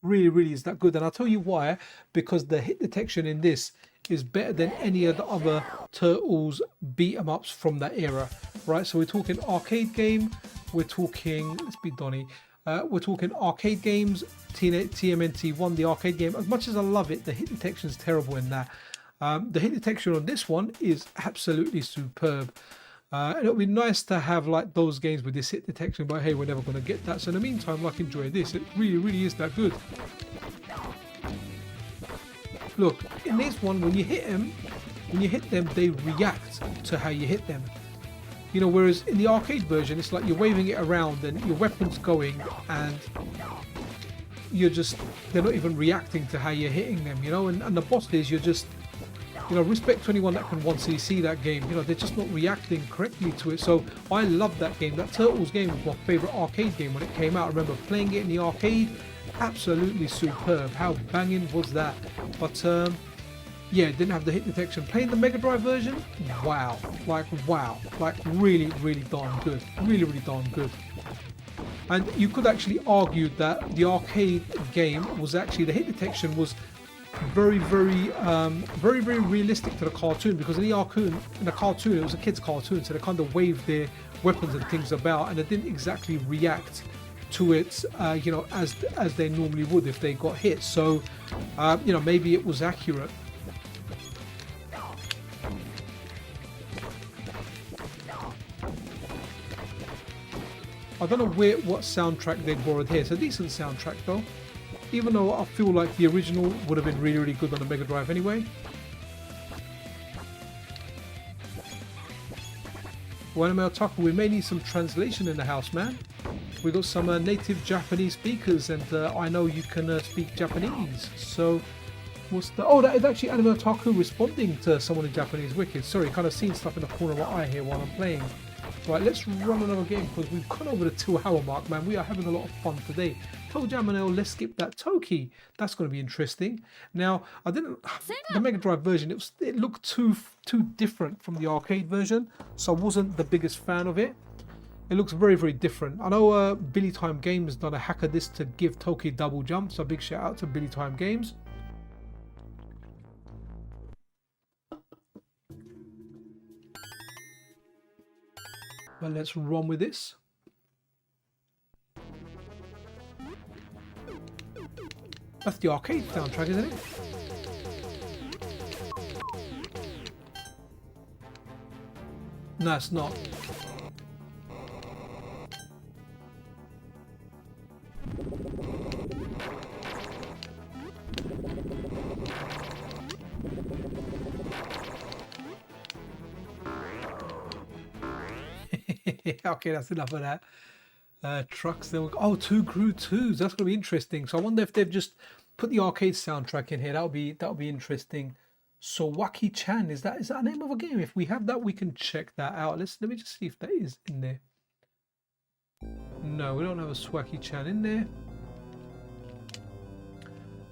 Really is that good. And I'll tell you why. Because the hit detection in this is better than any of the other Turtles beat 'em ups from that era, right? So we're talking arcade game. We're talking, let's be Donny. We're talking arcade games, TMNT1, the arcade game. As much as I love it, the hit detection is terrible in that. The hit detection on this one is absolutely superb. And it'll be nice to have like those games with this hit detection, but hey, we're never going to get that. So in the meantime, like, enjoy this. It really is that good. Look, in this one, when you hit them, they react to how you hit them. You know, whereas in the arcade version, it's like you're waving it around and your weapon's going and they're not even reacting to how you're hitting them, you know, and the bosses, you're just, you know, respect to anyone that can 1cc that game, you know, they're just not reacting correctly to it. So I love that game. That Turtles game was my favorite arcade game when it came out. I remember playing it in the arcade, absolutely superb. How banging was that? But yeah, it didn't have the hit detection. Playing the Mega Drive version, wow, like really darn good, really darn good. And you could actually argue that the arcade game was actually, the hit detection was very realistic to the cartoon, because in the cartoon it was a kid's cartoon, so they kind of waved their weapons and things about, and they didn't exactly react to it, you know, as they normally would if they got hit. So, you know, maybe it was accurate. I don't know what soundtrack they borrowed here. It's a decent soundtrack though, even though I feel like the original would have been really good on the Mega Drive anyway. Well, Otaku, we may need some translation in the house, man. We got some native Japanese speakers, and I know you can speak Japanese. So, what's the? Oh, that is actually Anime Otaku responding to someone in Japanese. Wicked. Sorry, kind of seeing stuff in the corner of my eye here while I'm playing. Right, let's run another game because we've gone over the 2-hour mark, man. We are having a lot of fun today. Toe Jam and L, let's skip that Toki. That's going to be interesting. Now, the Mega Drive version, it looked too different from the arcade version, so I wasn't the biggest fan of it. It looks very different. I know Billy Time Games done a hack of this to give Toki double jump, so big shout out to Billy Time Games. But let's run with this. That's the arcade soundtrack, isn't it? No, it's not. Okay, that's enough of that. Trucks, then oh, 2 Crew 2s. That's gonna be interesting. So I wonder if they've just put the arcade soundtrack in here. That'll be interesting. Sawaki-chan, is that a name of a game? If we have that, we can check that out. Let me just see if that is in there. No, we don't have a Sawaki-chan in there.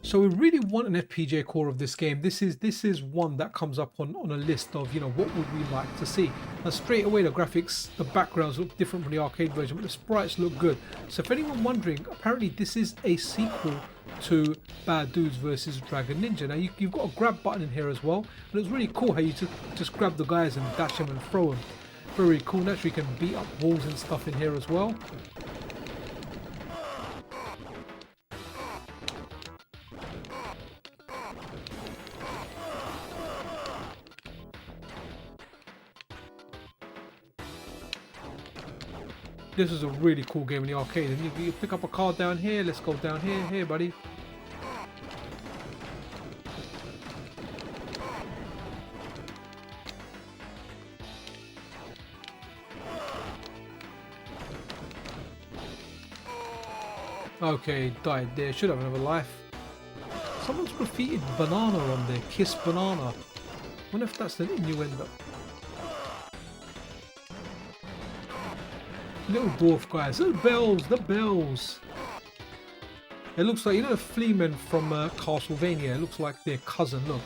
So we really want an FPGA core of this game. This is one that comes up on a list of, you know, what would we like to see. Now straight away the graphics, the backgrounds look different from the arcade version, but the sprites look good. So if anyone wondering, apparently this is a sequel to Bad Dudes vs Dragon Ninja. Now you've got a grab button in here as well, and it's really cool how you just grab the guys and dash them and throw them. Very cool. Naturally you can beat up walls and stuff in here as well. This is a really cool game in the arcade, and you pick up a card down here. Let's go down here. Here, buddy. Okay, died there. Should have another life. Someone's graffitied banana on there. Kiss banana. Wonder if that's an innuendo. Little dwarf guys, the bells. It looks like, you know, the Fleamen from Castlevania. It looks like their cousin. Look,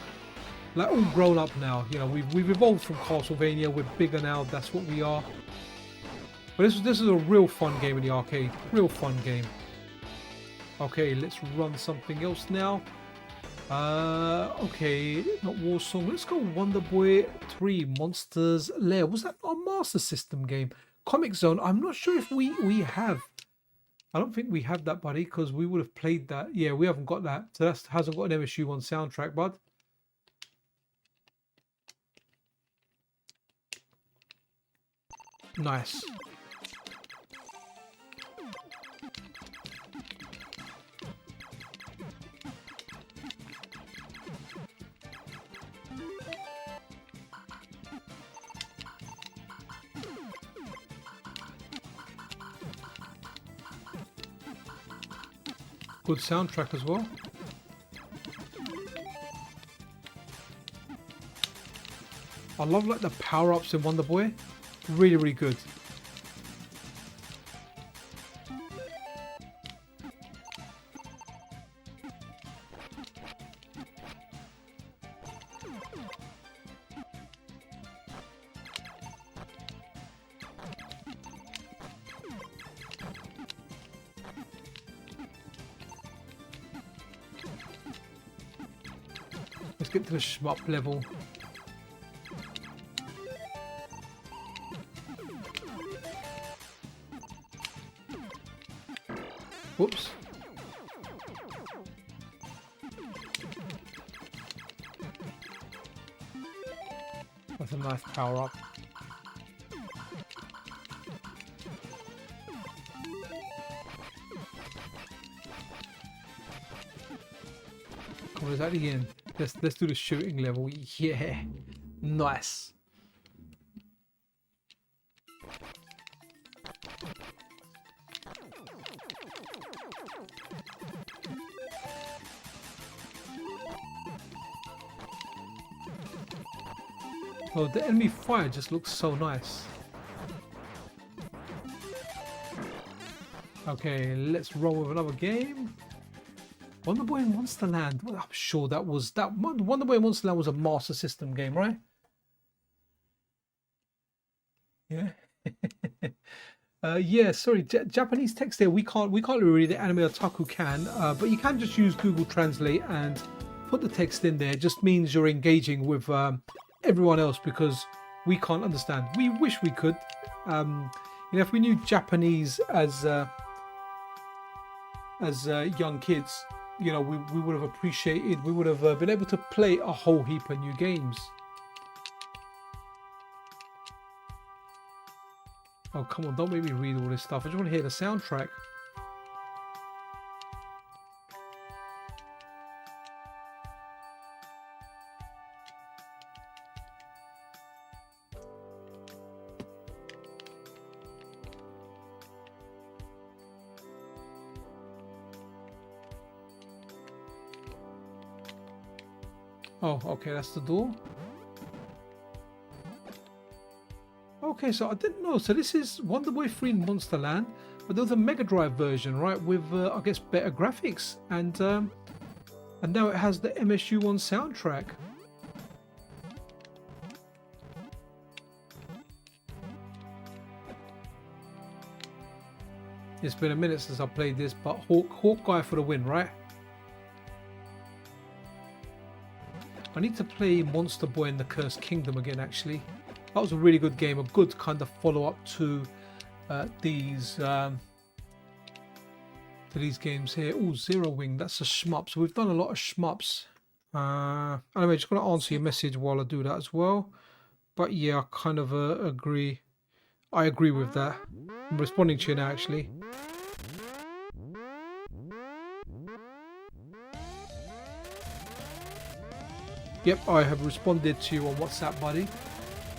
like all grown up now. You know, we've evolved from Castlevania. We're bigger now. That's what we are. But this is a real fun game in the arcade. Real fun game. Okay, let's run something else now. Okay, not Warsong. Let's go Wonder Boy 3 Monsters Lair. Was that our Master System game? Comic Zone. I'm not sure if we have. I don't think we have that, buddy, because we would have played that. Yeah, we haven't got that. So that hasn't got an MSU1 soundtrack, bud. Nice. Good soundtrack as well. I love like the power-ups in Wonder Boy. Really, really good. Let's get to the shmup level. Whoops. That's a nice power up. What is that again? Let's do the shooting level. Yeah. Nice. Oh, the enemy fire just looks so nice. Okay, let's roll with another game. Wonder Boy in Monsterland. Well, I'm sure that was that. Wonder Boy in Monsterland was a Master System game, right? Yeah. Yeah. Sorry, Japanese text there. We can't read it. Anime Otaku can, but you can just use Google Translate and put the text in there. It just means you're engaging with everyone else because we can't understand. We wish we could. You know, if we knew Japanese as young kids, you know, we would have appreciated. We would have been able to play a whole heap of new games. Oh, come on, don't make me read all this stuff. I just want to hear the soundtrack. Oh, okay, that's the door. Okay, so I didn't know. So this is Wonder Boy 3 in Monsterland, but there was a Mega Drive version, right, with I guess better graphics, and now it has the MSU1 soundtrack. It's been a minute since I played this, but Hawkeye for the win, right? I need to play Monster Boy and the Cursed Kingdom again, actually. That was a really good game, a good kind of follow-up to these games here. Oh, Zero Wing, that's a shmup. So we've done a lot of shmups. Anyway, just going to answer your message while I do that as well. But yeah, I kind of agree. I agree with that. I'm responding to you now, actually. Yep, I have responded to you on WhatsApp, buddy.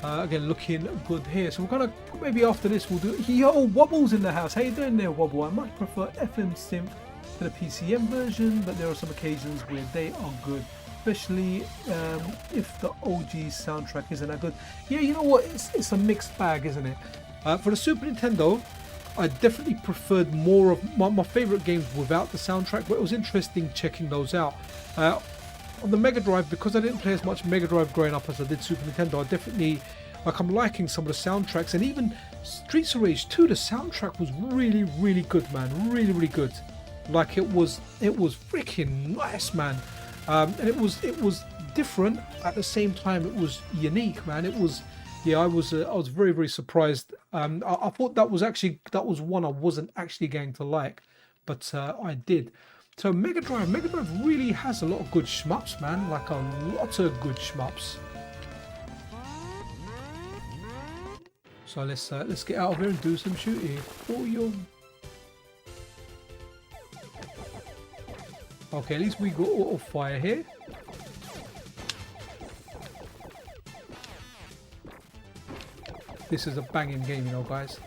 Again, looking good here. So we're gonna maybe after this we'll do. Yo, Wobble's in the house. How you doing there, Wobble? I much prefer FM Synth to the PCM version, but there are some occasions where they are good, especially if the OG soundtrack isn't that good. Yeah, you know what? It's a mixed bag, isn't it? For the Super Nintendo, I definitely preferred more of my favorite games without the soundtrack, but it was interesting checking those out. on the Mega Drive, because I didn't play as much Mega Drive growing up as I did Super Nintendo, I definitely, like, I'm liking some of the soundtracks, and even Streets of Rage 2, the soundtrack was really, really good, man. Really, really good. Like, it was freaking nice, man. And it was different at the same time. It was unique, man. It was, yeah, I was very, very surprised. I thought that was one I wasn't actually going to like, but I did. So Mega Drive really has a lot of good shmups, man. Like a lot of good shmups. So let's get out of here and do some shooting. Oh, yo. Okay, at least we got auto fire here. This is a banging game, you know, guys.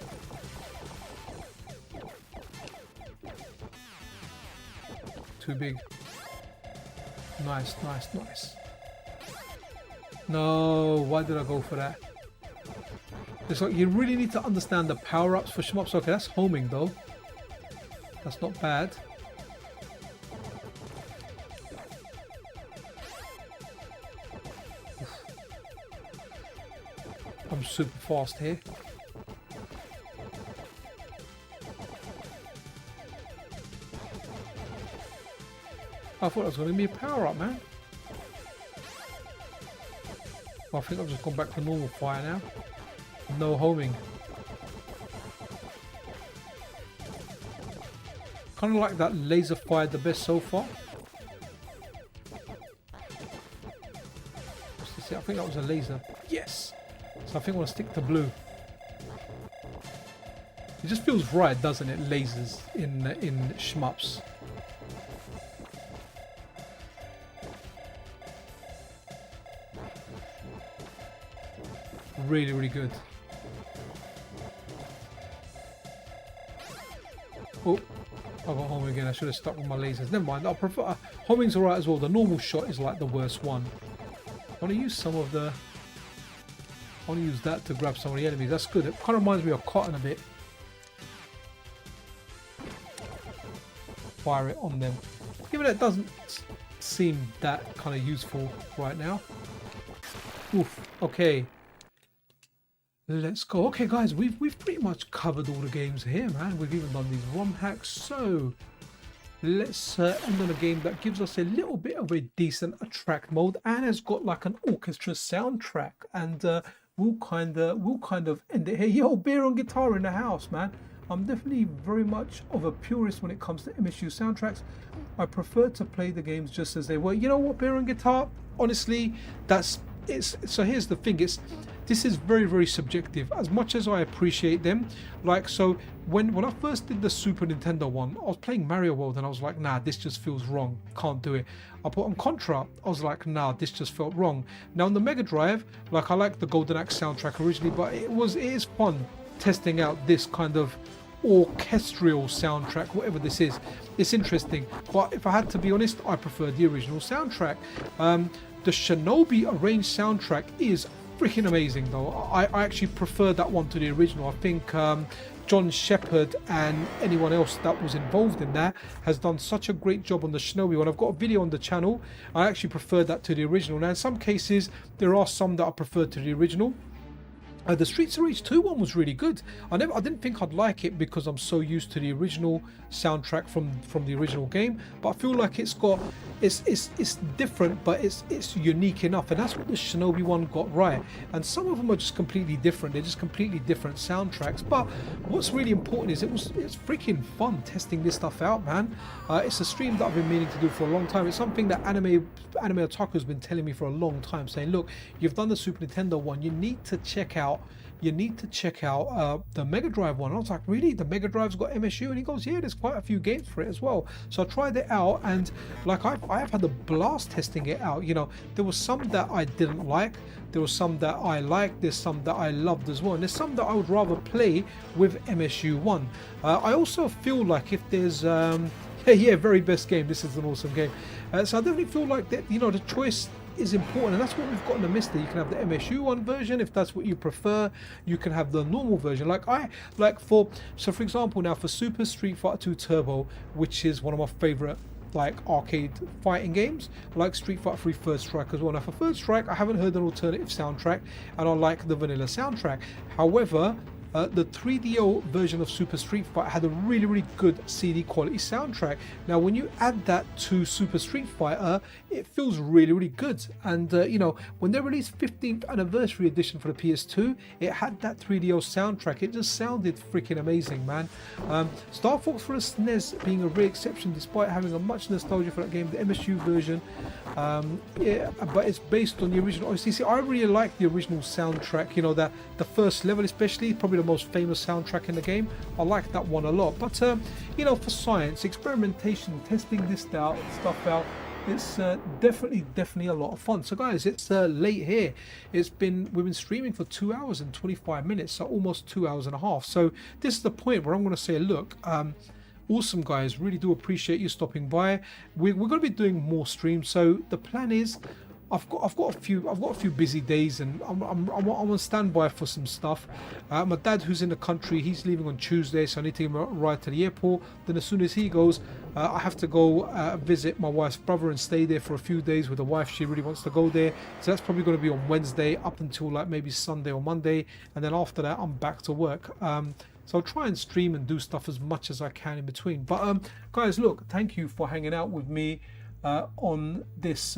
Too big. Nice, nice, nice. No, why did I go for that? It's like you really need to understand the power-ups for shmups. Okay, that's homing though. That's not bad. I'm super fast here. I thought it was going to be a power-up, man. I think I've just gone back to normal fire now. No homing. Kind of like that laser fire the best so far. I think that was a laser. Yes! So I think I want to stick to blue. It just feels right, doesn't it? Lasers in shmups. Really, really good. Oh, I got home again. I should have stuck with my lasers. Never mind. I prefer homing's alright as well. The normal shot is like the worst one. I want to use some of the. I want to use that to grab some of the enemies. That's good. It kind of reminds me of Cotton a bit. Fire it on them. Even though it doesn't seem that kind of useful right now. Oof. Okay. Let's go. Okay, guys, we've pretty much covered all the games here, man. We've even done these ROM hacks. So let's end on a game that gives us a little bit of a decent attract mode and has got like an orchestra soundtrack. And we'll kind of end it here. Yo, BearOnGuitar in the house, man. I'm definitely very much of a purist when it comes to MSU soundtracks. I prefer to play the games just as they were. You know what, BearOnGuitar? Honestly, so here's the thing. This is very, very subjective. As much as I appreciate them, like, so when I first did the Super Nintendo one, I was playing Mario World and I was like, nah, this just feels wrong. Can't do it. I put on Contra, I was like, nah, this just felt wrong. Now on the Mega Drive, like, I like the Golden Axe soundtrack originally, but it is fun testing out this kind of orchestral soundtrack, whatever this is. It's interesting, but if I had to be honest, I prefer the original soundtrack. The Shinobi arranged soundtrack is freaking amazing though. I actually prefer that one to the original. I think John Shepard and anyone else that was involved in that has done such a great job on the Shinobi one. I've got a video on the channel. I actually prefer that to the original. Now in some cases there are some that I prefer to the original. The Streets of Rage 2 one was really good. I didn't think I'd like it because I'm so used to the original soundtrack from the original game, but I feel like it's different, but it's unique enough, and that's what the Shinobi one got right. And some of them are just completely different. They're just completely different soundtracks. But what's really important is it's freaking fun testing this stuff out, man. It's a stream that I've been meaning to do for a long time. It's something that Anime Otaku has been telling me for a long time, saying, look, you've done the Super Nintendo one, you need to check out the Mega Drive one. I was like, really? The Mega Drive's got MSU? And he goes, yeah, there's quite a few games for it as well. So I tried it out, and like I've had a blast testing it out. You know, there was some that I didn't like, there was some that I liked, there's some that I loved as well, and there's some that I would rather play with MSU one. I also feel like if there's yeah, very best game, this is an awesome game. So I definitely feel like that, you know, the choice is important, and that's what we've got in the MiSTer. You can have the MSU1 version if that's what you prefer. You can have the normal version. So for example, now for Super Street Fighter 2 Turbo, which is one of my favorite like arcade fighting games. I like Street Fighter 3 Third Strike as well. Now for Third Strike, I haven't heard an alternative soundtrack, and I like the vanilla soundtrack. However, the 3DO version of Super Street Fighter had a really good CD quality soundtrack. Now when you add that to Super Street Fighter, it feels really good. And you know, when they released 15th anniversary edition for the PS2, it had that 3DO soundtrack. It just sounded freaking amazing, man. Star Fox for the SNES being a rare exception despite having a much nostalgia for that game. The MSU version, yeah, but it's based on the original. See, I really like the original soundtrack, you know, that the first level especially, probably the most famous soundtrack in the game. I like that one a lot. But you know, for science, experimentation, testing this stuff out, it's definitely a lot of fun. So guys, it's late here. We've been streaming for 2 hours and 25 minutes, so almost 2 hours and a half. So this is the point where I'm going to say, look, awesome guys, really do appreciate you stopping by. We're going to be doing more streams. So the plan is, I've got a few busy days, and I'm on standby for some stuff. My dad, who's in the country, he's leaving on Tuesday, so I need to give him a ride to the airport. Then as soon as he goes, I have to go visit my wife's brother and stay there for a few days with the wife. She really wants to go there, so that's probably going to be on Wednesday up until like maybe Sunday or Monday, and then after that I'm back to work. So I'll try and stream and do stuff as much as I can in between. But guys, look, thank you for hanging out with me on this